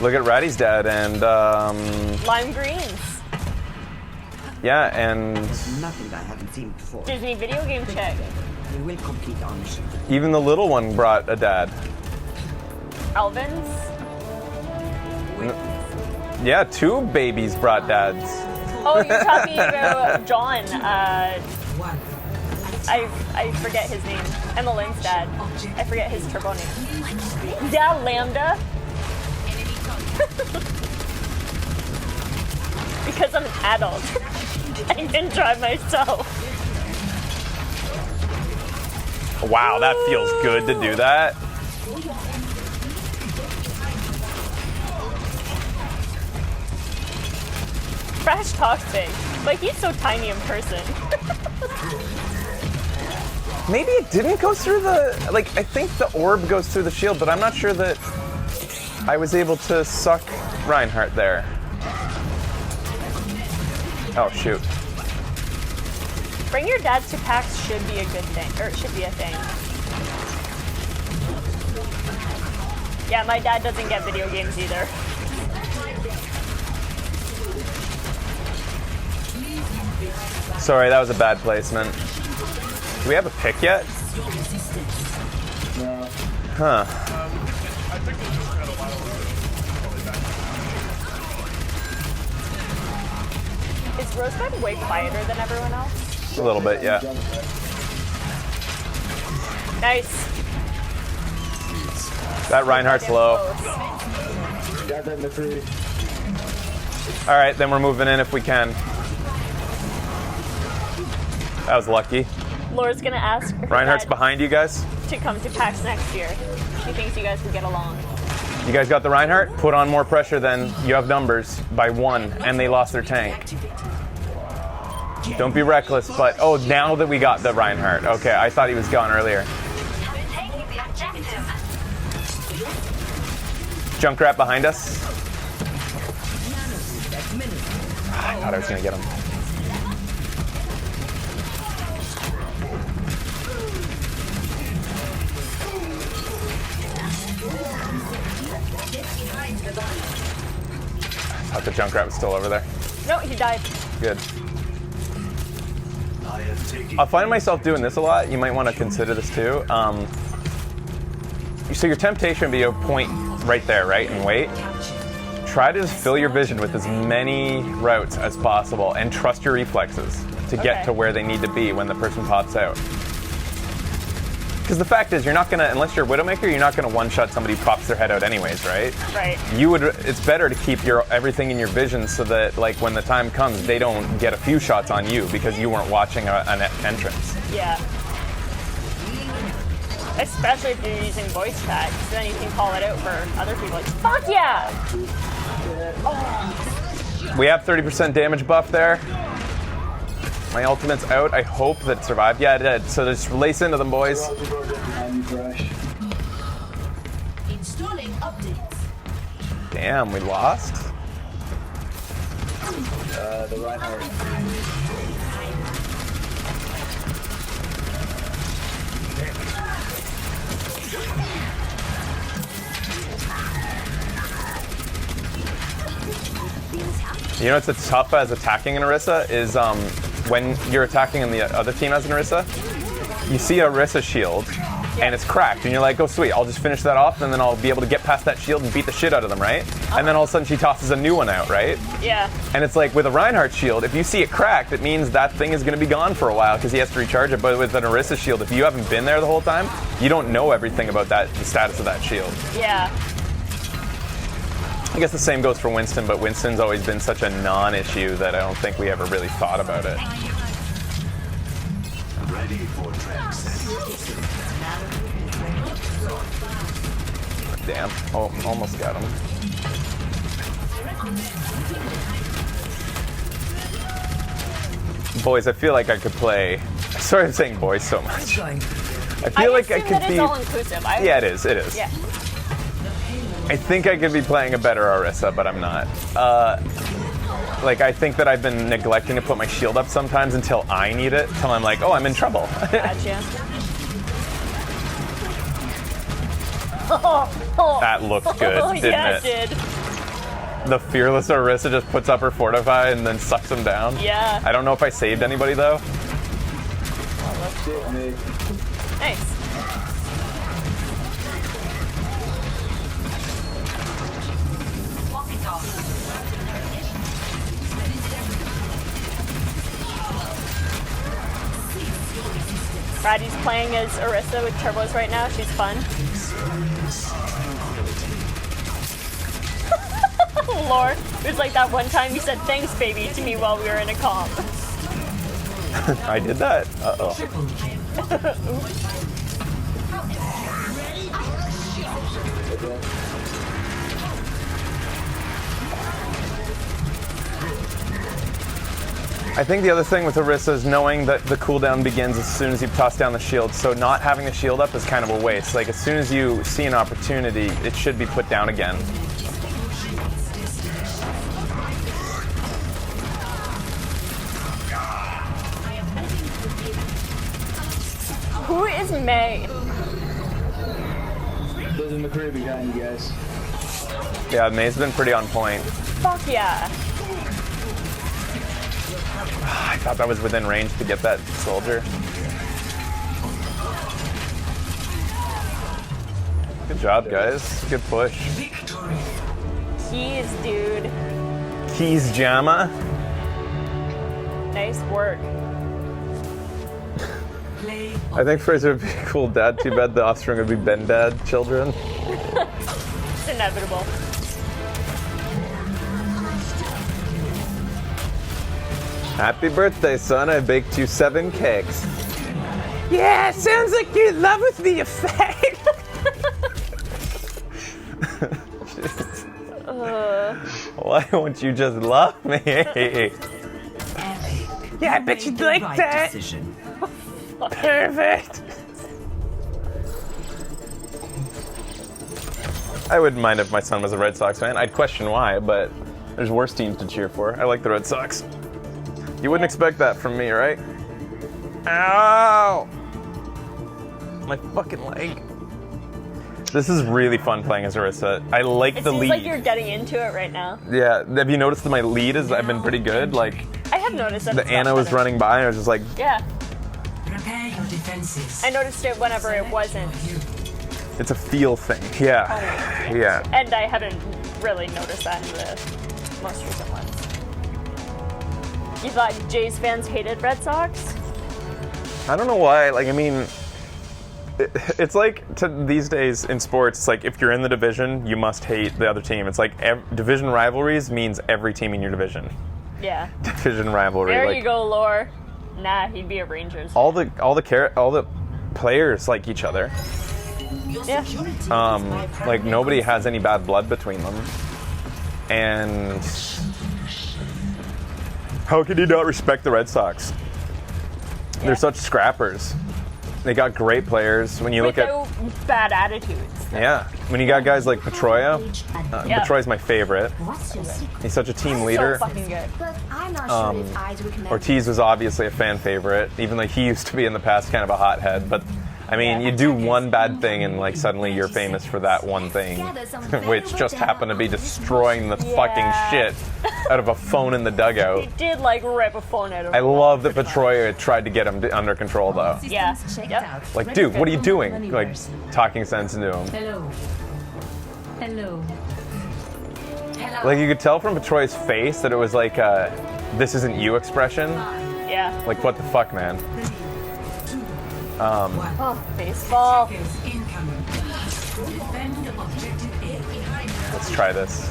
Look at Ratty's dad and, Lime Greens. yeah, and Nothing I haven't seen before. Disney video game chick. We will complete our mission. even the little one brought a dad. Alvin's. Yeah, 2 babies brought dads. Oh, you're talking about John. I forget his name. Emma Lynn's dad. I forget his turbo name. Dad Lambda. Because I'm an adult. I can drive myself. Wow, that feels good to do that. Crash talks big, but he's so tiny in person. Maybe it didn't go through the, like, I think the orb goes through the shield, but I'm not sure that I was able to suck Reinhardt there. Oh, shoot. Bring your dads to PAX should be a good thing, or it should be a thing. Yeah, my dad doesn't get video games either. Sorry, that was a bad placement. Do we have a pick yet? No. Huh. I think it's just kind of a while ago. Is Rosebud way quieter than everyone else? A little bit, yeah. Nice. That Reinhardt's low. Got that in the 3. All right, then we're moving in if we can. That was lucky. Laura's gonna ask her Reinhardt's dad behind you guys. to come to PAX next year. She thinks you guys would get along. You guys got the Reinhardt? Put on more pressure then. You have numbers by 1, and they lost their tank. Don't be reckless, but oh, now that we got the Reinhardt. Okay, I thought he was gone earlier. Junkrat behind us. I thought I was gonna get him. thought the Junkrat was still over there. No, he died. Good. I find myself doing this a lot. You might want to consider this too. So your temptation would be a point right there, right, and wait. Try to just fill your vision with as many routes as possible and trust your reflexes to get to where they need to be when the person pops out. Because the fact is, you're not gonna, unless you're a Widowmaker, you're not gonna one-shot somebody who pops their head out anyways, right? Right. It's better to keep everything in your vision so that, like, when the time comes, they don't get a few shots on you because you weren't watching an entrance. Yeah. Especially if you're using voice chat, because then you can call it out for other people. Like, fuck yeah! Oh. We have 30% damage buff there. My ultimate's out. I hope that it survived. Yeah, it did. So just lace into them, boys. Installing updates. Damn, we lost? The Reinhardt. You know what's tough as attacking an Orisa is when you're attacking and the other team has an Orisa, you see a Orisa shield and it's cracked and you're like, oh sweet, I'll just finish that off and then I'll be able to get past that shield and beat the shit out of them, right? And then all of a sudden she tosses a new one out, right? Yeah. And it's like with a Reinhardt shield, if you see it cracked, it means that thing is going to be gone for a while because he has to recharge it. But with an Orisa shield, if you haven't been there the whole time, you don't know everything about the status of that shield. Yeah. I guess the same goes for Winston, but Winston's always been such a non-issue that I don't think we ever really thought about it. Ready for Damn. Oh, almost got him. Boys, I feel like I could play. Sorry I'm saying boys so much. I feel like I could be. All inclusive. Yeah, it is. It is. Yeah. I think I could be playing a better Orisa, but I'm not. Like, I think that I've been neglecting to put my shield up sometimes until I need it, till I'm like, oh, I'm in trouble. Gotcha. That looked good, didn't yeah, it? Did. The fearless Orisa just puts up her fortify and then sucks him down. Yeah. I don't know if I saved anybody, though. Nice. Raddy's playing as Orisa with turbos right now. She's fun. Lord, it was like that one time you said thanks, baby, to me while we were in a comp. I did that. Uh-oh. I think the other thing with Orisa is knowing that the cooldown begins as soon as you toss down the shield, so not having the shield up is kind of a waste. Like, as soon as you see an opportunity, it should be put down again. Who is May? There's a McCree behind you guys. Yeah, May's been pretty on point. Fuck yeah. I thought that was within range to get that soldier. Good job, guys. Good push. Keys, dude. Keys, Jama. Nice work. I think Fraser would be a cool dad. Too bad the offspring would be Ben Dad children. It's inevitable. Happy birthday, son. I baked you 7 cakes. Yeah, sounds like you're in love with the effect. Why won't you just love me? Yeah, I bet you'd like that. Decision. Perfect. I wouldn't mind if my son was a Red Sox fan. I'd question why, but there's worse teams to cheer for. I like the Red Sox. You wouldn't expect that from me, right? Ow! My fucking leg. This is really fun playing as Orisa. I like It the seems lead. like you're getting into it right now. Yeah, have you noticed that my lead is I've been pretty good? Like I have noticed that. the it's gotten Ana was better. running by and I was just like, Yeah. Prepare your defenses. I noticed it whenever it wasn't. it's a feel thing. Yeah. Yeah. And I haven't really noticed that in the most recent ones. You thought Jays fans hated Red Sox? I don't know why. Like, I mean, it's like these days in sports, it's like if you're in the division, you must hate the other team. It's like division rivalries means every team in your division. Yeah. Division rivalry. There like, you go, Lore. Nah, he'd be a Rangers. all the players like each other. Yeah. Like nobody has any bad blood between them. And how can you not respect the Red Sox? Yeah. They're such scrappers. They got great players. When you look at bad attitudes. yeah, when you got guys like Petroya, Yeah. Petroya's my favorite. He's such a team leader. So fucking good. But I'm not sure his eyes were connected. Ortiz was obviously a fan favorite, even though he used to be in the past kind of a hothead. But I mean, you do one bad thing and like suddenly you're famous for that one thing, which just happened to be destroying the fucking shit out of a phone in the dugout. He did like rip a phone out of I love that Petroya tried to get him under control though. Yeah. Yep. Like, dude, what are you doing? Like, talking sense into him. Hello. Hello. Like, you could tell from Petroya's face that it was like a "this isn't you" expression. Yeah. Like, what the fuck, man? Oh, baseball. Let's try this.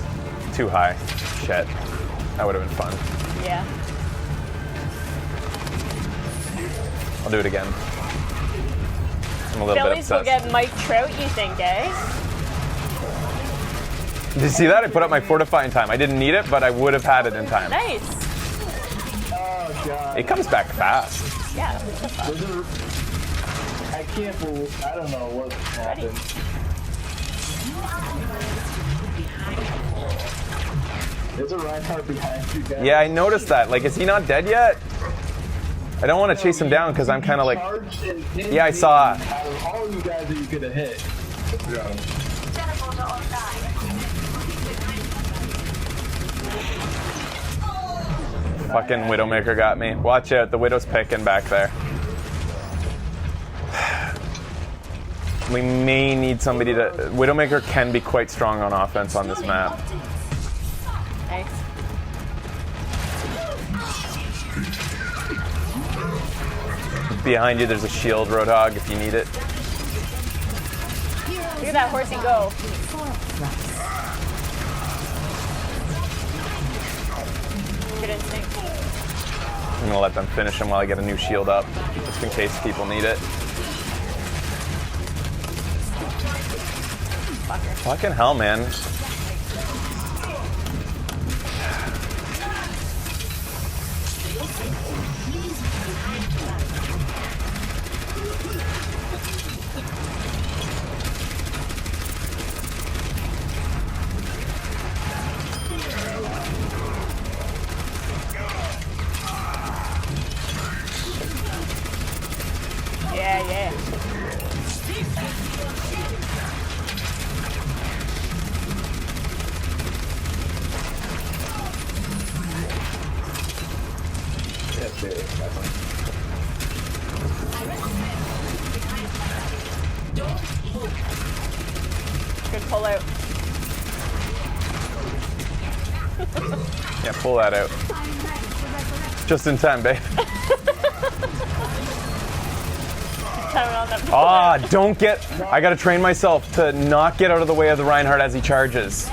Too high. Shit. That would have been fun. Yeah. I'll do it again. I'm a little bit Phillies will obsessed. get Mike Trout, you think, eh? Did you see that? I put up my fortifying time. I didn't need it, but I would have had it in time. Nice. Oh god. It comes back fast. Yeah. I can't believe. I don't know what happened. There's a Reinhardt behind you guys. Yeah, I noticed that. Like, is he not dead yet? I don't want to chase him down because I'm kind of like. Yeah, I saw. Out of all you guys that you could have hit. Yeah. Fucking Widowmaker got me. Watch out, the Widow's picking back there. We may need somebody to. Widowmaker can be quite strong on offense on this map. Nice. Behind you, there's a shield, Roadhog, if you need it. Look at that horsey go. Good instinct. I'm gonna let them finish him while I get a new shield up, just in case people need it. Fucking hell, man. Yeah, yeah. Good pull out. Yeah, pull that out. Just in time, babe. Ah, don't get. I gotta train myself to not get out of the way of the Reinhardt as he charges.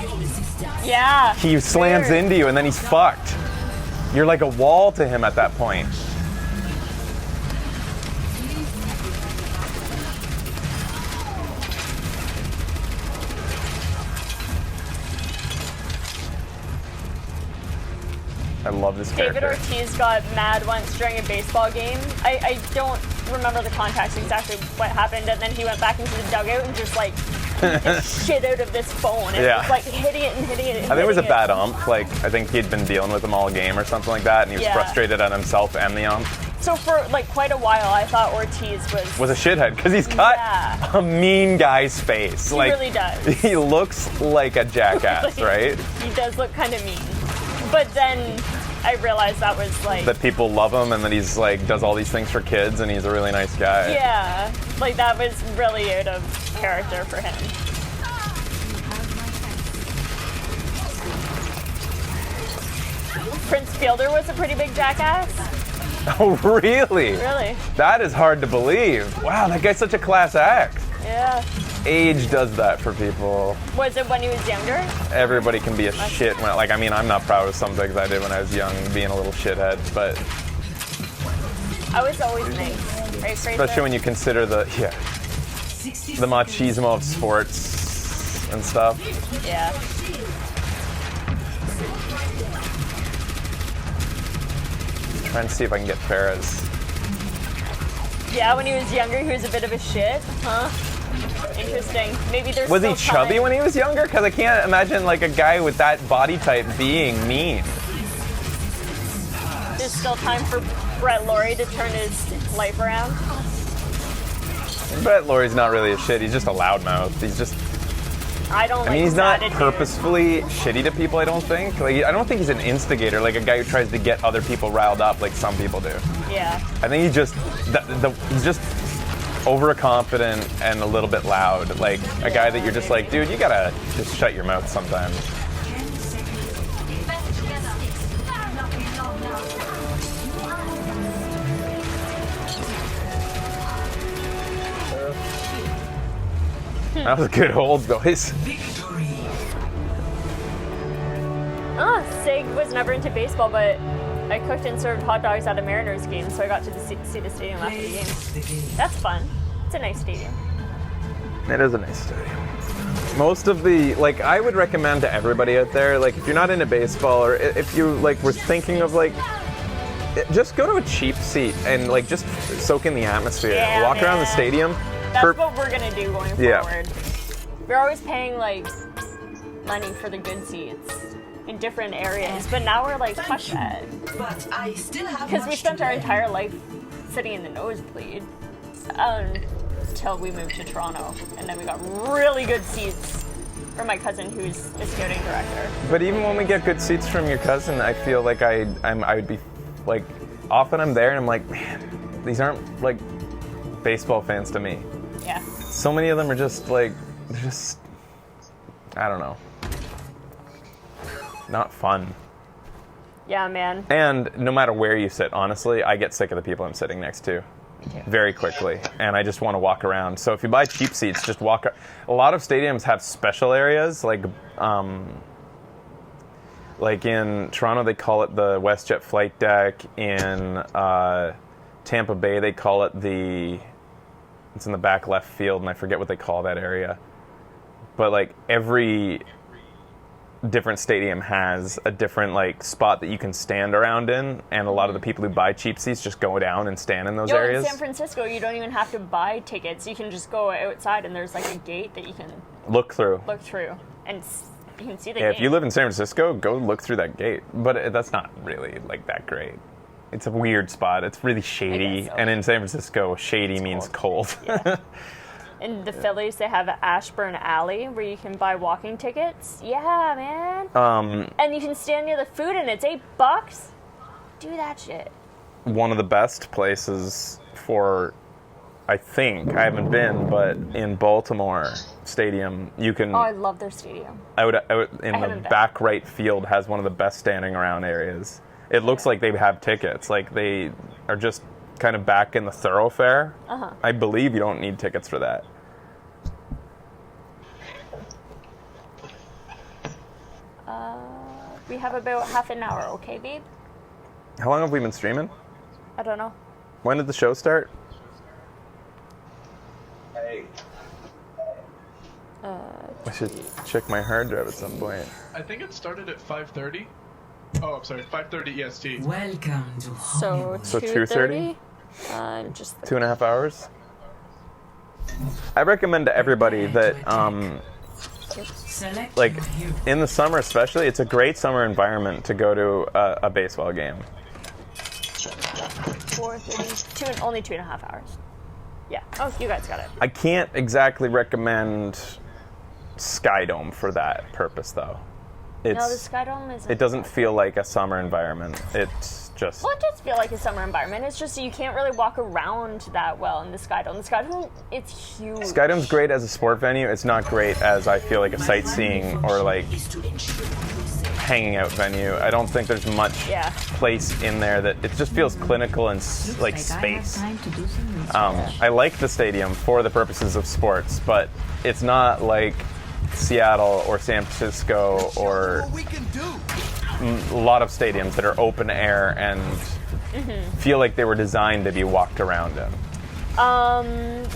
Yeah. He slams into you and then he's fucked. You're like a wall to him at that point. I love this David character. Ortiz got mad once during a baseball game. I don't remember the context exactly what happened, and then he went back into the dugout and just like beat the shit out of this phone and Yeah. was like hitting it and hitting it. And I think it was a hitting bad ump. Like, I think he'd been dealing with him all game or something like that, and he was Yeah. frustrated at himself and the ump. So for like quite a while, I thought Ortiz was a shithead because he's got a mean guy's face. He really does. He looks like a jackass, right? He does look kind of mean. But then I realized that was like that people love him and that he's like does all these things for kids and he's a really nice guy. Yeah, like that was really out of character for him. Prince Fielder was a pretty big jackass. Oh, really? Really? That is hard to believe. Wow, that guy's such a class act. Yeah. Age does that for people. Was it when he was younger? Everybody can be a shit. Like, I mean, I'm not proud of some things I did when I was young, being a little shithead, but... I was always nice. Right, especially when you consider the machismo of sports and stuff. Yeah. Trying to see if I can get Ferris. Yeah, when he was younger, he was a bit of a shit, huh? Interesting. Maybe there's Was he still chubby time. when he was younger? Because I can't imagine like a guy with that body type being mean. There's still time for Brett Laurie to turn his life around. Brett Laurie's not really a shit. He's just a loudmouth. He's just... I mean, he's not purposefully shitty to people, I don't think. Like, I don't think he's an instigator, like a guy who tries to get other people riled up like some people do. Yeah. I think he's just overconfident and a little bit loud. Like a guy that you're just like, dude, you gotta just shut your mouth sometimes. That was a good hold, boys. Sig was never into baseball, but I cooked and served hot dogs at a Mariners game, so I got to see the stadium after the game. That's fun. It's a nice stadium. It is a nice stadium. Most of the, like, I would recommend to everybody out there, like, if you're not into baseball or if you, like, were thinking of, like, just go to a cheap seat and, like, just soak in the atmosphere. Yeah, walk around the stadium. That's what we're gonna do going forward. We're always paying, like, money for the good seats in different areas, but now we're like, fuck that. But I still have because we spent our entire life sitting in the nosebleed until we moved to Toronto, and then we got really good seats from my cousin who's a scouting director. But even when we get good seats from your cousin, I feel like I would be like, often I'm there and I'm like, man, these aren't like baseball fans to me. Yeah. So many of them are just like, they're just, I don't know. Not fun. Yeah, man. And no matter where you sit, honestly, I get sick of the people I'm sitting next to very quickly, and I just want to walk around. So if you buy cheap seats, just walk. A lot of stadiums have special areas, like in Toronto they call it the WestJet flight deck. In Tampa Bay they call it it's in the back left field, and I forget what they call that area. But like every different stadium has a different like spot that you can stand around in, and a lot of the people who buy cheap seats just go down and stand in those areas. In San Francisco, you don't even have to buy tickets. You can just go outside, and there's like a gate that you can look through, and you can see the game. If you live in San Francisco, go look through that gate. But that's not really like that great. It's a weird spot. It's really shady, so. And in San Francisco, shady means cold. Yeah. In the Phillies, they have Ashburn Alley where you can buy walking tickets. Yeah, man. And you can stand near the food, and it's $8. Do that shit. One of the best places for, I think, I haven't been, but in Baltimore Stadium, you can. Oh, I love their stadium. The back right field has one of the best standing around areas. It looks like they have tickets. Like they are just kind of back in the thoroughfare. Uh-huh. I believe you don't need tickets for that. We have about half an hour, okay, babe? How long have we been streaming? I don't know. When did the show start? I should check my hard drive at some point. I think it started at 5:30. Oh, I'm sorry, 5:30 EST. Welcome to Hollywood. So 2:30? Just 2.5 hours? I recommend to everybody that, like, in the summer especially, it's a great summer environment to go to a baseball game. 4:30, only 2.5 hours. Yeah. Oh, you guys got it. I can't exactly recommend Skydome for that purpose, though. No, the Skydome is. It doesn't feel like a summer environment. It's just. Well, it does feel like a summer environment. It's just you can't really walk around that well in the Skydome. The Skydome, it's huge. Skydome's great as a sport venue. It's not great as, I feel like, a sightseeing or like hanging out venue. I don't think there's much place in there that it just feels clinical and like space. I like the stadium for the purposes of sports, but it's not like Seattle or San Francisco or a lot of stadiums that are open air and feel like they were designed to be walked around in.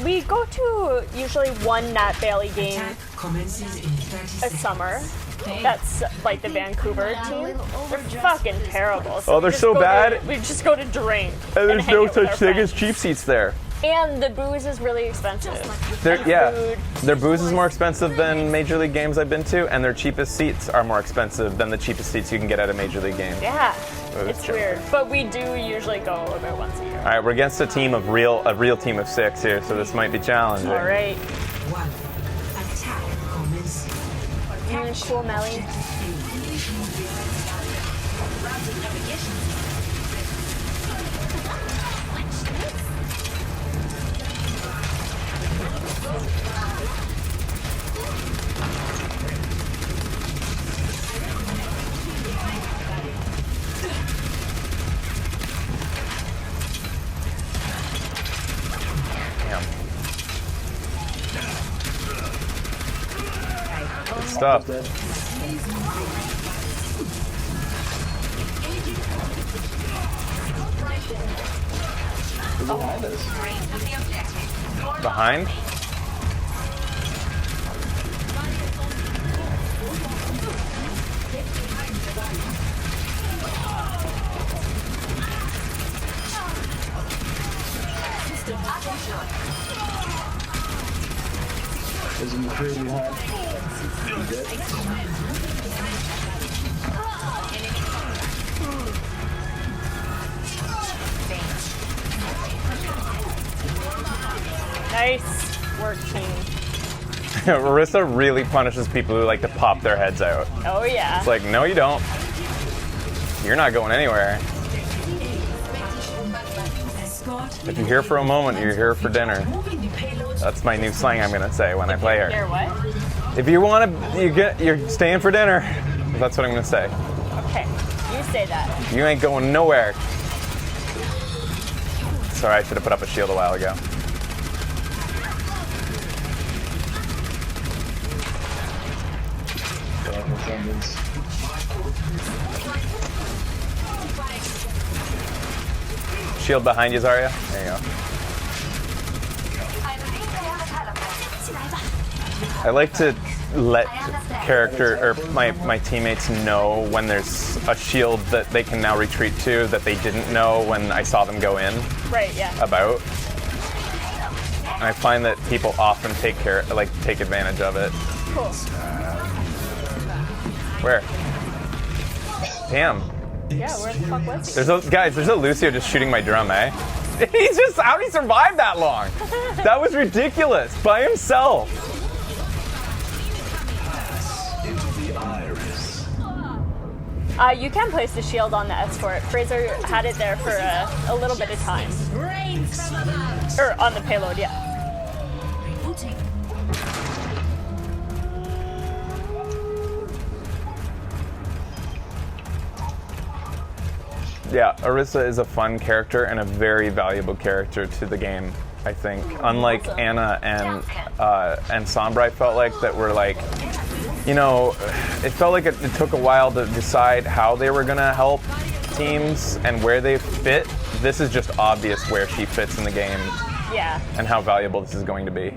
We go to usually one Nat Bailey game a summer. That's like the Vancouver team. They're fucking terrible. So they're so bad. We just go to drink. And there's no such thing as cheap seats there. And the booze is really expensive. Their booze is more expensive than Major League games I've been to, and their cheapest seats are more expensive than the cheapest seats you can get at a Major League game. Yeah, it's weird. But we do usually go about once a year. All right, we're against a real team of 6 here, so this might be challenging. All right. Cool, Melly. Good stuff. Behind us. Behind? Is in the tree behind. Good. Nice work, team. Orisa really punishes people who like to pop their heads out. Oh, yeah. It's like, no, you don't. You're not going anywhere. If you're here for a moment, you're here for dinner. That's my new slang I'm gonna say when I play her. Here, what? If you want to, you're staying for dinner. That's what I'm gonna say. Okay, you say that. You ain't going nowhere. Sorry, I should have put up a shield a while ago. Shield behind you, Zarya. There you go. I like to let my teammates know when there's a shield that they can now retreat to that they didn't know when I saw them go in. Right, yeah. About. And I find that people often take advantage of it. Cool. Where? Damn. Yeah, where the fuck was he? There's a Lucio just shooting my drum, eh? He's just, how'd he survive that long? That was ridiculous, by himself. You can place the shield on the escort. Fraser had it there for a little bit of time. Or on the payload, yeah. Yeah, Orisa is a fun character and a very valuable character to the game, I think. Unlike Anna and Sombra, I felt like that were like, you know, it felt like it took a while to decide how they were gonna help teams and where they fit. This is just obvious where she fits in the game. Yeah. And how valuable this is going to be.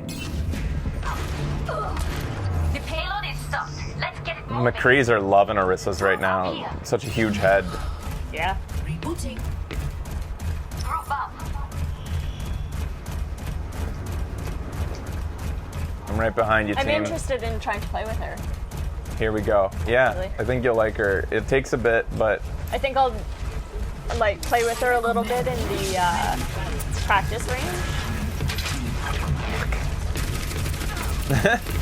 The payload is stopped. Let's get it moving. McCree's are loving Orisa's right now. Such a huge head. Yeah. Rebooting. Group up. I'm right behind you, team. I'm interested in trying to play with her. Here we go. Yeah, Really? I think you'll like her. It takes a bit, but I think I'll like play with her a little bit in the practice range.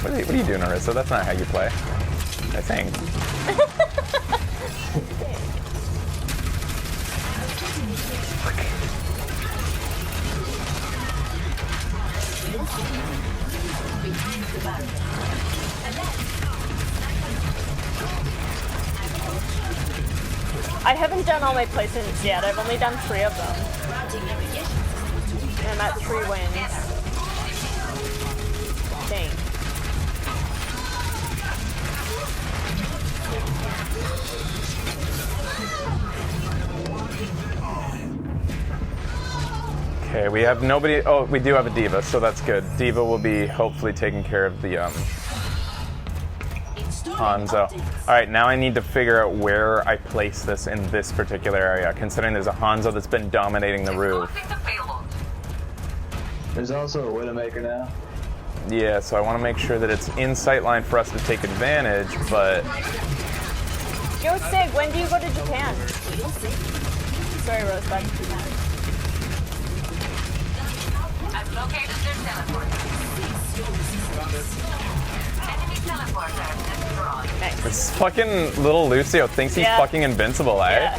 What are you doing, Orisa? That's not how you play. I think. I haven't done all my placements yet. I've only done 3 of them. And I'm at 3 wins. Dang. Okay, we have nobody. Oh, we do have a diva, so that's good. Diva will be hopefully taking care of the Hanzo. All right, now I need to figure out where I place this in this particular area, considering there's a Hanzo that's been dominating the roof. There's also a Widowmaker now. Yeah, so I want to make sure that it's in sight line for us to take advantage, but... Yo, Sig, when do you go to Japan? Sorry, Rosebud. I've located their teleporter. Enemy teleporter destroyed. Nice. This fucking little Lucio thinks he's fucking invincible, eh? Yeah.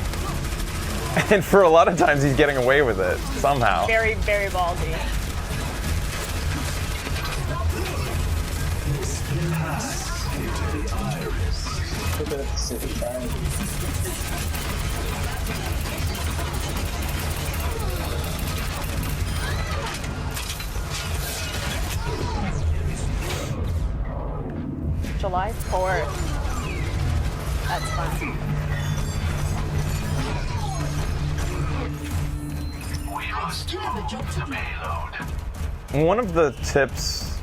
And for a lot of times he's getting away with it, somehow. Very, very ballsy. July 4th. That's fun. We must move the payload. One of the tips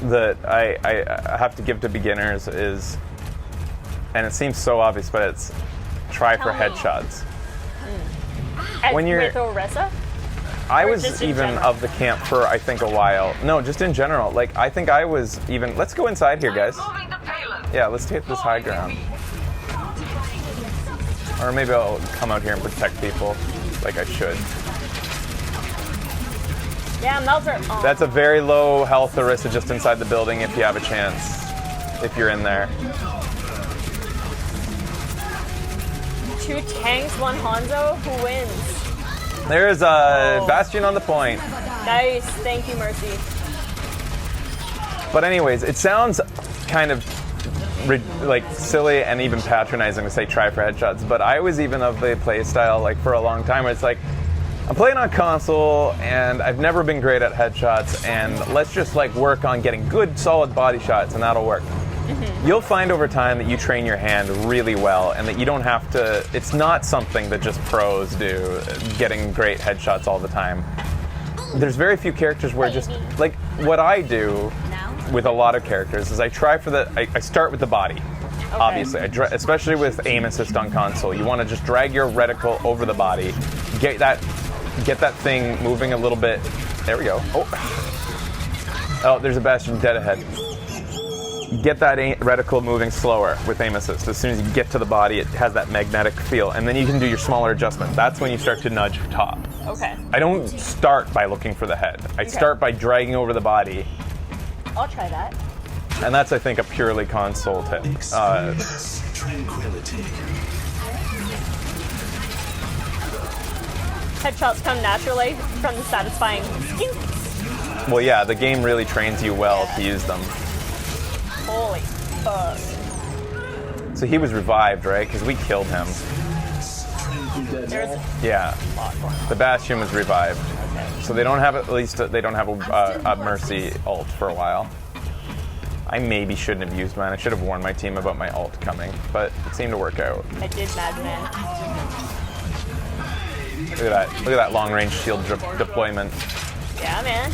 that I have to give to beginners is, and it seems so obvious, but it's try for headshots. When you're with Orisa? I Or was just in even general? of the camp for, I think, a while. No, just in general. Like, I think I was even... Let's go inside here, guys. Yeah, let's take this high ground. Or maybe I'll come out here and protect people like I should. Yeah, Melter. Oh. That's a very low health Orisa just inside the building if you have a chance. If you're in there. 2 tanks, 1 Hanzo. Who wins? There's a Bastion on the point. Nice. Thank you, Mercy. But anyways, it sounds kind of like silly and even patronizing to say try for headshots, but I was even of the play style like for a long time where it's like, I'm playing on console and I've never been great at headshots, and let's just like work on getting good solid body shots and that'll work. You'll find over time that you train your hand really well and that you don't have to, it's not something that just pros do, getting great headshots all the time. There's very few characters where just, like what I do with a lot of characters is I try for I start with the body. Okay. Obviously, especially with aim assist on console. You want to just drag your reticle over the body, get that thing moving a little bit. There we go. Oh, there's a Bastion dead ahead. Get that reticle moving slower with aim assist. As soon as you get to the body, it has that magnetic feel, and then you can do your smaller adjustment. That's when you start to nudge top. Okay. I don't start by looking for the head. I start by dragging over the body. I'll try that. And that's, I think, a purely console tip. Tranquility. Headshots come naturally from the satisfying skink. Well, yeah, the game really trains you well to use them. Holy fuck. So he was revived, right? Because we killed him. Yeah. The Bastion was revived. So they don't have, at least, they don't have a Mercy ult for a while. I maybe shouldn't have used mine. I should have warned my team about my ult coming, but it seemed to work out. I did, madman. Look at that. Look at that long-range shield deployment. Yeah, man.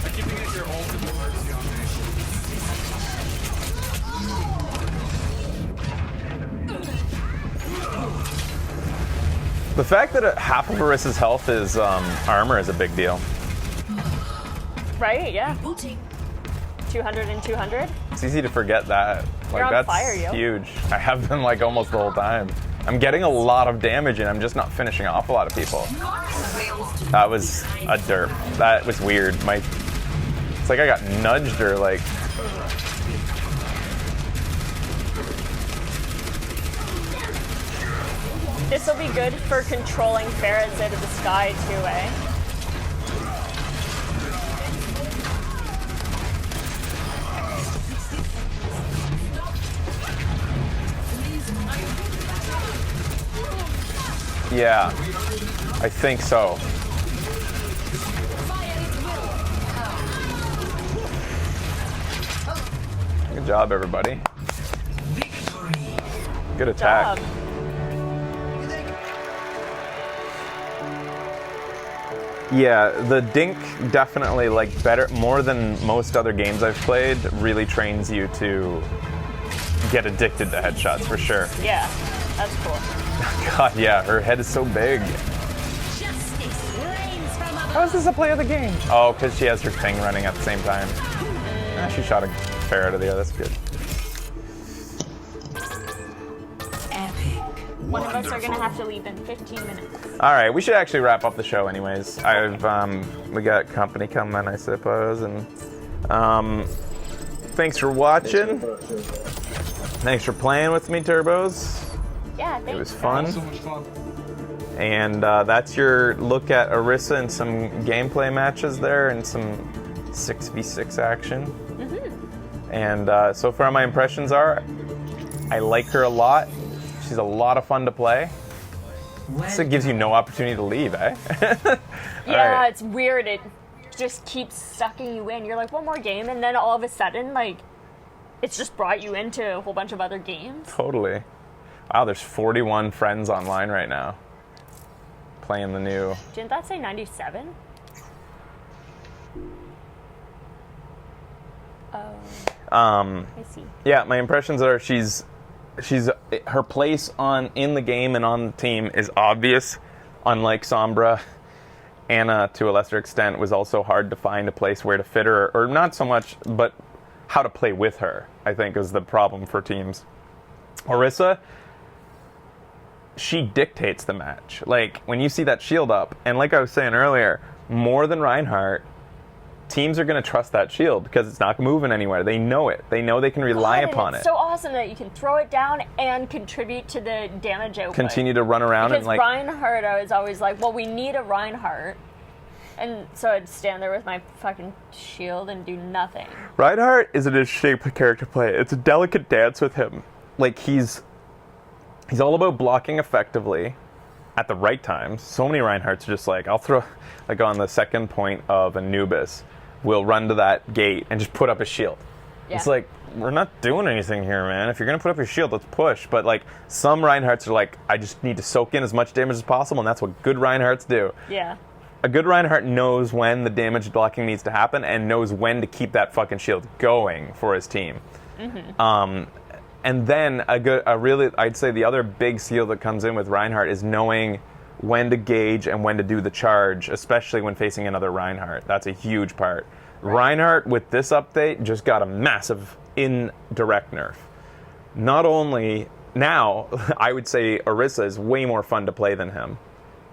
The fact that half of Orisa's health is armor is a big deal. Right, yeah. 200 and 200. It's easy to forget that. Like, You're on that's fire, yo. huge. I have been like almost the whole time. I'm getting a lot of damage and I'm just not finishing off a lot of people. That was a derp. That was weird. It's like I got nudged or like... This will be good for controlling Farah's out of the sky too, eh? Yeah, I think so. Good job, everybody. Good attack. Job. Yeah, the Dink definitely, like, more than most other games I've played, really trains you to get addicted to headshots, for sure. Yeah, that's cool. God, yeah, her head is so big. How is this a play of the game? Oh, because she has her thing running at the same time. She shot a fair out of the air, that's good. One of us are gonna have to leave in 15 minutes. All right, we should actually wrap up the show, anyways. We got company coming, I suppose, and thanks for watching. Thanks for playing with me, Turbos. Yeah, thanks. It was fun. So much fun. And that's your look at Orisa and some gameplay matches there, and some 6v6 action. Mm-hmm. And so far, my impressions are, I like her a lot. She's a lot of fun to play. So it gives you no opportunity to leave, eh? Yeah, right. It's weird. It just keeps sucking you in. You're like, one more game, and then all of a sudden, like, it's just brought you into a whole bunch of other games. Totally. Wow, there's 41 friends online right now playing the new. Didn't that say 97? Oh. I see. Yeah, my impressions are she's her place in the game and on the team is obvious. Unlike Sombra, Anna, to a lesser extent, was also hard to find a place where to fit her, or not so much, but how to play with her, I think, is the problem for teams. Orisa, she dictates the match. Like, when you see that shield up, and like I was saying earlier, more than Reinhardt, teams are going to trust that shield because it's not moving anywhere. They know it. They know they can rely upon it. It's so awesome that you can throw it down and contribute to the damage output. Continue to run around because and like Reinhardt, I was always like, well, we need a Reinhardt. And so I'd stand there with my fucking shield and do nothing. Reinhardt isn't a shape character play. It's a delicate dance with him. Like, he's all about blocking effectively at the right times. So many Reinhardts are just like, I'll throw, like on the second point of Anubis, we'll run to that gate and just put up a shield. Yeah. It's like, we're not doing anything here, man. If you're going to put up your shield, let's push. But like, some Reinhardts are like, I just need to soak in as much damage as possible, and that's what good Reinhardts do. Yeah. A good Reinhardt knows when the damage blocking needs to happen and knows when to keep that fucking shield going for his team. Mm-hmm. And then I'd say the other big skill that comes in with Reinhardt is knowing when to gauge and when to do the charge, especially when facing another Reinhardt. That's a huge part. Right. Reinhardt, with this update, just got a massive indirect nerf. Not only now, I would say Orisa is way more fun to play than him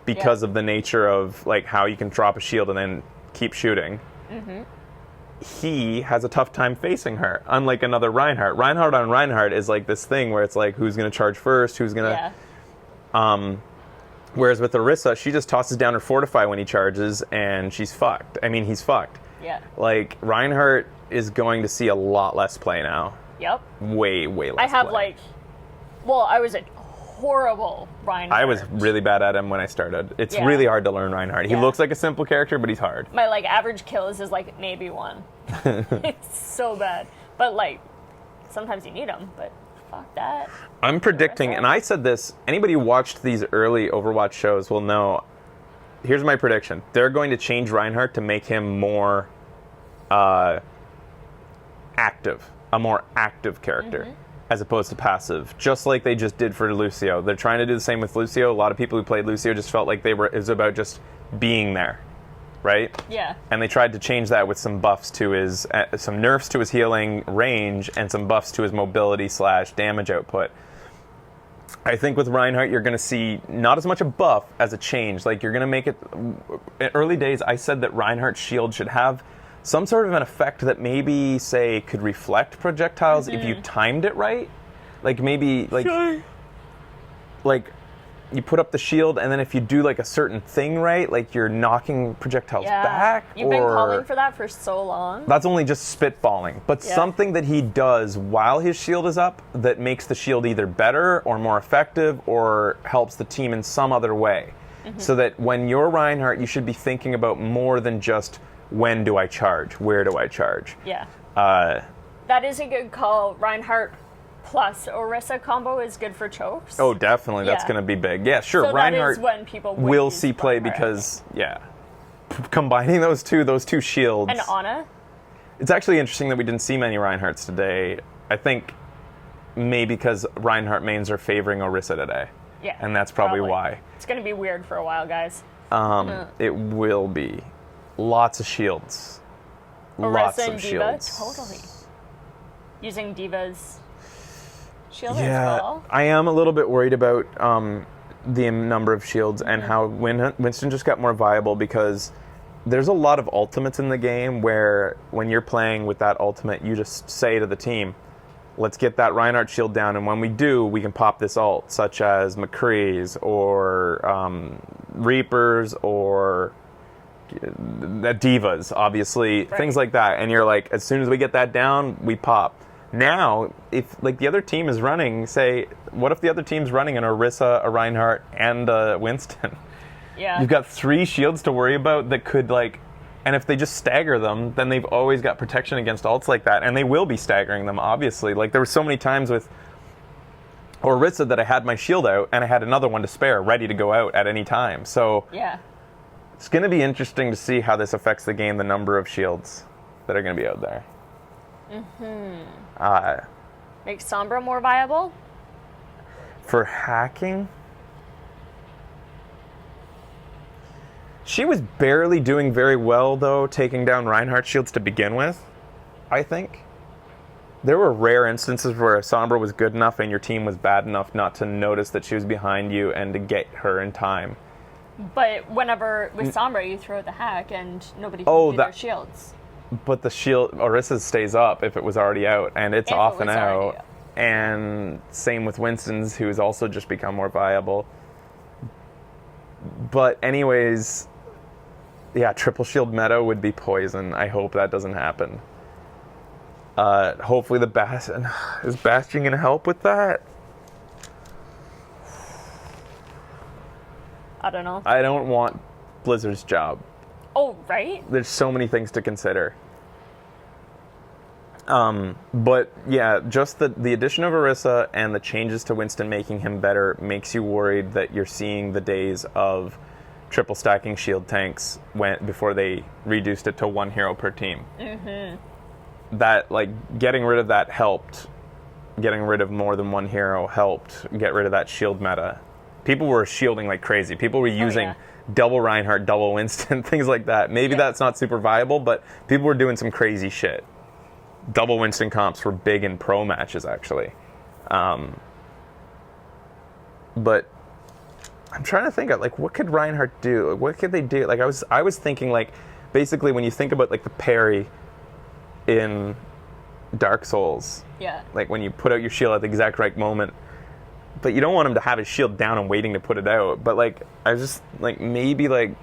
because of the nature of like how you can drop a shield and then keep shooting. Mm-hmm. He has a tough time facing her, unlike another Reinhardt. Reinhardt on Reinhardt is like this thing where it's like, who's going to charge first, who's going to... Whereas with Orisa, she just tosses down her Fortify when he charges, and she's fucked. I mean, he's fucked. Yeah. Like, Reinhardt is going to see a lot less play now. Yep. Way less play. I have, like... Well, I was a horrible Reinhardt. I was really bad at him when I started. It's really hard to learn Reinhardt. He looks like a simple character, but he's hard. My, like, average kills is, like, maybe 1. It's so bad. But, like, sometimes you need them, but fuck that. I'm predicting, and I said this, anybody who watched these early Overwatch shows will know, here's my prediction. They're going to change Reinhardt to make him more active, a more active character. Mm-hmm. As opposed to passive, just like they just did for Lucio. They're trying to do the same with Lucio. A lot of people who played Lucio just felt like it was about just being there, right? Yeah. And they tried to change that with some buffs to his, some nerfs to his healing range, and some buffs to his mobility / damage output. I think with Reinhardt, you're going to see not as much a buff as a change. Like, you're going to make it... In early days, I said that Reinhardt's shield should have some sort of an effect that maybe, say, could reflect projectiles if you timed it right. Like, maybe, like... Sure. Like, you put up the shield, and then if you do, like, a certain thing right, like, you're knocking projectiles back. You've been calling for that for so long. That's only just spitballing. But something that he does while his shield is up that makes the shield either better or more effective or helps the team in some other way. So that when you're Reinhardt, you should be thinking about more than just, when do I charge? Where do I charge? Yeah. That is a good call. Reinhardt plus Orisa combo is good for chokes. Oh, definitely. That's going to be big. Yeah, sure. So Reinhardt that is when people will see play because, combining those two shields. And Ana? It's actually interesting that we didn't see many Reinhardts today. I think maybe because Reinhardt mains are favoring Orisa today. Yeah. And that's probably why. It's going to be weird for a while, guys. It will be. Lots of shields. Orisa Lots and of Diva, shields. totally. Using Diva's shield as Yeah, well. I am a little bit worried about the number of shields and how Winston just got more viable because there's a lot of ultimates in the game where when you're playing with that ultimate, you just say to the team, let's get that Reinhardt shield down, and when we do, we can pop this ult, such as McCree's or Reapers or Divas, obviously, things like that. And you're like, as soon as we get that down, we pop. Now, if like the other team is running, say, what if the other team's running an Orisa, a Reinhardt, and a Winston? Yeah. You've got 3 shields to worry about that could like, and if they just stagger them, then they've always got protection against ults like that, and they will be staggering them, obviously. Like there were so many times with Orisa that I had my shield out, and I had another one to spare, ready to go out at any time. So yeah. It's going to be interesting to see how this affects the game, the number of shields that are going to be out there. Make Sombra more viable? For hacking? She was barely doing very well, though, taking down Reinhardt shields to begin with, I think. There were rare instances where Sombra was good enough and your team was bad enough not to notice that she was behind you and to get her in time. But whenever, with Sombra, you throw the hack and nobody can do their shields. But the shield, Orisa stays up if it was already out, and it's off and out. And same with Winston's, who's also just become more viable. But anyways, yeah, triple shield meta would be poison. I hope that doesn't happen. Hopefully the Bastion... Is Bastion going to help with that? I don't know. I don't want Blizzard's job. Oh, right? There's so many things to consider. But yeah, just the addition of Orisa and the changes to Winston making him better makes you worried that you're seeing the days of triple stacking shield tanks before they reduced it to 1 hero per team. That, like, getting rid of that helped. Getting rid of more than 1 hero helped get rid of that shield meta. People were shielding like crazy. People were using double Reinhardt, double Winston, things like that. Maybe that's not super viable, but people were doing some crazy shit. Double Winston comps were big in pro matches, actually. But I'm trying to think of, like, what could Reinhardt do? What could they do? Like, I was thinking, like, basically when you think about, like, the parry in Dark Souls. Yeah. Like, when you put out your shield at the exact right moment. But you don't want him to have his shield down and waiting to put it out. But, like, I was just, like, maybe, like,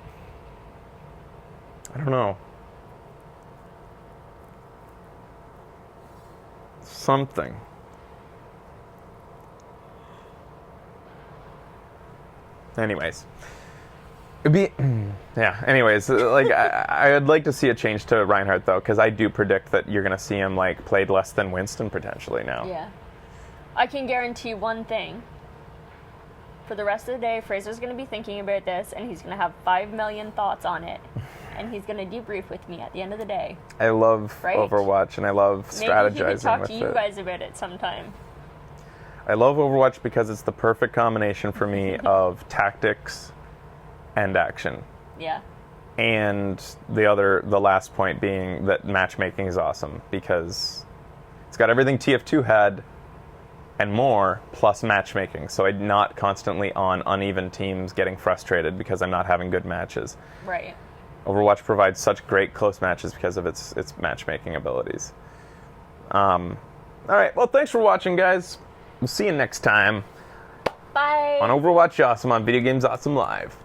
I don't know. Something. Anyways. It'd be, yeah, anyways, like, I'd like to see a change to Reinhardt, though, because I do predict that you're going to see him, like, played less than Winston, potentially, now. Yeah. I can guarantee one thing. For the rest of the day, Fraser's going to be thinking about this, and he's going to have 5 million thoughts on it. And he's going to debrief with me at the end of the day. I love Overwatch, and I love strategizing with it. Maybe he can talk to you guys about it sometime. I love Overwatch because it's the perfect combination for me of tactics and action. Yeah. And the last point being that matchmaking is awesome because it's got everything TF2 had and more, plus matchmaking. So I'm not constantly on uneven teams getting frustrated because I'm not having good matches. Right. Overwatch provides such great close matches because of its matchmaking abilities. All right, well, thanks for watching, guys. We'll see you next time. Bye. On Overwatch Awesome on Video Games Awesome Live.